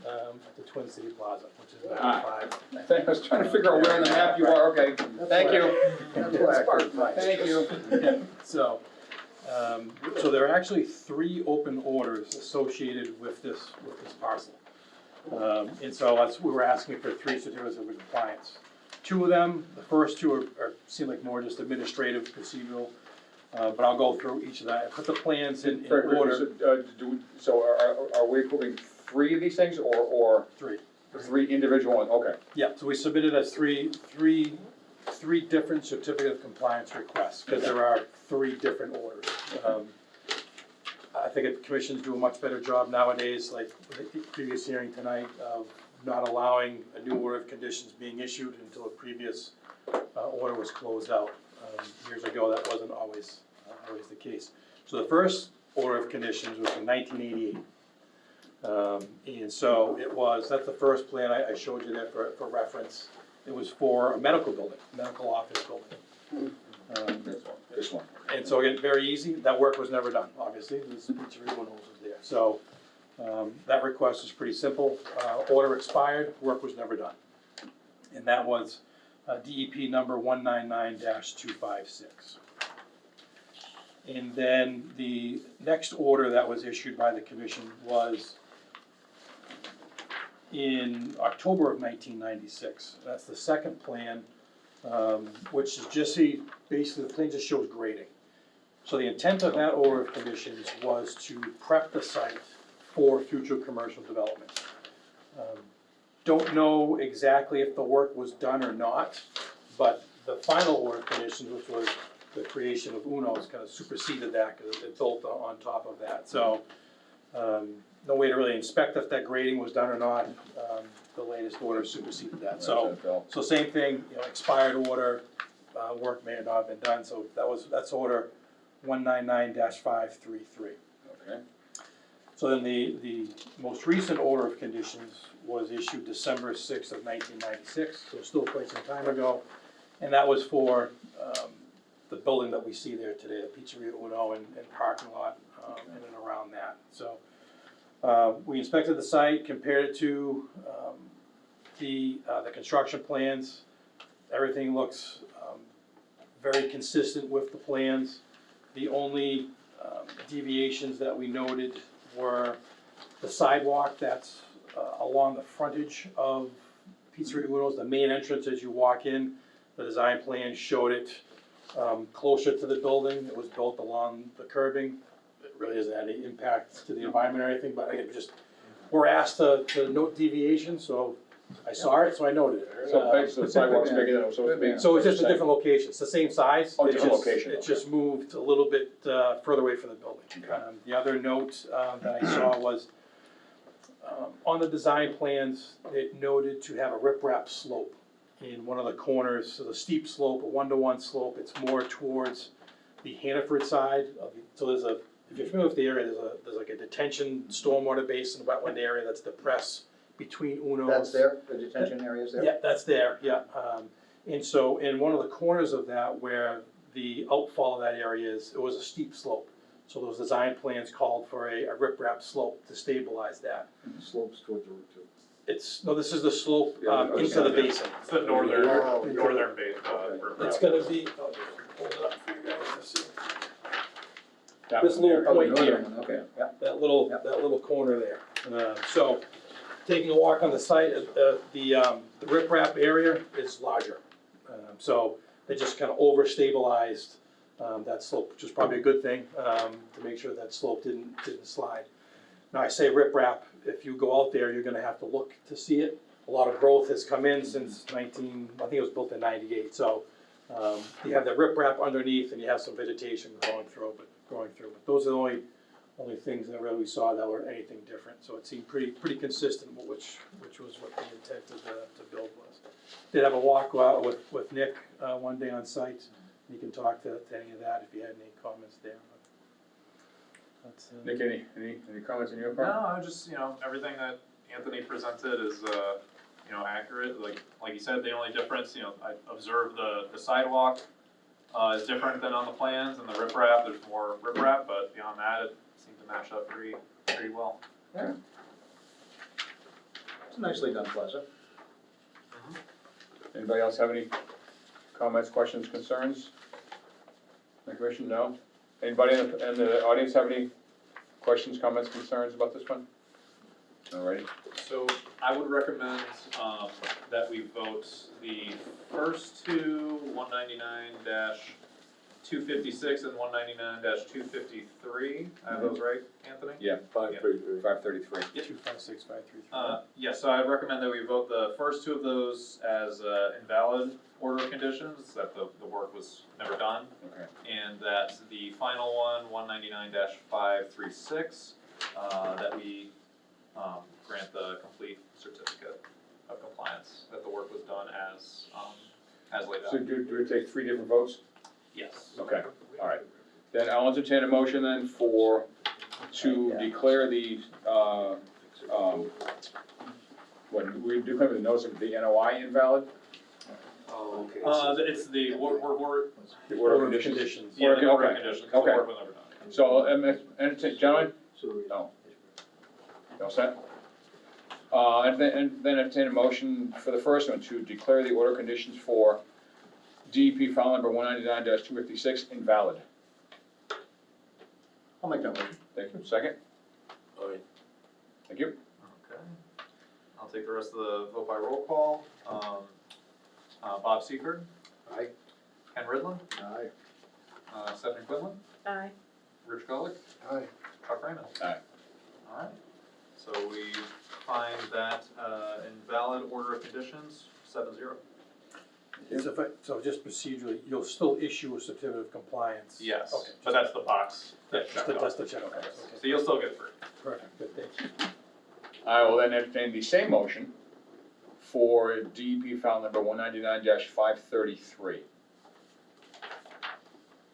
at the Twin City Plaza, which is map 5. I was trying to figure out where on the map you are, okay, thank you. That's why I couldn't find it. Thank you. Yeah, so there are actually 3 open orders associated with this parcel. And so we were asking for 3 certificates of compliance. 2 of them, the first 2 seem like more just administrative, procedural, but I'll go through each of that. I put the plans in order. So are we approving 3 of these things, or 3. 3 individual ones, okay. Yeah, so we submitted as three different certificate of compliance requests, because there are 3 different orders. I think the commissions do a much better job nowadays, like the previous hearing tonight, of not allowing a new order of conditions being issued until a previous order was closed out. Years ago, that wasn't always the case. So the first order of conditions was in 1988. And so that's the first plan I showed you there for reference. It was for a medical building, medical office building. This one. And so again, very easy, that work was never done, obviously, this Pizzeria Uno was there. So that request is pretty simple, order expired, work was never done. And that was DEP number 199-256. And then the next order that was issued by the commission was in October of 1996. That's the second plan, which is just basically the plan just shows grading. So the intent of that order of conditions was to prep the site for future commercial development. Don't know exactly if the work was done or not, but the final order of conditions, which was the creation of Uno's, kind of superseded that because it built on top of that. So no way to really inspect if that grading was done or not. The latest order superseded that. So same thing, expired order, work may not have been done. So that's order 199-533. Okay. So then the most recent order of conditions was issued December 6th of 1996, so still quite some time ago. And that was for the building that we see there today, the Pizzeria Uno and parking lot in and around that. So we inspected the site, compared it to the construction plans. Everything looks very consistent with the plans. The only deviations that we noted were the sidewalk that's along the frontage of Pizzeria Uno's, the main entrance as you walk in. The design plan showed it closer to the building. It was built along the curbing. It really hasn't had any impact to the environment or anything, but again, we're asked to note deviations, so I saw it, so I noted it. So the sidewalk's bigger than, so it's being. So it's just a different location, it's the same size. Oh, it's different just- location, It's okay. just moved a little bit further away from the building. Okay. The other note that I saw was, on the design plans, it noted to have a riprap slope in one of the corners, so the steep slope, a 1-to-1 slope, it's more towards the Hannaford side of so if you're familiar with the area, there's like a detention stormwater basin, wetland area that's depressed between Uno's. That's there, the detention area is there? Yeah, that's there, yeah. And so in one of the corners of that where the outfall of that area is, it was a steep slope. So those design plans called for a riprap slope to stabilize that. And the slopes towards the route too. This is the slope Yeah, into the basin. It's the northern base. It's gonna be, I'll just hold it up for you guys to see. That This one there. little point here, Northern one, okay, yeah. that little corner there. So, taking a walk on the site, the riprap area is larger. So they just kind of over-stabilized that slope, which is probably a good thing, to make sure that slope didn't slide. Now, I say riprap, if you go out there, you're gonna have to look to see it. A lot of growth has come in since I think it was built in 98, so you have the riprap underneath and you have some vegetation growing through, but those are the only only things that really we saw that were anything different. So it seemed pretty consistent, which was what the intent of the build was. Did have a walk out with Nick one day on site. You can talk to any of that if you had any comments there. But that's, Nick, any comments on your part? No, I just, everything that Anthony presented is, accurate. Like you said, the only difference, I observed the sidewalk is different than on the plans, and the riprap, there's more riprap, but beyond that, it seemed to match up pretty well. It's a nicely done plaza. Anybody else have any comments, questions, concerns? The commission, no? Anybody in the audience have any questions, comments, concerns about this one? Alrighty. So I would recommend, that we vote the first two, 199-256 and 199-253. I have those right, Anthony? Yeah. 533. 533. 256, 533. Yeah, so I recommend that we vote the first two of those as invalid order of conditions, that the work was never done. Okay. And that the final one, 199-536, that we grant the complete certificate of compliance, that the work was done as laid So out. do we take 3 different votes? Yes. Okay, alright. Then I'll entertain a motion then to declare the, we declare the notice of the NOI invalid? Oh, okay. It's the, we're, The order of conditions? yeah, the order of Okay. conditions, 'cause the Okay. work was never done. So, entertain, gentlemen? No. You all set? And then entertain a motion for the first one, to declare the order conditions for DEP file number 199-256 invalid. I'll make that motion. Thank you. Second? Aye. Thank you. Okay. I'll take the rest of the vote by roll call. Bob Seifert, Aye. Ken Ridlin, Aye. Stephanie Quinlan, Aye. Rich Gullick, Aye. Chuck Raymond. Aye. Alright, so we find that invalid order of conditions, 7-0. So just procedurally, you'll still issue a certificate of compliance? Yes, Okay. but that's the box. That's the check, okay. So you'll still get 3. Perfect, good, thank you. I will then entertain the same motion for DEP file number 199-533.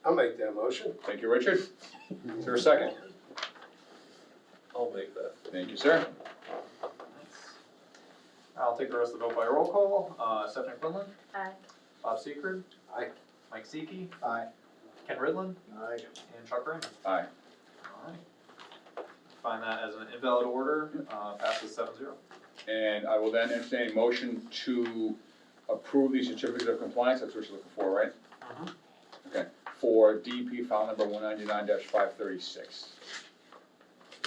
I'll make that motion. Thank you, Richard. Is there a second? I'll make that. Thank you, sir. I'll take the rest of the vote by roll call. Stephanie Quinlan, Aye. Bob Seifert, Aye. Mike Seeke, Aye. Ken Ridlin, Aye. and Chuck Raymond. Aye. Alright. Find that as an invalid order, passes 7-0. And I will then entertain a motion to approve the certificate of compliance, that's what you're looking for, right? Okay, for DEP file number 199-536.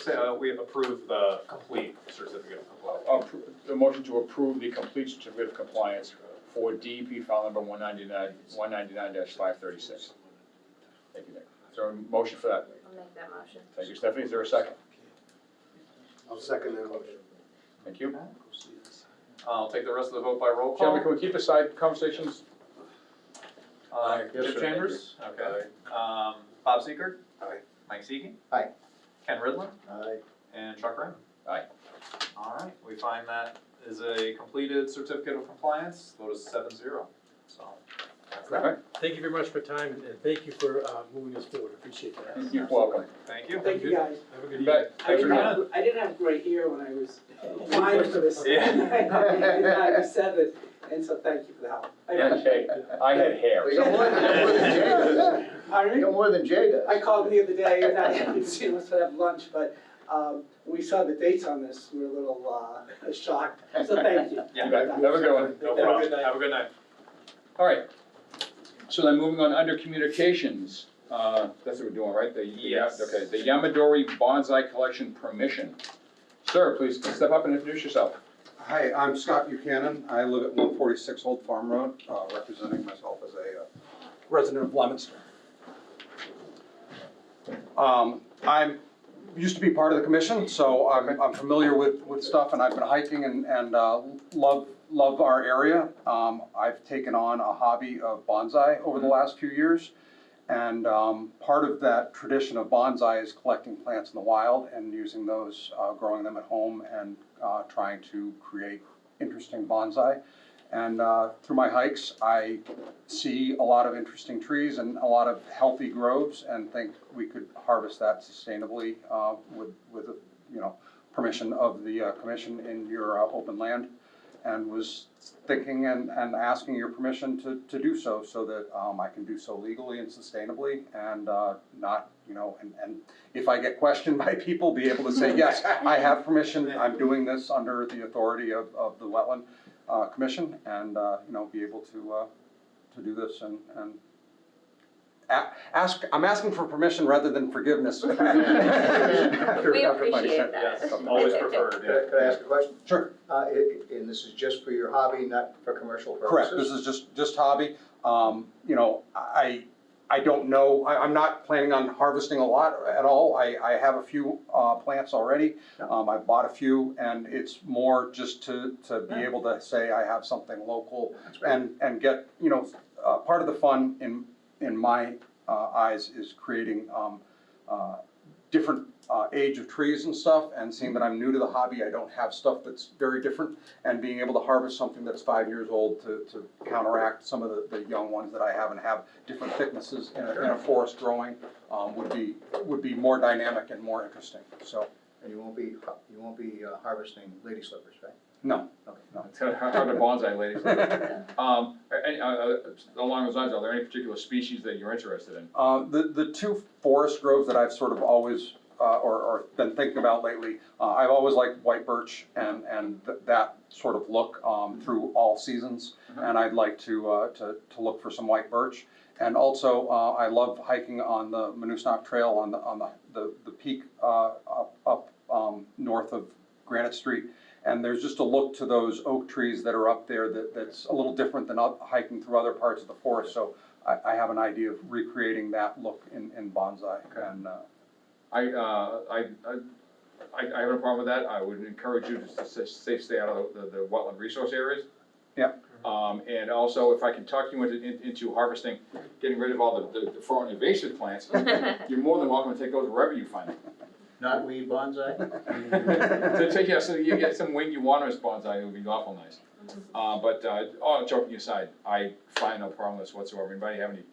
Say, we approve the complete certificate of compliance. The motion to approve the complete certificate of compliance for DEP file number 199-536. Thank you, Nick. Is there a motion for that? I'll make that motion. Thank you, Stephanie. Is there a second? I'll second that motion. Thank you. I'll take the rest of the vote by roll call. Gentlemen, can we keep the side conversations? Yes, Jim sir, thank Chambers? Okay. Bob Seifert? Aye. Mike Seeke? Aye. Ken Ridlin? Aye. And Chuck Raymond? Aye. Alright, we find that is a completed certificate of compliance, vote is 7-0, so. That's that. Okay. Thank you very much for your time, and thank you for moving us forward, appreciate that. You're welcome. Thank you. Thank you, guys. Have a good You evening. bet. Thanks for coming. I didn't have gray hair when I was applying for this. Yeah. In 97, and so thank you for the help. Okay, I had hair. You got more than Jay does. Pardon You me? got more than Jay does. I called the other day and I haven't seen us have lunch, but when we saw the dates on this, we were a little shocked, so thank you. Yeah. You bet. Have a good one. No Have a problem, good night. have a good night. All right. So then moving on, under communications, that's what we're doing, right? Yes. Okay, the Yamadori Bonsai Collection Permission. Sir, please step up and introduce yourself. Hi, I'm Scott Buchanan. I live at 146 Old Farm Road, representing myself as a resident of Leominster. I used to be part of the commission, so I'm familiar with stuff, and I've been hiking and love our area. I've taken on a hobby of bonsai over the last few years, And part of that tradition of bonsai is collecting plants in the wild and using those, growing them at home and trying to create interesting bonsai. And through my hikes, I see a lot of interesting trees and a lot of healthy groves, and think we could harvest that sustainably with permission of the commission in your open land. And was thinking and asking your permission to do so that I can do so legally and sustainably, and not, and if I get questioned by people, be able to say, yes, I have permission, I'm doing this under the authority of the Wetland Commission, and be able to do this and I'm asking for permission rather than forgiveness. We appreciate that. Yes, always preferred, yeah. Could I ask a question? Sure. And this is just for your hobby, not for commercial purposes? Correct, this is just hobby. I don't know, I'm not planning on harvesting a lot at all. I have a few plants already. I bought a few, and it's more just to be able to say I have something local and get, part of the fun in my eyes is creating different age of trees and stuff, and seeing that I'm new to the hobby, I don't have stuff that's very different, and being able to harvest something that's 5 years old to counteract some of the young ones that I have and have different thicknesses in a forest growing would be more dynamic and more interesting. So. And you won't be harvesting lady slippers, right? No. Okay. No. How the bonsai ladies. Along those lines, are there any particular species that you're interested in? The two forest groves that I've sort of always or been thinking about lately, I've always liked white birch and that sort of look through all seasons, and I'd like to look for some white birch. And also, I love hiking on the Manusnak Trail on the peak up north of Granite Street. And there's just a look to those oak trees that are up there that's a little different than hiking through other parts of the forest. So I have an idea of recreating that look in bonsai. Okay. And I have no problem with that. I would encourage you to stay out of the wetland resource areas. Yeah. And also, if I can talk you into harvesting, getting rid of all the foreign invasive plants, you're more than welcome to take those wherever you find them. Not weed bonsai? So you get some wing euonymus bonsai, it would be awful nice. But all joking aside, I find no problem with this whatsoever. Anybody have any?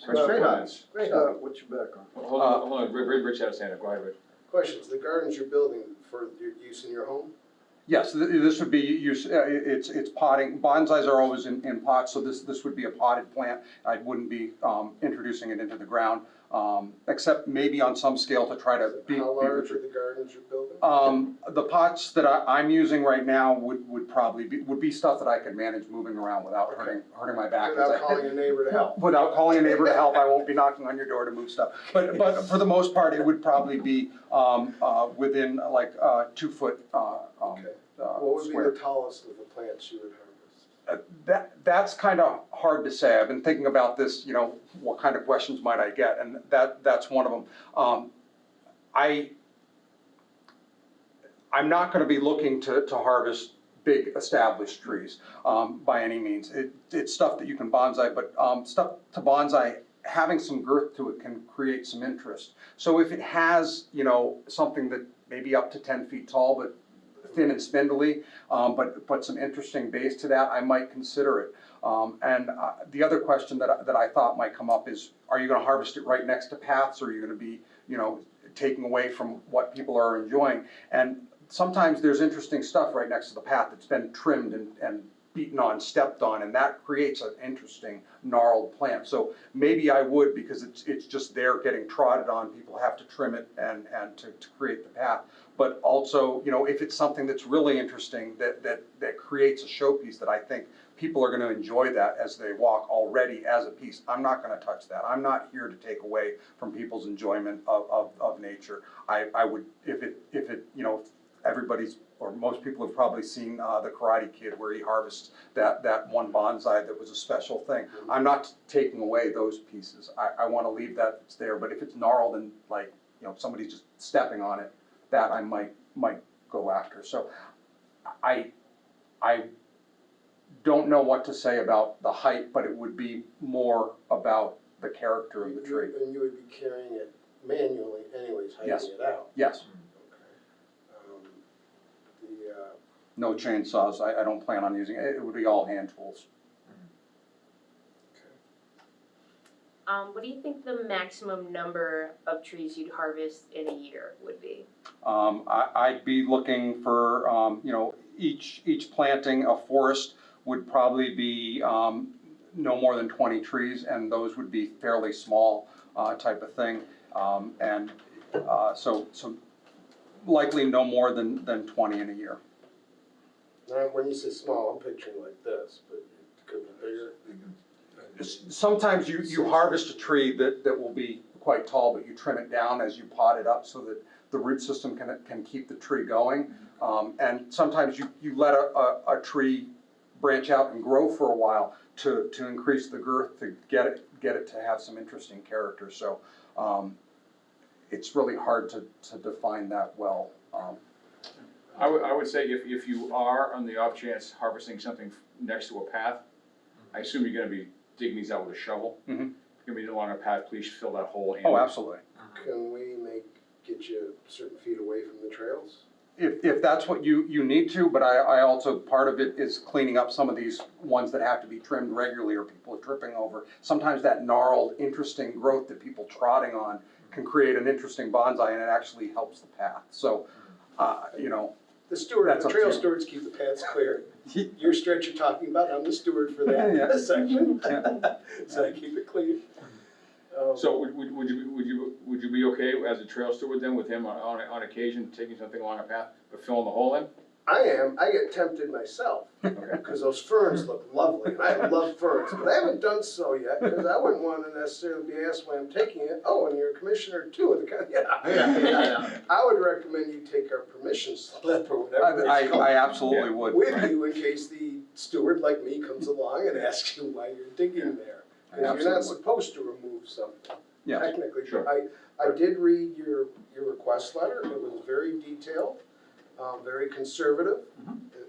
Great hobbies. Great hobby. What's your background? Hold on, Rich had his hand up, go ahead, Rich. Questions, the gardens you're building for your use in your home? yes, this would be use. It's potting. Bonsais are always in pots, so this would be a potted plant. I wouldn't be introducing it into the ground, except maybe on some scale to try to be. How large are the gardens you're building? The pots that I'm using right now would probably be stuff that I could manage moving around without hurting my back. Without calling a neighbor to help? Without calling a neighbor to help, I won't be knocking on your door to move stuff. But for the most part, it would probably be within like 2 foot What would square. be the tallest of the plants you would harvest? That's kind of hard to say. I've been thinking about this, what kind of questions might I get, and that's one of them. I'm not going to be looking to harvest big established trees by any means. It's stuff that you can bonsai, but stuff to bonsai, having some girth to it can create some interest. So if it has, something that maybe up to 10 feet tall, but thin and spindly, but some interesting base to that, I might consider it. And the other question that I thought might come up is, are you going to harvest it right next to paths, or are you going to be, taking away from what people are enjoying? And sometimes there's interesting stuff right next to the path that's been trimmed and beaten on, stepped on, and that creates an interesting gnarled plant. So maybe I would, because it's just there getting trotted on. People have to trim it and to create the path. But also, if it's something that's really interesting that creates a showpiece that I think people are going to enjoy that as they walk already as a piece, I'm not going to touch that. I'm not here to take away from people's enjoyment of nature. I would, if everybody's, or most people have probably seen the Karate Kid, where he harvests that one bonsai that was a special thing. I'm not taking away those pieces. I want to leave that there, but if it's gnarled and like, somebody's just stepping on it, that I might go after. So I don't know what to say about the height, but it would be more about the character of the tree. And you would be carrying it manually anyways, Yes. hiding it out? Yes, Okay. no chainsaws, I don't plan on using it, it would be all hand tools. What do you think the maximum number of trees you'd harvest in a year would be? I'd be looking for, you know, each planting, a forest would probably be no more than 20 trees, and those would be fairly small type of thing. So likely no more than 20 in a year. Now, when you say small, I'm picturing like this, but it could be bigger. Sometimes you harvest a tree that will be quite tall, but you trim it down as you pot it up so that the root system can keep the tree going. And sometimes you let a tree branch out and grow for a while to increase the girth, to get it to have some interesting character. So it's really hard to define that well. I would say if you are on the off chance harvesting something next to a path, I assume you're gonna be digging these out with a shovel. Mhm. If you're gonna be along a path, please fill that hole in. Oh, absolutely. Can we get you certain feet away from the trails? If that's what you need to, but I also, part of it is cleaning up some of these ones that have to be trimmed regularly or people are tripping over. Sometimes that gnarled, interesting growth that people trotting on can create an interesting bonsai and it actually helps the path. So, you know. The steward, That's the up to trail you. stewards keep the paths clear. Your stretch you're talking about, I'm the steward for that Yeah. section. Yeah. So I keep it clean. So would you be okay as a trail steward then with him on occasion taking something along a path, but filling the hole in? I am. I get tempted myself, because those ferns look lovely, and I love ferns, but I haven't done so yet, because I wouldn't want to necessarily be asked why I'm taking it. Oh, and you're a commissioner too of the county, yeah. I would recommend you take our permission slip or whatever it's called I absolutely would. with you in case the steward like me comes along and asks you why you're digging there. Because you're Absolutely not would. supposed to remove something, Yes. technically. Sure. I did read your request letter, it was very detailed. Very conservative,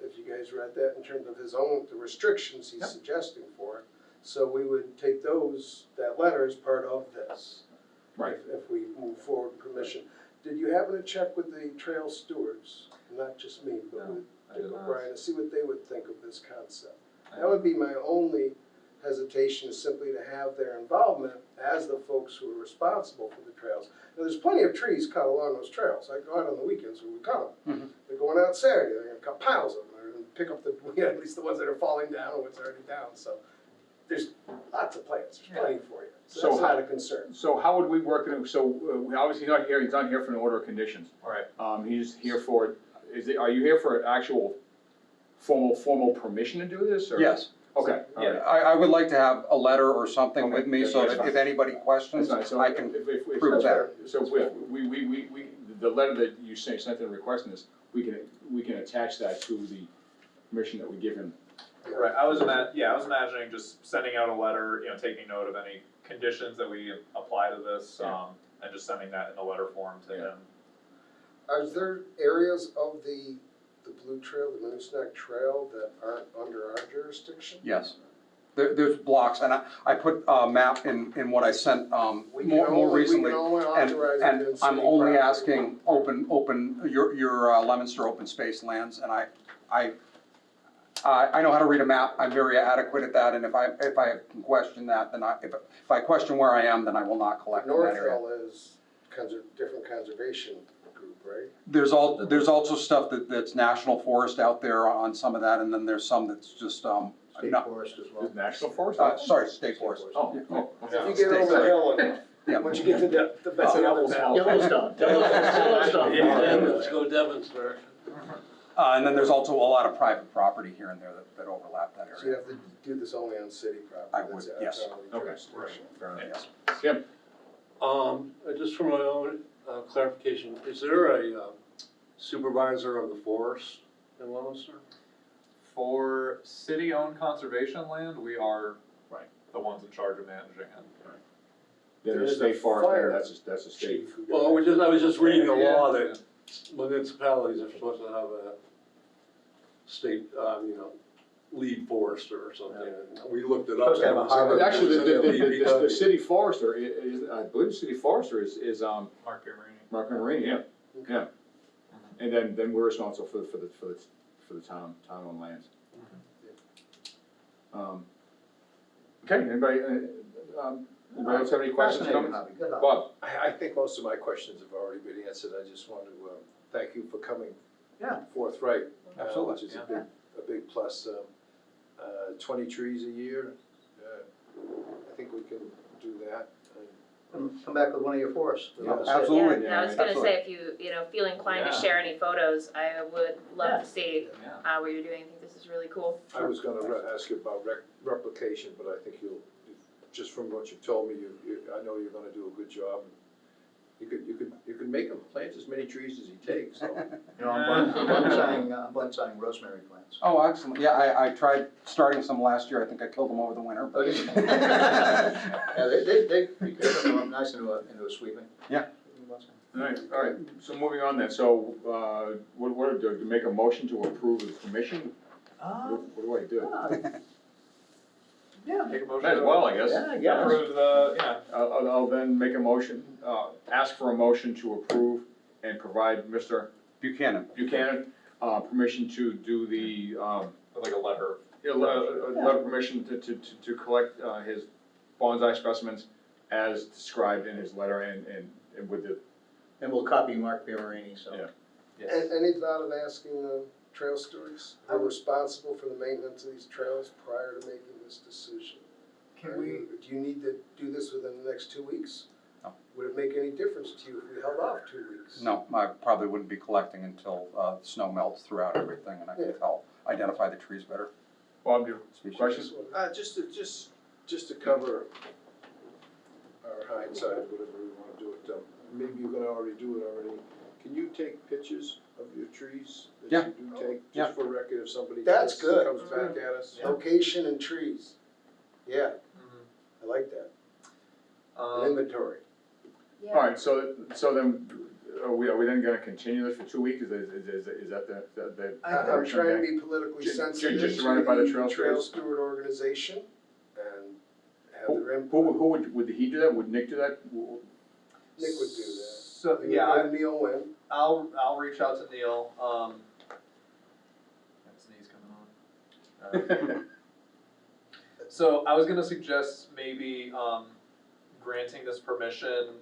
if you guys read that, in terms of the restrictions he's suggesting for it. So we would take that letter as part of this. Right. If we move forward with permission. Did you happen to check with the trail stewards, not just me, but with Dick O'Brien, to see what they would think of this concept? That would be my only hesitation, is simply to have their involvement as the folks who are responsible for the trails. Now, there's plenty of trees cut along those trails. I go out on the weekends when we cut them. They're going out Saturday, they're gonna cut piles of them, they're gonna pick up at least the ones that are falling down or what's already down, so. There's lots of plants, there's plenty for you, so that's not a concern. So how would we work it, so obviously he's not here for an order of conditions. Right. He's here for, are you here for an actual formal permission to do this, or? Yes. Okay, all right. I would like to have a letter or something Okay. with me so That's that fine. if anybody questions, That's fine. So I can if prove that. So if the letter that you sent in requesting this, we can attach that to the permission that we give him. Right, I was imagining just sending out a letter, taking note of any conditions that we apply to this, and just sending that in a letter form to him. Are there areas of the Blue Trail, the Moosneck Trail, that aren't under our jurisdiction? Yes. There's blocks, and I put a map in what I sent more recently. We can only authorize it And in I'm city only property. asking your Leominster open space lands, and I know how to read a map, I'm very adequate at that, and if I can question that, then if I question where I am, then I will not collect in that North area. Hill is different conservation group, right? There's also stuff that's national forest out there on some of that, and then there's some that's just, State not, forest as well. Is national forest? sorry, state forest. Oh. If you get over the hill and, Yeah. once you get to the other valley. Yellowstone. Let's go Devonsburg. And then there's also a lot of private property here and there that overlap that So you area. have to do this only on city property? I would, That's yes. outside of the Okay. jurisdiction. Fair enough. Yes. Tim? Just for my own clarification, is there a supervisor of the forest in Leominster? For city-owned conservation land, we are the ones in charge of managing it. Then there's There's state a forest, fire that's a state. Chief who Well, I was just reading a law that municipalities are supposed to have a state, lead forester or something, and we looked it up. Supposed to have a Harvard- Actually, It was the city forester is, I believe the city forester is, Mark Piermarini. Mark Marini, yeah, yeah. And then we're responsible for the town-owned lands. Okay, anybody else have any questions, Fascinating comments? hobby, good hobby. Bob? I think most of my questions have already been answered, I just want to, thank you for coming Yeah. forthright. Absolutely. Which is a big plus, 20 trees a year, I think we can do that. Come back with one of your forests. Yeah. Absolutely. Yeah, and I was gonna Absolutely. say, if you know, feel inclined to Yeah. share any photos, I would love Yeah. to see, Yeah. what you're doing, I think this is really cool. I was gonna ask you about replication, but I think just from what you told me, I know you're gonna do a good job. You could make him plant as many trees as he takes, so. You know, I'm bonsaiing rosemary plants. Oh, excellent. Yeah, I tried starting some last year. I think I killed them over the winter, but. Yeah, they come up nice into a sweeping. Yeah. All right, so moving on then, so, what do make a motion to approve the commission? What do I do? Yeah, make a motion. Might as well, I guess. Yeah, I guess. Approve the, yeah. I'll then make a motion, ask for a motion to approve and provide Mr. Buchanan. Buchanan, permission to do the, Like a letter. letter permission to collect, his bonsai specimens as described in his letter and with the, And we'll copy Mark Piermarini, so. Yeah. Any thought of asking trail stewards, who are responsible for the maintenance of these trails prior to making this decision? Do you need to do this within the next 2 weeks? No. Would it make any difference to you if we held off 2 weeks? No, I probably wouldn't be collecting until snow melts throughout everything and I can identify the trees better. Bob, do you Species. questions? Just to cover our hindsight, whatever we wanna do it, maybe you're gonna already do it already. Can you take pictures of your trees Yeah. that you do take, Yeah. just for record if somebody That's good. comes back at us? Location and trees. Yeah, I like that. An inventory. Yeah. All right, so then, are we then gonna continue this for 2 weeks? Is that the? I'm trying to be politically Just sensitive to run it by the to trail the Trail stewards? Steward organization and have their input. Who would he do that? Would Nick do that? Nick would do that. So, He would yeah, have Neil Wynn. I'll reach out to Neil, his knee's coming on. So I was gonna suggest maybe, granting this permission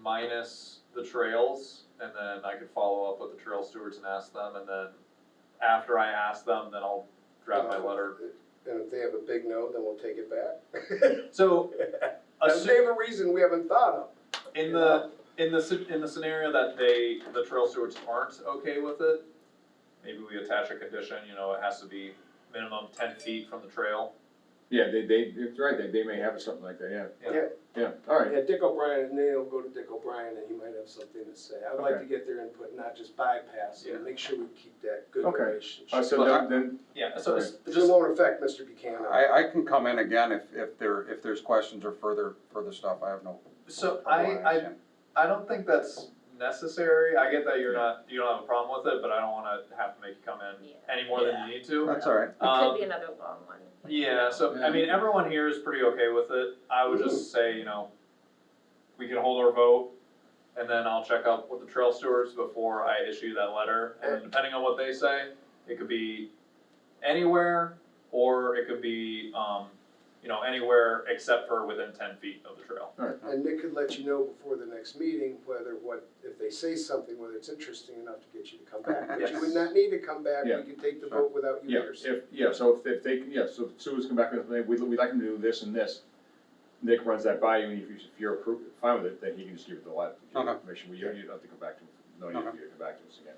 minus the trails, and then I could follow up with the trail stewards and ask them, and then after I ask them, then I'll draft my letter. And if they have a big no, then we'll take it back. So, If they have a reason we haven't thought of. in the scenario that the trail stewards aren't okay with it, maybe we attach a condition, you know, it has to be minimum 10 feet from the trail. Yeah, it's right, they may have something like that, Yeah. yeah, all right. Yeah, Dick O'Brien, and then he'll go to Dick O'Brien and he might have something to say. I'd like Okay. to get their input, not just bypass it, Yeah. make sure we keep that good Okay. relationship. So then, Yeah, so it's It just, won't affect Mr. Buchanan. I can come in again if there's questions or further stuff. I have no. so yeah. I don't think that's necessary. I get that you don't have a problem with it, but I don't wanna have to make you come in Yeah. any more than you need to. That's all right. It could be another long one. Yeah, so, I mean, everyone here is pretty okay with it. I would just say, you know, we can hold our vote, and then I'll check up with the trail stewards before I issue that letter. And depending on what they say, it could be anywhere, or it could be, you know, anywhere except for within 10 feet of the trail. And Nick could let you know before the next meeting if they say something, whether it's interesting enough to get you to come back. But you would not need to come back, we Yeah. could take the Sure. vote without you here. So if they, so if stewards come back and say, we'd like them to do this and this, Nick runs that by you, and if you're fine with it, then he can just give it the letter, Okay. information, you don't have to come back to, you don't have to come back to us again.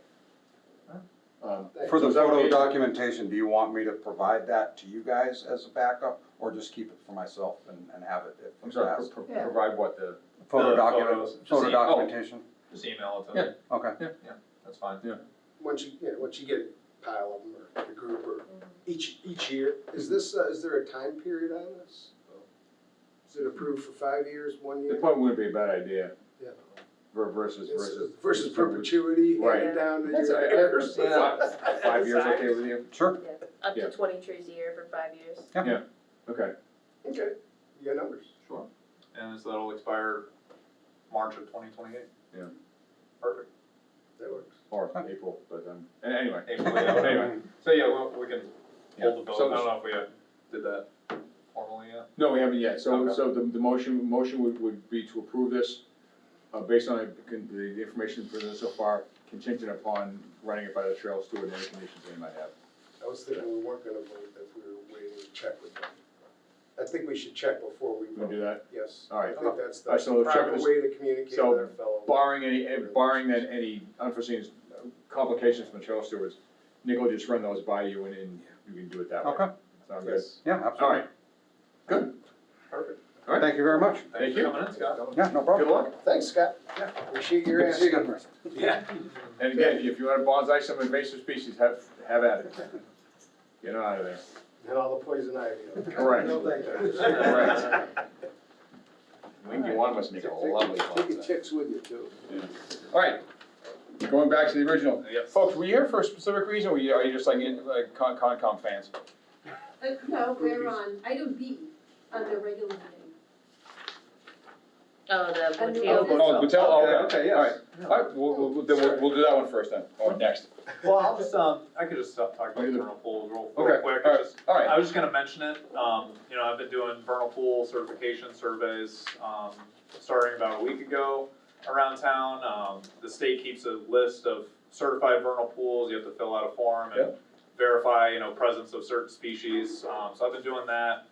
For the So is that photo okay? documentation, do you want me to provide that to you guys as a backup, or just keep it for myself and have it if I'm sorry, asked? provide what the, Photo The document, photos. photo Just documentation, Just email it to Yeah. me. okay. That's fine. Once you get a pile of them, or a group, or each year, is there a time period on this? Is it approved for 5 years, 1 year? it probably wouldn't be a bad idea. Yeah. Versus perpetuity, Right. handed down to That's, your I- heirs. Five years okay with you? Sure. Up Yeah. to 20 trees a year for 5 years. Okay. Okay, you got numbers. Sure. And so that'll expire March of 2028. Yeah. Perfect. That works. Or April, but anyway. April, yeah. Anyway. So yeah, we can hold the vote. So- I don't know if we did that formally yet. No, we haven't yet, so, Okay. so the motion would be to approve this, based on the information presented so far, contingent upon running it by the trail steward and any conditions they might have. I was thinking we weren't gonna vote if we were waiting to check with them. I think we should check before we You vote. wanna do that? Yes. All right. I think that's All right, so the we'll check proper this- way to communicate so with our fellow. Barring any unforeseen complications from the trail stewards, Nick will just run those by you and you can do it that way. Okay, Sound good? Yes. yeah, All absolutely. right, good. Perfect. All right. Thank you very much. Thanks for coming in, Scott. Yeah, no problem. Good luck. Thanks, Scott. Yeah, appreciate your Good to see you answer. again. Yeah. And again, if you want to bonsai some invasive species, have at it. Get out of there. And all the poison ivy. Correct. No, thank you. Correct. We can get one of us make a lovely Take your bonsai. chicks with you too. All right, going back to the original. Yes. Folks, were you here for a specific reason, or are you just like Concom fans? No, we're on item B on the regular meeting. Oh, the And the Woodfield. open- Oh, Patel, oh, Okay, okay, yes. all right. All right, we'll do that one first then, or next. Well, I'll just, I could just talk about Either. vernal pools real Okay, quick. all It's right, just- all right. I was just gonna mention it, you know, I've been doing vernal pool certification surveys, starting about a week ago around town. The state keeps a list of certified vernal pools, you have to fill out a form and verify, you know, presence of certain species. So I've been doing that.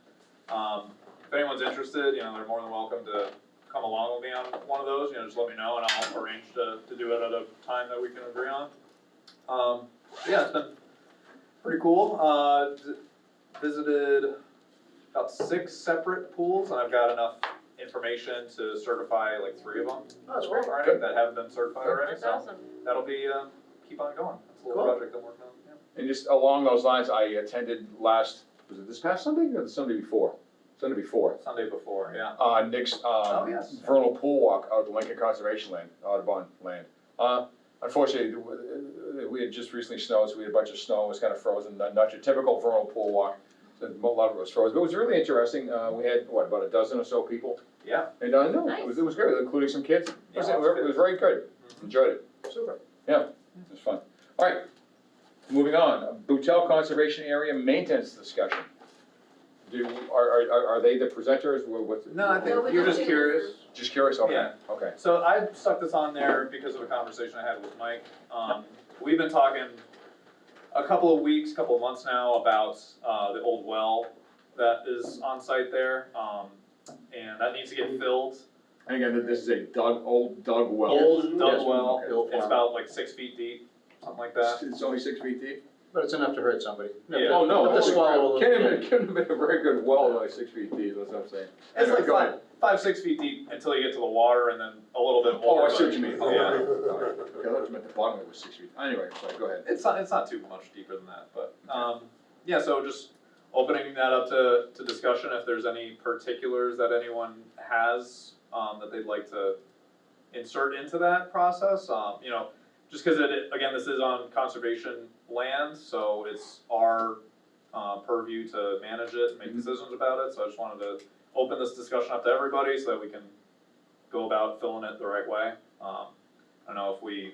If anyone's interested, you know, they're more than welcome to come along with me on one of those, you know, just let me know and I'll arrange to do it at a time that we can agree on. Yeah, it's been pretty cool. Visited about 6 separate pools, and I've got enough information to certify like 3 of them. Oh, that's great. Already, that have been certified already, That's so awesome. that'll be, keep on going. That's a little Cool. project I'm working on, yeah. And just along those lines, I attended was it this past Sunday or the Sunday before? Sunday before. Sunday before, yeah. Nick's, Yes. vernal pool walk out at the Lincoln Conservation Land, Audubon land. Unfortunately, we had just recently snowed, so we had a bunch of snow, it was kind of frozen, not your typical vernal pool walk. So a lot of it was frozen, but it was really interesting, we had, about a dozen or so people? Yeah. And, no, it was good, including some kids, Yeah, it was very good, enjoyed it, Super. it was fun. All right, moving on, Boutel Conservation Area Maintenance Discussion. Are they the presenters, what's? No, I No, think we you're don't just do curious. Just curious, okay, Yeah. okay. So I stuck this on there because of a conversation I had with Mike. We've been talking a couple of weeks, couple of months now about the old well that is on site there, and that needs to get filled. And again, this is a old dug well. Old dug Yes. well, Okay. Old it's farm. about like 6 feet deep, something like that. It's only 6 feet deep? But it's enough to hurt somebody. Yeah. Oh, no. Enough to swallow a Can't little. have been a very good well, like 6 feet deep, that's what I'm saying. It's Anyway, like go ahead. 5, 6 feet deep until you get to the water and then a little bit Oh, more. I see what but- you mean. Yeah. Okay, I thought you meant the bottom of it was 6 feet. Anyway, sorry, go ahead. It's not too much deeper than that, but, yeah, so just opening that up to discussion, if there's any particulars that anyone has, that they'd like to insert into that process, you know, just cause again, this is on conservation land, so it's our, purview to manage it and make decisions about it, so I just wanted to open this discussion up to everybody so that we can go about filling it the right way. I don't know if we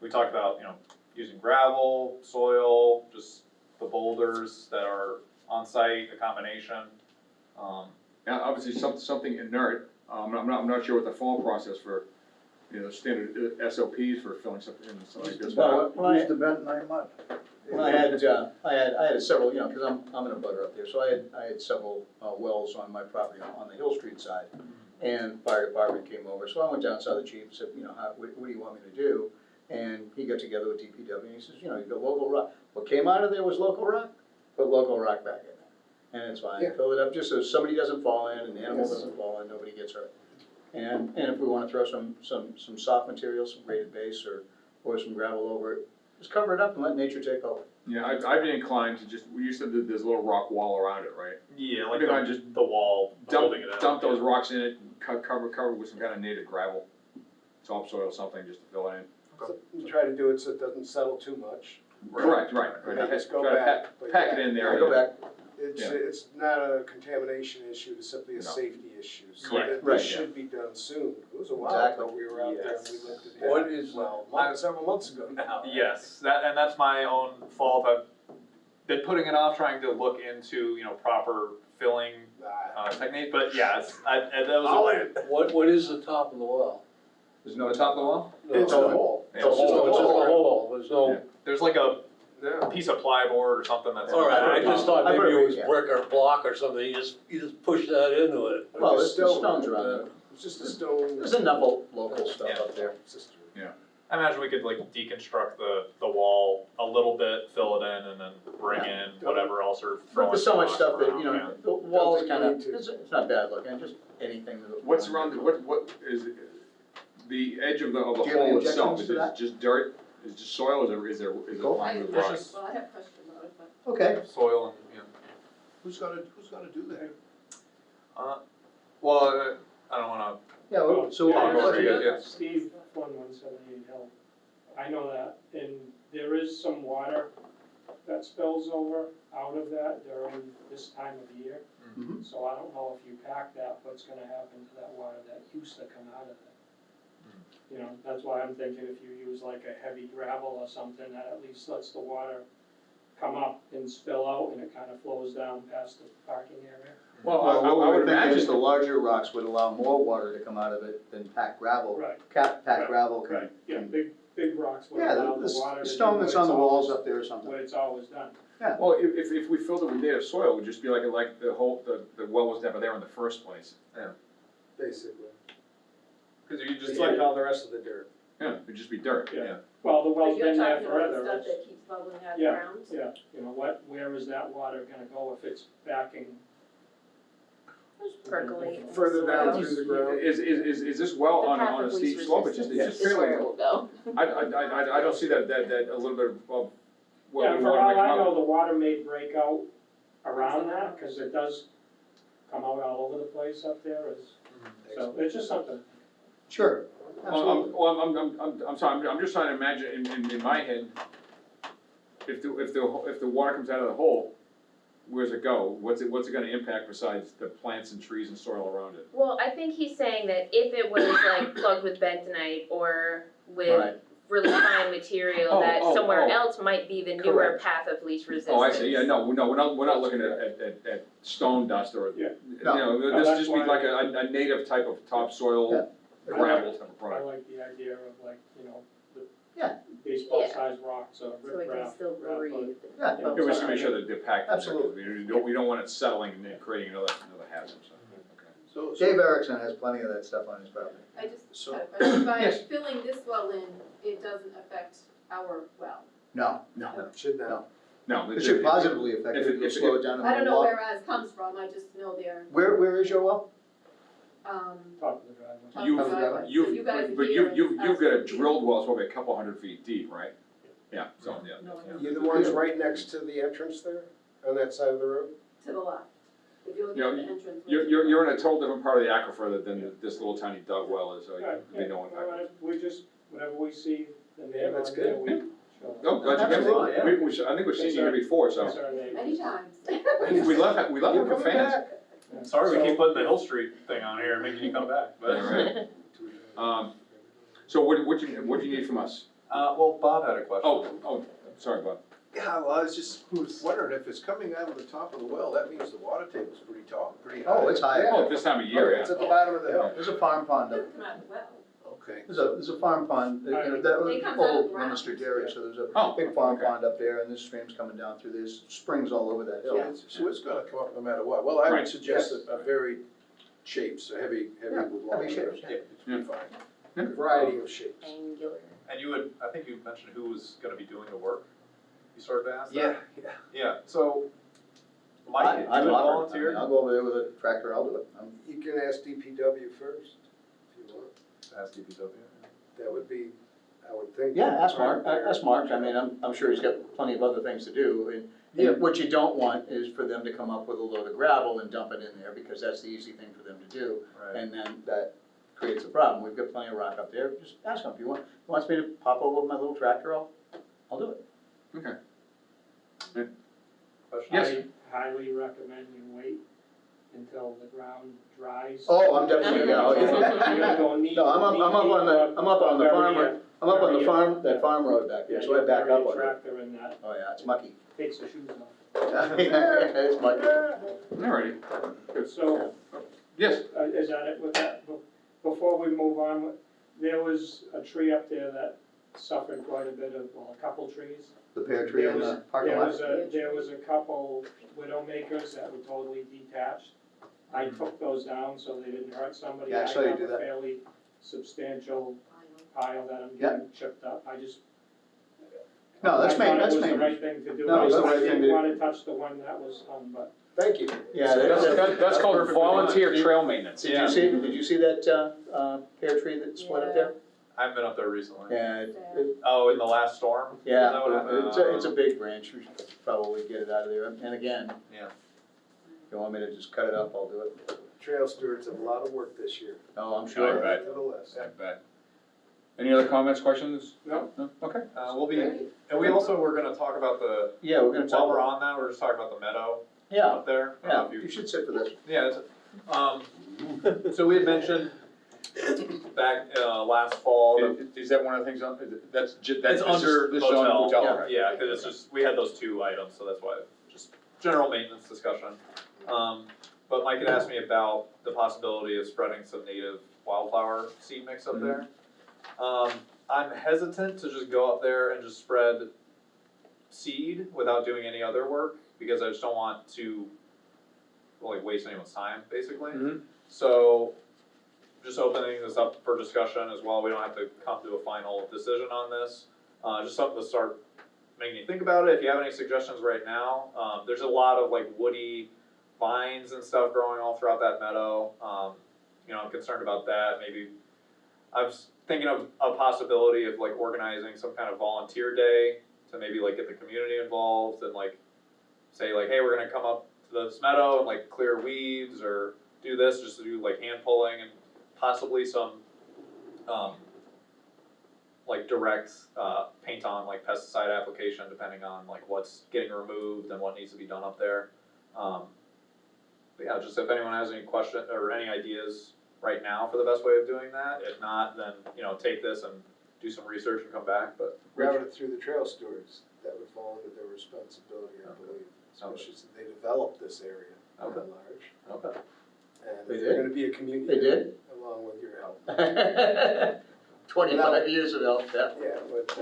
talked about, you know, using gravel, soil, just the boulders that are on site, a combination. Now, obviously, something inert, I'm not sure what the fall process for, you know, standard SOPs for filling something in, something like this. Well, Use the bentonite mud. Well, I had several, you know, cause I'm in a butter up there, so I had several, wells on my property on the Hill Street side. And fire department came over, so I went down, saw the chief, and said, you know, what do you want me to do? And he got together with DPW, and he says, you know, you got local rock, what came out of there was local rock, put local rock back in there. And it's fine, Yeah. fill it up, just so somebody doesn't fall in, and the animal doesn't fall in, nobody gets hurt. And if we wanna throw some soft material, some graded base, or some gravel over it, just cover it up and let nature take over. Yeah, I'd be inclined to just, you said that there's a little rock wall around it, right? Yeah, like Maybe I the, just the wall Dump, holding it out. dump those rocks in it, cover with some kind of native gravel. topsoil, something just to fill it in. So you try to do it so it doesn't settle too much. Correct, right. And then just go Try to back. But pack yeah, it in there. Go back. It's not a contamination issue, it's simply a No. safety issue. So Correct. that Right, This yeah. should be done soon. It was a while Exactly. ago we were out there and Yes. we looked at it. What is, Several months ago now. Yes, and that's my own fault. I've been putting it off, trying to look into, proper filling technique, but yeah, that was. what is the top of the well? There's no top of the well? It's a hole. Yeah. So it's just a hole, there's no, Yeah. There's like a Yeah. piece of plyboard or something that's. all right, I just thought I maybe put it it- was yeah. brick or block or something, you just push that into it. Well, Just there's stone. stones around there. It's just a stone. There's enough local stuff Yeah. up there. It's just- I imagine we could like deconstruct the wall a little bit, fill it in, and then bring in whatever else or But throwing there's so much blocks stuff that, around, the walls think you kinda, need to. it's not bad looking, just anything that. What's around, what is, the edge of the Do you have any hole itself, objections is to it that? just dirt? Is it just soil, is it Go. lined with It's rock? just Well, I have a question about it, but. Okay, soil and, who's gonna do that? well, I don't wanna, yeah, well, so. I'll go over you, yeah. Steve, 178 Hill. I know that, and there is some water that spills over out of that during this time of year. Mhm. So I don't know if you pack that, what's gonna happen to that water that used to come out of it. That's why I'm thinking if you use like a heavy gravel or something, that at least lets the water come up and spill out, and it kind of flows down past the parking area. Well, Well, what I we would were thinking is the imagine, larger rocks would allow more water to come out of it than packed gravel. Right. Packed Right, gravel can. Right, yeah, big rocks would Yeah, allow the water the to stone do that's what on the it's walls always- up there or something. what it's always done. well, if we filled it with native soil, it would just be like the whole, the well was never there in the first place. Basically. cause you just Just like all the rest of the dirt. Yeah, it'd just be dirt, Yeah. yeah. Well, the well's But you're been there talking about forever, stuff it's, that keeps bubbling out of the Yeah. ground? where is that water gonna go if it's backing? Percolate. Further down soil. through the ground. Is this well The on path a of steep least slope, it's just resistance is where it fairly, will go. I don't see that a little bit of, well, Yeah, we for wanna all make I know, out. the water may break out around that, cause it does come out all over the place up there, so it's just something. Sure, absolutely. I'm sorry, I'm just trying to imagine in my head, if the water comes out of the hole, where's it go? What's it gonna impact besides the plants and trees and soil around it? Well, I think he's saying that if it was like plugged with bentonite or with Right. really fine material, Oh, that oh, somewhere oh. else might be the newer Correct. path of least resistance. Oh, I see, yeah, no, we're not looking at stone dust or, Yeah. No. this that's just be why- like a native type of topsoil gravel type of I product. like the idea of like, the Yeah. baseball Yeah. sized rocks or So it can riprap. still breathe. Yeah. Yeah, we just make sure that they're packed. Absolutely. We don't want it settling and then creating another hazard, so, okay. Dave Erickson has plenty of that stuff on his property. I just So- had a question, by Yes. filling this well in, it doesn't affect our well? No, It should not. No. it should positively affect it, it'll if- slow it down. I don't and know walk. where ours comes from, I just know they're, Where is your well? Top of the driveway. top of You've- the driveway, so You've, you guys are but here you've and got a us- drilled well, it's probably a couple 100 feet deep, right? Yeah, so, yeah. No, You're the ones right next to the entrance there, on that side of the road? to the left. If you look You know, at the entrance. You're in a total different part of the aquifer than this little tiny dug well is, so Right, you know what well, we just, whatever we see, the Yeah, name that's on there, good. we show. Oh, glad you Absolutely, came. I think we've seen you here before, so. That's our name. Many times. We love having You're the coming fans. back. sorry we So- keep putting the Hill Street thing on here, making you come back, but. Alright. So what do you need from us? Well, Bob had a question. Oh, sorry, Bob. Yeah, well, I was just wondering if it's coming out of the top of the well, that means the water table's pretty tall, pretty high. Oh, it's high. Yeah. Oh, this time of year, It's yeah. at the bottom of the hill. There's a farm pond up. Doesn't come out of the well. Okay. There's a farm pond, that It comes out of the old ground. Leominster dairy, so there's a Oh, big farm okay. pond up there, and this stream's coming down through, there's springs all over that So hill. it's gonna come up no matter what. Well, I Right. would suggest a varied shapes, a heavy Yeah, with long heavy hairs. shapes, Yeah, it's pretty fine. Variety of shapes. Angular. And I think you mentioned who was gonna be doing the work? You started to ask that? Yeah. Yeah, so, Mike, you I'm would offered. volunteer? I'll go over there with a tractor, I'll do it. You can ask DPW first, if you want. Ask DPW. That would be, I would think. Yeah, ask Mark, I mean, I'm sure he's got plenty of other things to do, and what you don't want is for them to come up with a load of gravel and dump it in there, because that's the easy thing for them to do, Right. and then that creates a problem. We've got plenty of rock up there, just ask him, if he wants me to pop over with my little tractor, I'll do it. Okay. Question? Yes. I highly recommend you wait until the ground dries. Oh, I'm definitely, yeah, oh, yeah. You don't need. No, I'm up on the farm, I'm up on the farm, that farm road back there, so I back up on it. Tractor in that, Oh, yeah, it's mucky. takes the shoes off. It's mucky. Alrighty, good. So, Yes, is that it with that? Before we move on, there was a tree up there that suffered quite a bit of, well, a couple trees. The pear tree in the parking lot. There was a couple widow makers that were totally detached. I took those down so they didn't hurt somebody. Yeah, I saw you do have a that. fairly substantial pile that I'm Yeah. getting chipped up. I just. No, that's I thought that's it was the mainly. right thing to do. No, it's the right I thing to didn't do. wanna touch the one that was hung, but. Thank you. Yeah, that's called perfectly volunteer fine. trail maintenance. Did you see that, pear tree that split up there? I haven't been up there recently. Yeah, Oh, in the last storm? Is that what happened? it's a big branch, we should probably get it out of there, and again. Yeah. If you want me to just cut it up, I'll do it. Trail stewards have a lot of work this year. Oh, I'm I sure. bet. To the list. I bet. Any other comments, questions? No. No, okay. We'll be, and we also were gonna talk about the, Yeah, we're gonna talk. while we're on that, we're just talking about the meadow Yeah, up there. I don't know yeah, if you- you should sit for this. Yeah, so we had mentioned back, last fall, that Is that one of the things, that's it's under this is on hotel, hotel, okay. yeah, cause it's just, we had those two items, so that's why, just general maintenance discussion. But Mike had asked me about the possibility of spreading some native wildflower seed mix up there. I'm hesitant to just go up there and just spread seed without doing any other work, because I just don't want to, like, waste anyone's time, basically. Mhm. So, just opening this up for discussion as well, we don't have to come to a final decision on this. Just something to start making you think about it, if you have any suggestions right now. There's a lot of like woody vines and stuff growing all throughout that meadow. I'm concerned about that, maybe, I was thinking of a possibility of like organizing some kind of volunteer day to maybe like get the community involved and like, say like, hey, we're gonna come up to this meadow and like clear weeds or do this, just to do like hand pulling and possibly some, like direct, paint on like pesticide application depending on like what's getting removed and what needs to be done up there. But yeah, just if anyone has any question or any ideas right now for the best way of doing that, if not, then, take this and do some research and come back, but. Routed it through the trail stewards, that would fall under their responsibility, I believe. Especially since they developed this area by and Okay. large. Okay. And They if did? they're gonna be a community. They did? Along with your help. 25 years ago, yeah. Yeah, but,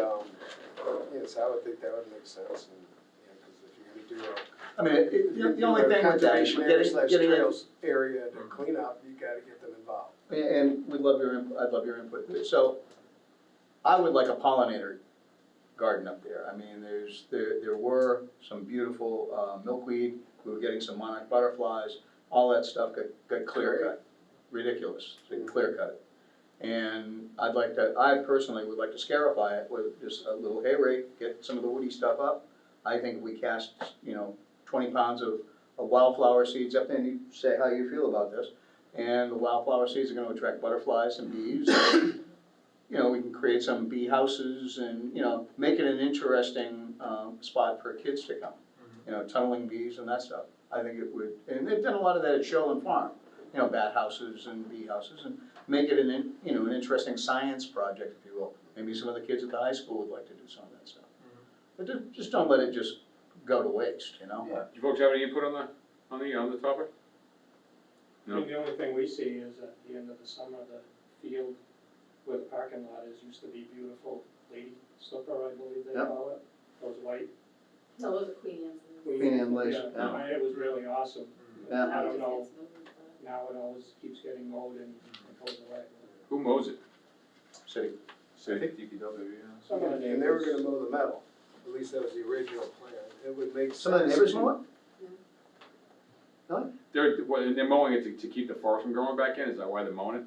yes, I would think that would make sense, and, cause if you're gonna do I mean, the only thing with that is conservation area slash getting it. trails area to clean up, you gotta get them involved. And we'd love your input, I'd love your input. So, I would like a pollinator garden up there. I mean, there were some beautiful milkweed, we were getting some monarch butterflies, all that stuff got clear cut. Ridiculous, so clear cut it. And I personally would like to scarify it with just a little hay rake, get some of the woody stuff up. I think if we cast, 20 pounds of wildflower seeds up there, and you say how you feel about this. And the wildflower seeds are gonna attract butterflies and bees. We can create some bee houses and, make it an interesting, spot for kids to come. Tunneling bees and that stuff. I think it would, and they've done a lot of that at Sherland Farm, bat houses and bee houses, and make it an interesting science project, if you will. Maybe some of the kids at the high school would like to do some of that stuff. But just don't let it just go to waste, Yeah. Do you folks have any input on the topic? I mean, the only thing we see is at the end of the summer, the field where the parking lot is used to be beautiful lady slipper, I believe they Yep. call it, those white. No, those are Queen Anne's. Queen Anne lace, Yeah, yeah. It was really awesome. Yeah. I don't know, now it always keeps getting mowed and it goes away. Who mows it? City. I think DPW, yeah. Some of the And they were neighbors. gonna mow the meadow, at least that was the original plan. It would make sense. Some of the neighbors to- mow it? They're mowing it to keep the forest from growing back in, is that why they're mowing it?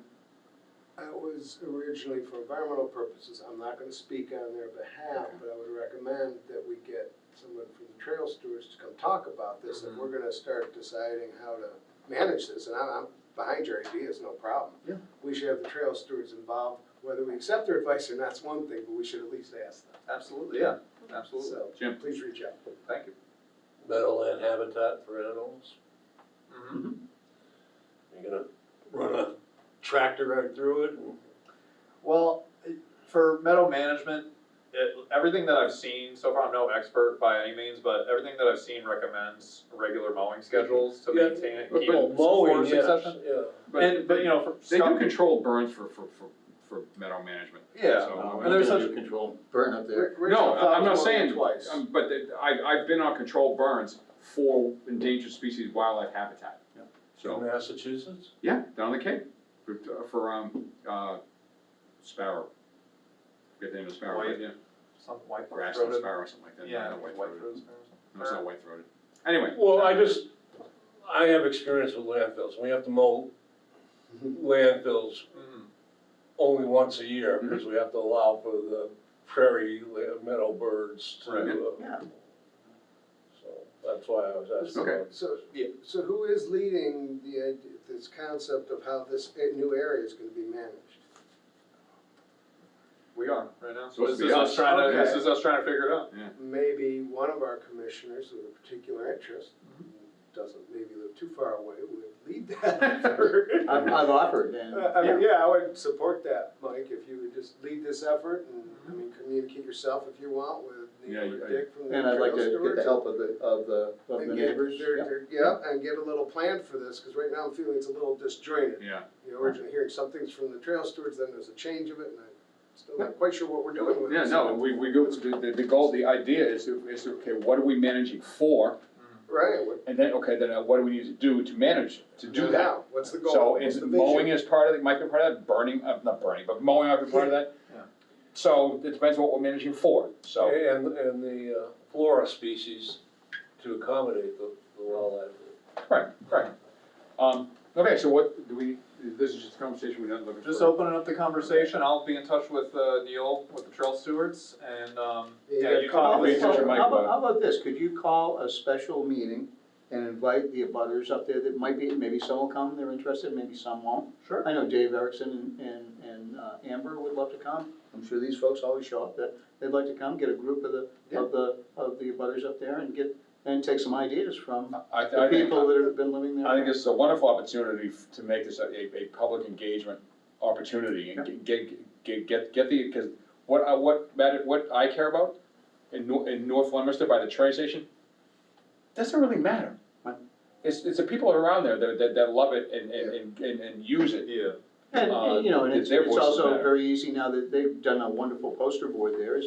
It was originally for environmental purposes. I'm not gonna speak on their behalf, but I would recommend that we get someone from the trail stewards to come talk about this. If we're gonna start deciding how to manage this, and I'm behind your idea is no problem. Yeah. We should have the trail stewards involved, whether we accept their advice or not's one thing, but we should at least ask them. Absolutely, yeah, absolutely. So, Jim. please reach out. Thank you. Meadowland habitat for animals. Mm-hmm. You're gonna run a tractor right through it and Well, for meadow management, everything that I've seen so far, I'm no expert by any means, but everything that I've seen recommends regular mowing schedules to Yeah, maintain it, but keep it mowing, forest yes, succession. yeah. But you know, for They do skunk- control burns for meadow management. Yeah, So, and there's such, control burn up there. No, I'm not Rachel saying, twice. but I've been on controlled burns for endangered species wildlife habitat. Yeah. So, Massachusetts? yeah, down the Cape, for sparrow. Forget the name of the sparrow, but White- yeah, some white grassland throated. sparrow or something like that. Yeah, Not white white-throated. throated. No, it's not white-throated. Anyway. Well, I have experience with landfills. We have to mow landfills Mhm. only once a year because we have to allow for the prairie meadow birds to, Right. Yeah. so that's why I was asking. Okay. about- So who is leading this concept of how this new area is gonna be managed? We are, right now. Supposed This to be is us us. trying to, Okay. this is us trying to figure it out. Maybe one of our commissioners with a particular interest, doesn't maybe live too far away, would lead that effort. I've offered, and I mean, yeah, I would support that, Mike, if you would just lead this effort and, I mean, communicate yourself if you want with Yeah, Neil or Dick from the and I'd like trail to get stewards. the help of the And get neighbors. yeah, and get a little plan for this, cause right now I'm feeling it's a little disjointed. Yeah. You know, originally hearing some things from the trail stewards, then there's a change of it, and I'm still not quite sure what we're doing with it. Yeah, no, we go, the goal, the idea is, okay, what are we managing for? Right, And then, okay, then what do we need to do to manage, to do that? now, what's the goal? So What's is the mowing vision? is part of it, might be part of that, burning, not burning, but mowing might be part of that? Yeah. So it depends what we're managing for, so. And the flora species to accommodate the wildlife. Correct. Okay, so what, do we, this is just a conversation, we're not looking for. Just opening up the conversation, I'll be in touch with Neil, with the trail stewards, and, yeah, you How talk with. Please, Mr. Mike, about, how about this, could you call a special meeting and invite the abutters up there that might be, maybe some will come, they're interested, maybe some won't. Sure. I know Dave Erickson and Amber would love to come, I'm sure these folks always show up, that they'd like to come, get a group of the abutters up there and take some ideas from I the people that have been living there. I think this is a wonderful opportunity to make this a public engagement opportunity and get the, because what I care about in North Leominster by the train station, doesn't really matter. Right. It's the people around there that love it and use it. Yeah. And, you know, and it's their voices also matter. very easy now that they've done a wonderful poster board there, is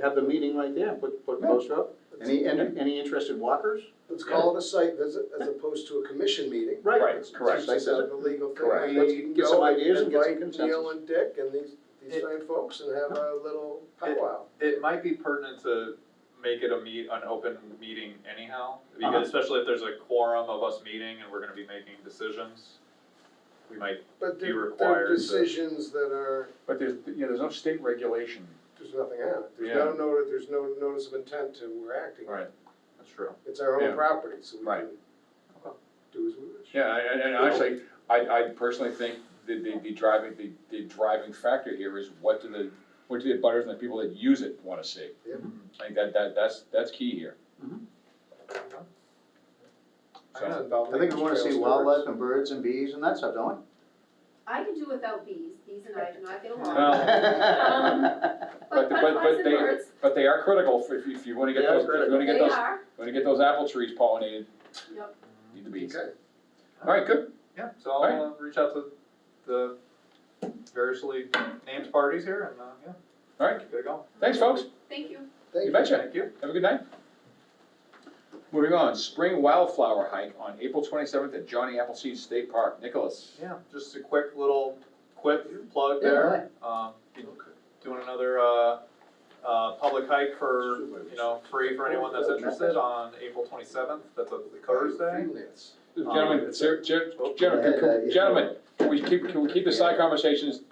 have the meeting right there, put a poster up. Any interested walkers? Let's call it a site visit as opposed to a commission meeting. Right. Let's correct. just have the legal thing. Correct. And Let's you can get some go ideas and get some invite Neil consensus. and Dick and these fine folks and have a little powwow. It might be pertinent to make it an open meeting anyhow, because especially if there's a quorum of us meeting and we're gonna be making decisions, we might, But be there required are to- decisions that are, But there's no state regulation. there's nothing on it. Yeah. There's no notice of intent to, we're acting. right, that's true. It's our Yeah. own property, so we Right. can do as we wish. Yeah, and actually, I personally think the driving factor here is what do the abutters and the people that use it wanna see? Yeah. I think that's key here. I think we wanna see wildlife and birds and bees and that stuff, don't I can do without bees, bees and I do not get along. Well, But butterflies and birds, But they are critical if you wanna get They are those, if you critical. wanna get they those, are, you wanna get those apple trees pollinated, yep. need the bees. Okay. Alright, good. Yeah, so I'll reach out to the variously named parties here and, yeah. Alright, Get it going. thanks, folks. Thank you. Thank You you. betcha. Thank you. Have a good night. Moving on, spring wildflower hike on April 27th at Johnny Appleseed State Park. Nicholas. Yeah, just a quick plug Yeah, there. Doing another, public hike for, free for anyone that's interested on April 27th. That's a Thursday. Freelance. Gentlemen, gentlemen, can we keep the side conversations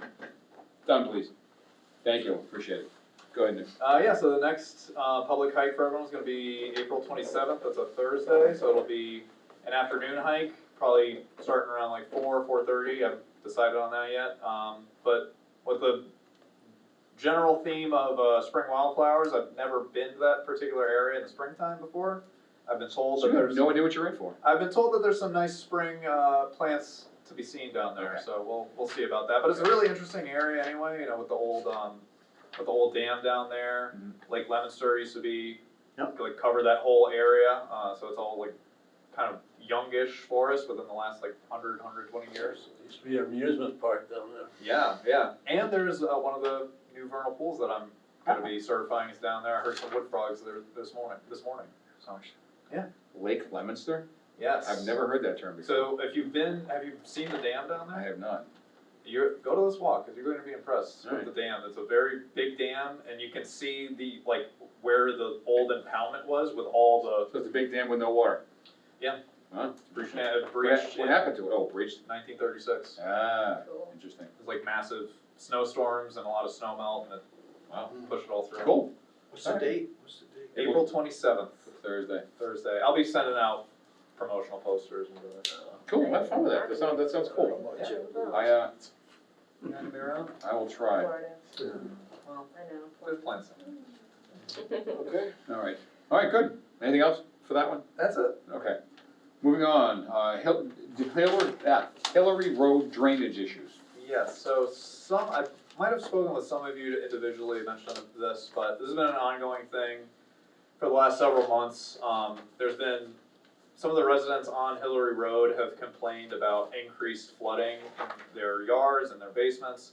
done, please? Thank you, appreciate it. Go ahead, Nick. Yeah, so the next, public hike for everyone's gonna be April 27th. That's a Thursday, so it'll be an afternoon hike. probably starting around like 4:30. I haven't decided on that yet. But with the general theme of spring wildflowers, I've never been to that particular area in the springtime before. I've been told So that you have there's no idea what you're in for. I've been told that there's some nice spring plants to be seen down there. Okay. So we'll see about that. But it's a really interesting area anyway. You know, with the old dam down there. Mhm. Lake Leominster used to be Yep. like cover that whole area. So it's all like kind of youngish forest within the last like 120 years. There used to be an amusement park down there. Yeah, yeah. And there's one of the new vernal pools that I'm going to be certifying is down there. I heard some wood frogs there this morning. So, yeah. Lake Leominster? Yes. I've never heard that term before. So have you seen the dam down I there? have not. Go to this walk because you're going to be impressed Alright. with the dam. It's a very big dam, and you can see the like where the old impoundment was with all the So it's a big dam with no water? Yeah. Huh? It's breached. breached. What happened to it? Oh, breached? 1936. Ah, Cool. interesting. It was like massive snowstorms and a lot of snow melt, and it Wow. pushed it all through. Cool. What's the date? What's the date? April 27th, Thursday. Thursday. I'll be sending out promotional posters and Cool, have fun with that. That sounds cool. I You gonna be around? I will try. Florida. Well, I know. there's plans. Okay. All right, good. Anything else for that one? That's it. Okay. Moving on, Hillary Road drainage issues. Yes, so I might have spoken with some of you to individually mention this, but this has been an ongoing thing for the last several months. There's been, some of the residents on Hillary Road have complained about increased flooding in their yards and their basements.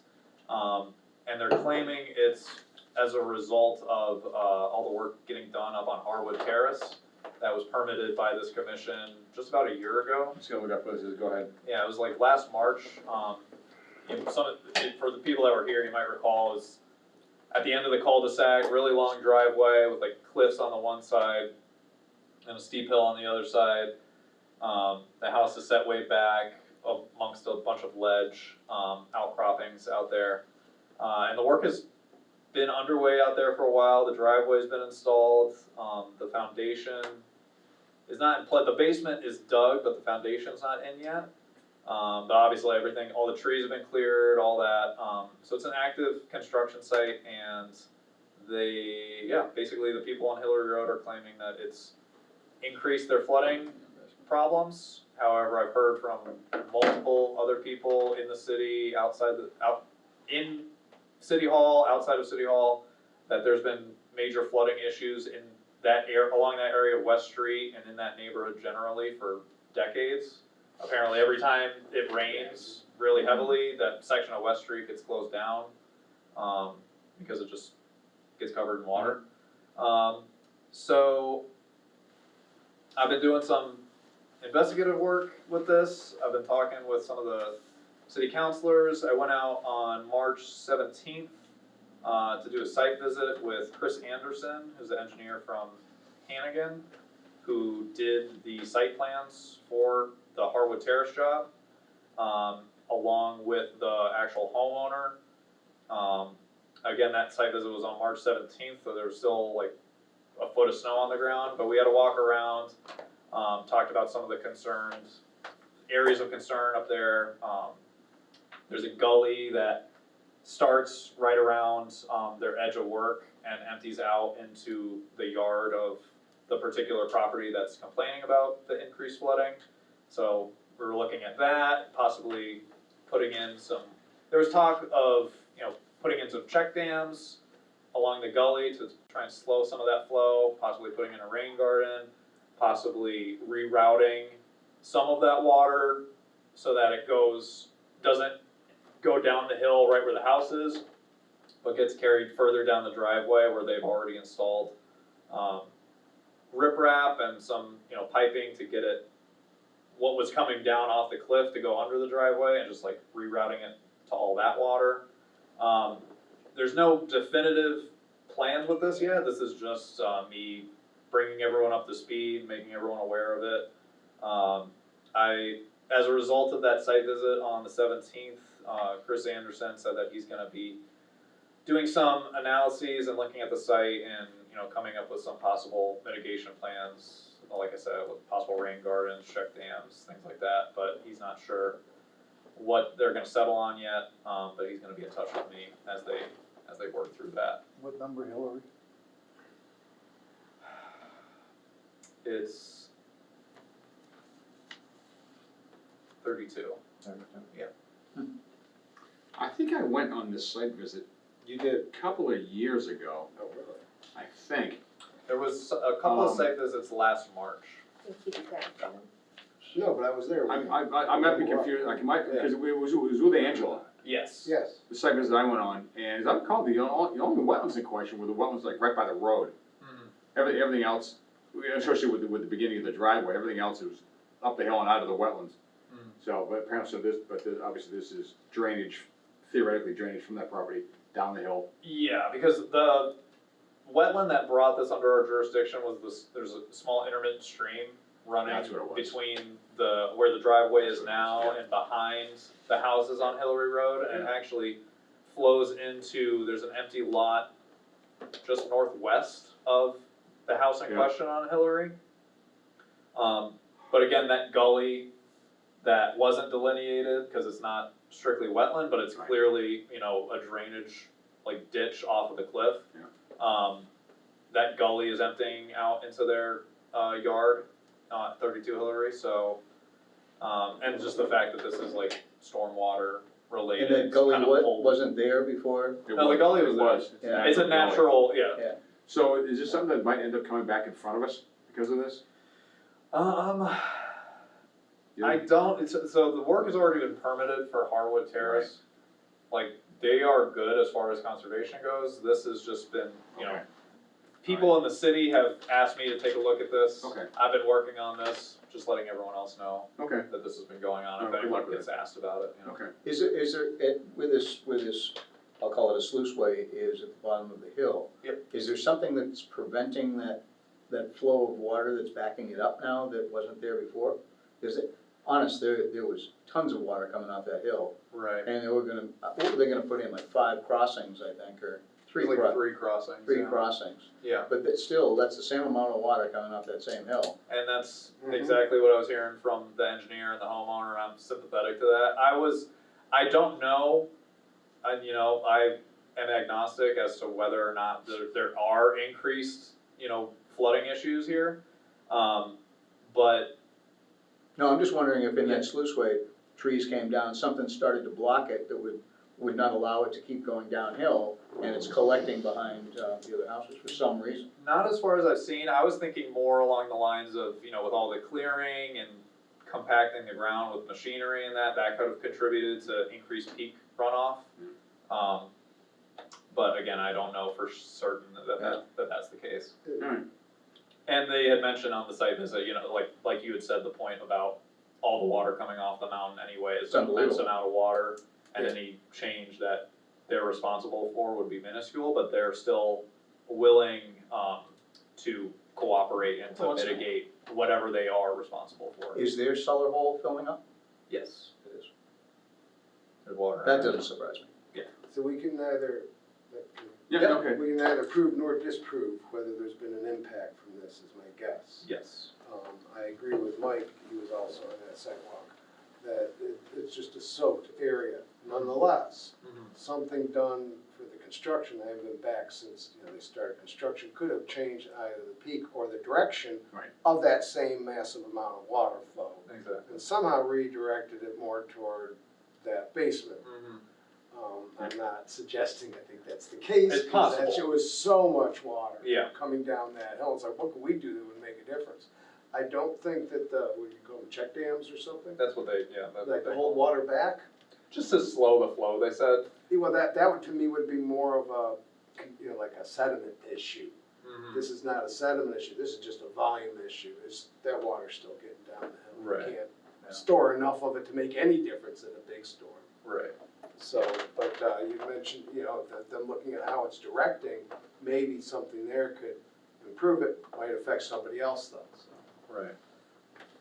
And they're claiming it's as a result of all the work getting done up on Harwood Terrace that was permitted by this commission just about a year ago. I'm just gonna look up what this is, go ahead. Yeah, it was like last March. For the people that were here, you might recall, is at the end of the cul-de-sac, really long driveway with like cliffs on the one side and a steep hill on the other side. The house is set way back amongst a bunch of ledge outcroppings out there. And the work has been underway out there for a while. The driveway's been installed. The foundation is not in place. The basement is dug, but the foundation's not in yet. But obviously everything, all the trees have been cleared, all that. So it's an active construction site, and basically the people on Hillary Road are claiming that it's increased their flooding problems. However, I've heard from multiple other people in the city, in City Hall, outside of City Hall, that there's been major flooding issues in that along that area of West Street and in that neighborhood generally for decades. Apparently, every time it rains really heavily, that section of West Street gets closed down because it just gets covered in water. So I've been doing some investigative work with this. I've been talking with some of the city councilors. I went out on March 17th to do a site visit with Chris Anderson, who's the engineer from Hannigan, who did the site plans for the Harwood Terrace job, along with the actual homeowner. Again, that site visit was on March 17th, so there was still like a foot of snow on the ground, but we had to walk around, talked about some of the areas of concern up there. There's a gully that starts right around their edge of work and empties out into the yard of the particular property that's complaining about the increased flooding. So we're looking at that, possibly putting in there was talk of, putting in some check dams along the gully to try and slow some of that flow, possibly putting in a rain garden, possibly rerouting some of that water so that it doesn't go down the hill right where the house is, but gets carried further down the driveway where they've already installed riprap and some, piping to get what was coming down off the cliff to go under the driveway, and just like rerouting it to all that water. There's no definitive plans with this yet. This is just me bringing everyone up to speed, making everyone aware of it. As a result of that site visit on the 17th, Chris Anderson said that he's going to be doing some analyses and looking at the site and coming up with some possible mitigation plans like I said, with possible rain gardens, check dams, things like that, but he's not sure what they're gonna settle on yet, but he's gonna be in touch with me as they work through that. What number, Hillary? It's 32. Yeah. I think I went on this site visit You did. a couple of years ago, Oh, really? I think. There was a couple of site visits last March. No, but I was there. I might be confused, like, because it was with Angela, Yes. Yes. the site visit I went on, and as I recall, the only wetlands in question were the wetlands like right by the road. Everything else, especially with the beginning of the driveway, everything else was up the hill and out of the wetlands. So, but apparently, obviously this is drainage, theoretically drainage from that property down the hill. Yeah, because the wetland that brought this under our jurisdiction was this, there's a small intermittent stream running That's what it was. between where the driveway is now and behind the houses on Hillary Road, and it actually flows into, there's an empty lot just northwest of the house in Yeah. question on Hillary. But again, that gully that wasn't delineated, cause it's not strictly wetland, but it's Right. clearly, a drainage, like ditch off of the cliff. That gully is emptying out into their, yard, at 32 Hillary, so, and just the fact that this is like stormwater related. And that gully kind of pulled- wasn't there before? No, the gully was there. Yeah. It's a natural, yeah. Yeah. So is this something that might end up coming back in front of us because of this? I don't, so the work has already been permitted for Harwood Terrace. Like, they are good as far as conservation goes, this has just been, Okay. people in the city have asked me to take a look at this. Okay. I've been working on this, just letting everyone else know Okay, that this has been going on, if Good anyone luck with gets asked about it, okay. Is there, with this, I'll call it a sluice way, is at the bottom of the hill? Yep. Is there something that's preventing that flow of water that's backing it up now that wasn't there before? There was tons of water coming off that hill, Right. and what were they gonna put in, like 5 crossings, I think, or three Like 3 crossings. three yeah. crossings? Yeah, But that's the same amount of water coming off that same hill. and that's Mhm. exactly what I was hearing from the engineer and the homeowner, I'm sympathetic to that. I don't know, and I am agnostic as to whether or not there are increased, flooding issues here. But No, I'm just wondering if in that sluice way, trees came down, something started to block it that would not allow it to keep going downhill, and it's collecting behind the other houses for some reason. not as far as I've seen, I was thinking more along the lines of, with all the clearing and compacting the ground with machinery and that could have contributed to increased peak runoff. But again, I don't know for certain that that's the case. Alright. And they had mentioned on the site visit, like you had said, the point about all the water coming off the mountain anyway, is an immense unbelievable. amount of water, and Yeah. any change that they're responsible for would be minuscule, but they're still willing, to cooperate and to Oh, that's nice. mitigate whatever they are responsible for. Is their cellar hole filling up? Yes, It is. there's water. That doesn't surprise me. So we can neither, Yeah, okay. we can neither prove nor disprove whether there's been an impact from this, is my guess. Yes. I agree with Mike, he was also on that sidewalk, that it's just a soaked area. Nonetheless, something done for the construction, I haven't been back since, they started construction, could have changed either the peak or the direction Right. of that same massive amount of water flow, Exactly. and somehow redirected it more toward that basement. I'm not suggesting I think that's the case. It's because possible. There was so much water. Yeah. Coming down that hill, it's like, what could we do that would make a difference? I don't think that what do you call them, check dams or something? That's what they, yeah, that's what Like they. to hold water back? Just to slow the flow, they said. Yeah, well, that would, to me, would be more of a, like a sediment issue. This is not a sediment issue, this is just a volume issue, that water's still getting down the hill. Right. You can't Yeah. store enough of it to make any difference in a big storm. Right. So, but you mentioned, them looking at how it's directing, maybe something there could improve it, might affect somebody else though, so. Right.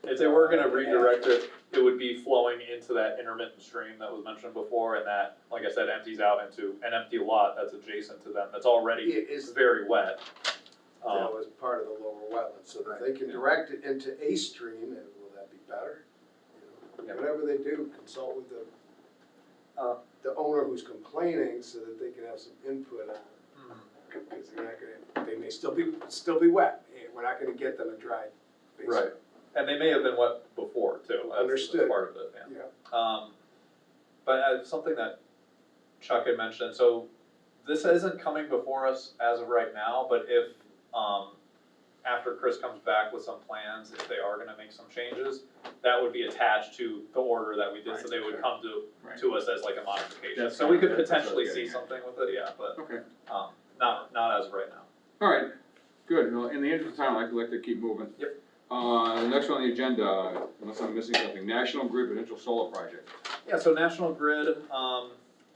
If they were gonna redirect it, it would be flowing into that intermittent stream that was mentioned before, and that, like I said, empties out into an empty lot that's adjacent to them, that's already Is very wet. that was part of the lower wetland, so that they can direct it into a stream, and will that be better? You know, whatever they do, consult with the owner who's complaining, so that they can have some input on it. Because they're not gonna, they may still be wet, and we're not gonna get them a dry basement. Right. And they may have been wet before too. That's Understood. part of it, yeah. Yeah. But something that Chuck had mentioned, so this isn't coming before us as of right now, but if, after Chris comes back with some plans, if they are gonna make some changes, that would be attached to the order that we did, so they would come to us as like a modification. That's So we fine. could That's what I was potentially getting see at. something with it, yeah, but, Okay. not as of right now. All right, good. Well, in the interest of time, I'd like to keep moving. Yep. Next on the agenda, unless I'm missing something, National Grid Potential Solar Project. Yeah, so National Grid,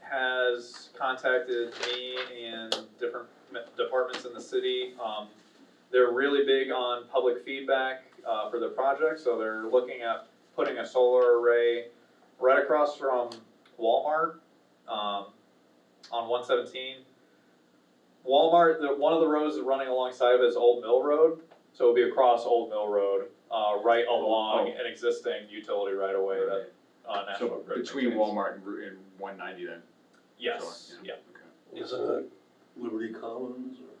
has contacted me and different departments in the city. They're really big on public feedback, for their project, so they're looking at putting a solar array right across from Walmart, on 117. Walmart, one of the roads running alongside of it is Old Mill Road, so it'll be across Old Mill Road, right along an existing utility right away that, National So Grid between maintains. Walmart and 190 then? Yes, Sure, yeah. Okay. Isn't it Liberty Commons or?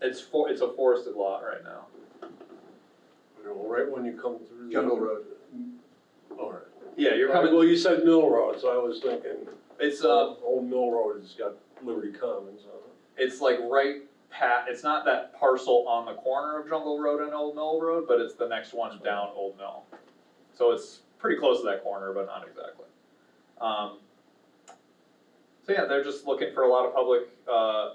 It's a forested lot right now. You know, right when you come through. Jungle Road. All right. Yeah, you're coming, Well, you said Mill Road, so I was thinking, it's, Old Mill Road has got Liberty Commons on it. it's like right it's not that parcel on the corner of Jungle Road and Old Mill Road, but it's the next one down Old Mill. So it's pretty close to that corner, but not exactly. So yeah, they're just looking for a lot of public,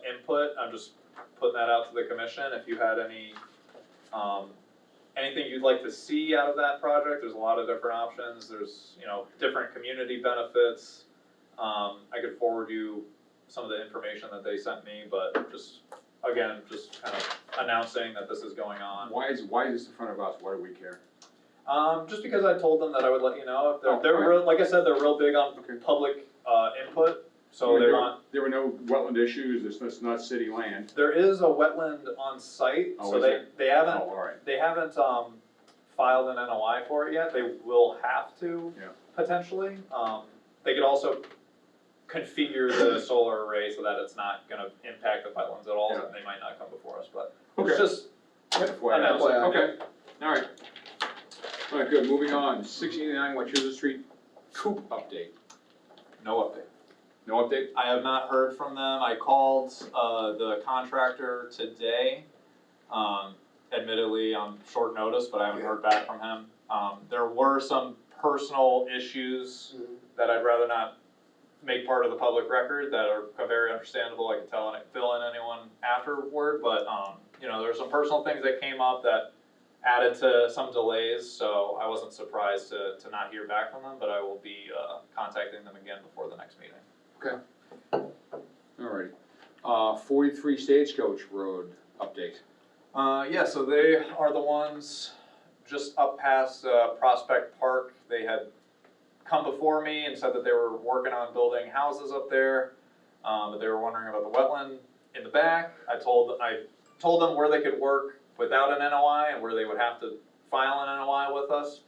input. I'm just putting that out to the commission. If you had any, anything you'd like to see out of that project, there's a lot of different options. There's, different community benefits. I could forward you some of the information that they sent me, but just kind of announcing that this is going on. Why is this in front of us? Why do we care? Just because I told them that I would let you know. If Oh, they're alright. real, like I said, they're real big on Okay. public, input, so they want. There were no wetland issues, it's not city land. There is a wetland on site, Oh, so is they there? they haven't Oh, all right. they haven't filed an NOI for it yet. They will have to, Yeah. potentially. They could also configure the solar array so that it's not gonna impact the wetlands at all, Yeah. and they might not come before us, but Okay. it's just FYI. announcing. Okay, all right. All right, good, moving on, 689 Wachusett Street, Coop update. No update. No update? I have not heard from them. I called the contractor today, admittedly on short notice, but I haven't heard back from him. There were some personal issues that I'd rather not make part of the public record that are very understandable. I can fill in anyone afterward, but there were some personal things that came up that added to some delays, so I wasn't surprised to not hear back from them, but I will be contacting them again before the next meeting. Okay. All right. 43 Stagecoach Road update. Yeah, so they are the ones just up past Prospect Park. They had come before me and said that they were working on building houses up there, but they were wondering about the wetland in the back. I told them where they could work without an NOI and where they would have to file an NOI with us.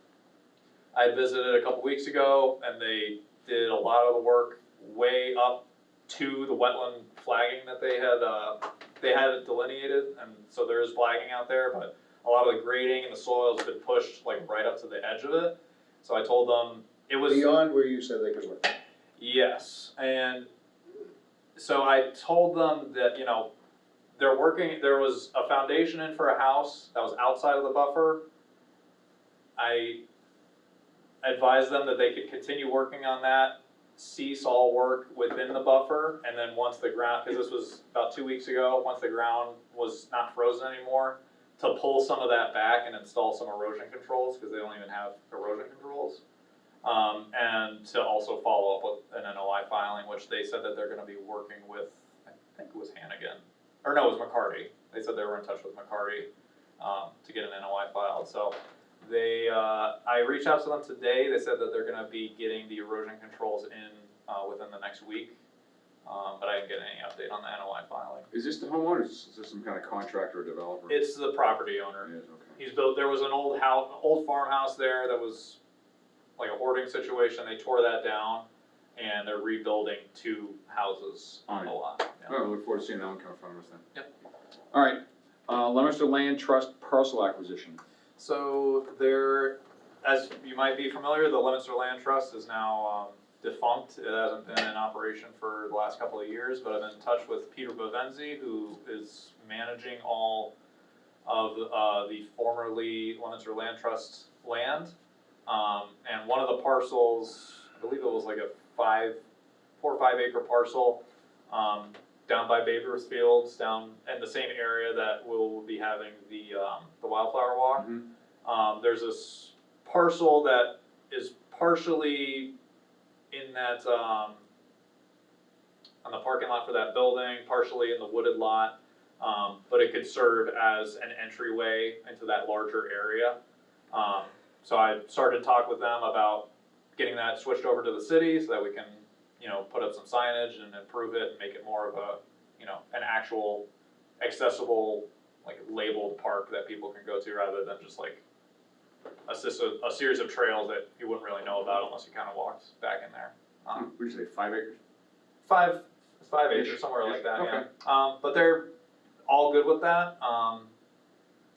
I had visited a couple weeks ago and they did a lot of the work way up to the wetland flagging that they had it delineated, and so there is flagging out there, but a lot of the grading and the soil's been pushed like right up to the edge of it. So I told them it was Beyond where you said they could work. yes, and so I told them that they're working. There was a foundation in for a house that was outside of the buffer. I advised them that they could continue working on that, cease all work within the buffer, and then once the ground, because this was about 2 weeks ago, once the ground was not frozen anymore, to pull some of that back and install some erosion controls, because they don't even have erosion controls. And to also follow up with an NOI filing, which they said that they're gonna be working with, I think it was Hannigan, or no, it was McCarty. They said they were in touch with McCarty, to get an NOI filed, so I reached out to them today. They said that they're gonna be getting the erosion controls in, within the next week. but I didn't get any update on the NOI filing. Is this the homeowner, or is this some kind of contractor or developer? It's the property owner. It is, okay. He's built, there was an old farmhouse there that was like a hoarding situation, they tore that down, and they're rebuilding 2 houses on the lot. Yeah. All right, we look forward to seeing that one come in front of us then. Yep. All right, Leominster Land Trust parcel acquisition. So there, as you might be familiar, the Leominster Land Trust is now defunct. It hasn't been in operation for the last couple of years, but I've been in touch with Peter Bavenzi, who is managing all of the formerly Leominster Land Trust land. And one of the parcels, I believe it was like a 4 or 5 acre parcel, down by Baber's Fields, down in the same area that we'll be having the Wildflower Walk. There's this parcel that is partially in that, on the parking lot for that building, partially in the wooded lot, but it could serve as an entryway into that larger area. So I started to talk with them about getting that switched over to the city so that we can, put up some signage and improve it and make it more of a, an actual accessible, like labeled park that people can go to rather than just like a series of trails that you wouldn't really know about unless you kind of walked back in there. What did you say, 5 acres? 5 acres, somewhere like that, Okay. yeah. But they're all good with that.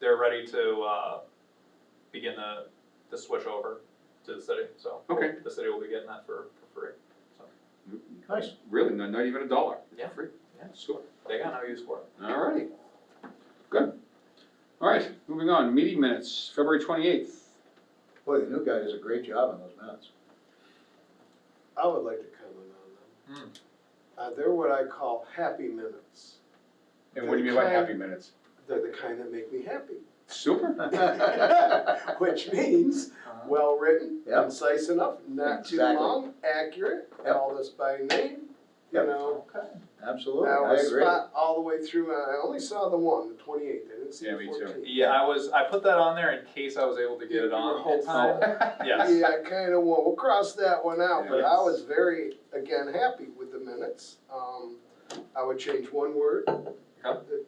They're ready to begin the switch over to the city, so. Okay. The city will be getting that for free, so. Nice. Really, not even $1? Yeah. Free? Yeah. Sure. They got no use for it. All righty. Good. All right, moving on, meeting minutes, February 28th. Boy, the new guy does a great job on those minutes. I would like to comment on them. They're what I call happy minutes. And what do you mean by happy minutes? They're the kind that make me happy. Super. Which means well-written, Yep. concise enough, not too Exactly. long, accurate, Yep. called us by name, Yep. Okay. Absolutely, I I was agree. spot all the way through, and I only saw the 28th, I didn't see Yeah, the me too. 14th. Yeah, I put that on there in case I was able to get it on in time. Yes. Yeah, I kinda we'll cross that one out, but I Yes. was very, again, happy with the minutes. I would change one word.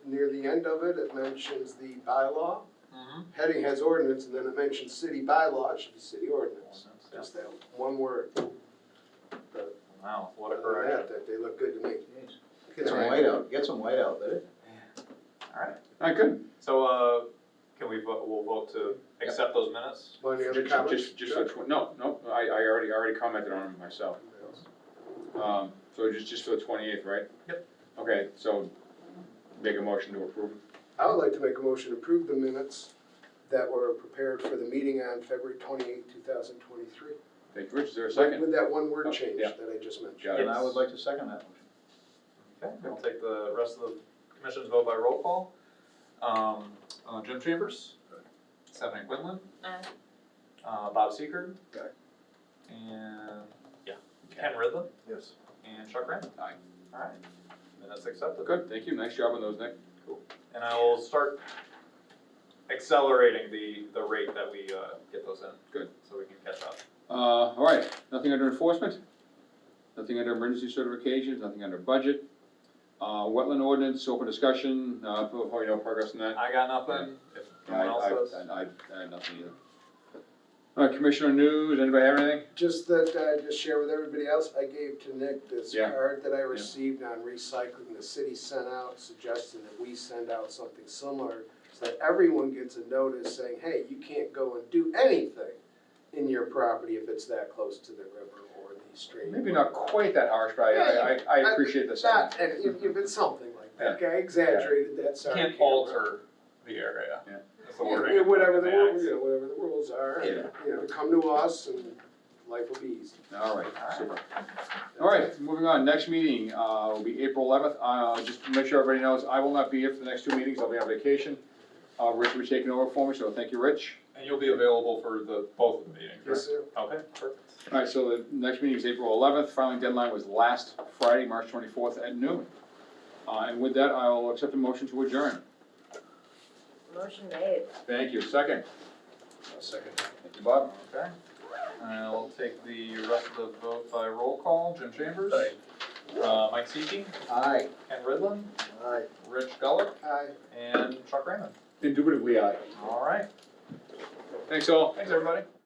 Near the end of it, it mentions the bylaw. Heading has ordinance, and then it mentions city bylaw, it should be city ordinance. Just that one word. But Wow, what a other than correction. that, they look good to me. Get some white out, get some white out, did it? Alright, All right, good. so, can we vote, we'll vote to accept those minutes? Any other comments? Just for, no, I already commented on them myself. So just for the 28th, right? Yep. Okay, so make a motion to approve. I would like to make a motion to approve the minutes that were prepared for the meeting on February 28, 2023. Thank you, Rich, is there a second? With that one word Oh, change yeah. that I just mentioned. Got it. And I would like to second that motion. Okay, we'll take the rest of the commission's vote by roll call. Jim Chambers. Stephanie Quinlan. Bob Seekert. Aye. And, Ken Ridley. Yes. And Chuck Rand. Aye. Alright, minutes accepted. Good, thank you, nice job on those, Nick. And I will start accelerating the rate that we get those in. Good. So we can catch up. All right, nothing under enforcement, nothing under emergency certifications, nothing under budget. Wetland ordinance, open discussion, probably no progress on that. I got nothing, if no one else does. I had nothing either. All right, Commissioner News, anybody have anything? Just that, just share with everybody else, I gave to Nick this Yeah. card that I received on recycling. The city sent out, suggesting that we send out something similar, so that everyone gets a notice saying, hey, you can't go and do anything in your property if it's that close to the river or the stream. Maybe not quite that harsh, but I appreciate the Not, sentiment. and if it's something like that, okay, I exaggerated that, You sorry. can't alter the area. Yeah. That's the wording. Yeah, whatever the in rules, Acts. whatever the rules are, and, Yeah. come to us and life will be easy. All right, super. All right, moving on, next meeting will be April 11th. Just to make sure everybody knows, I will not be here for the next 2 meetings, I'll be on vacation. Rich will be taking over for me, so thank you, Rich. And you'll be available for both of the meetings, right? Yes, sir. Okay, perfect. All right, so the next meeting is April 11th, filing deadline was last Friday, March 24th at noon. And with that, I'll accept a motion to adjourn. Motion made. Thank you, second. Second. Thank you, Bob. Okay. And I'll take the rest of the vote by roll call. Jim Chambers. Aye. Mike Seeking, Aye. Ken Ridlin, Aye. Rich Gullet, Aye. and Chuck Raymond. Indubitably aye. All right, Thanks all. thanks, everybody.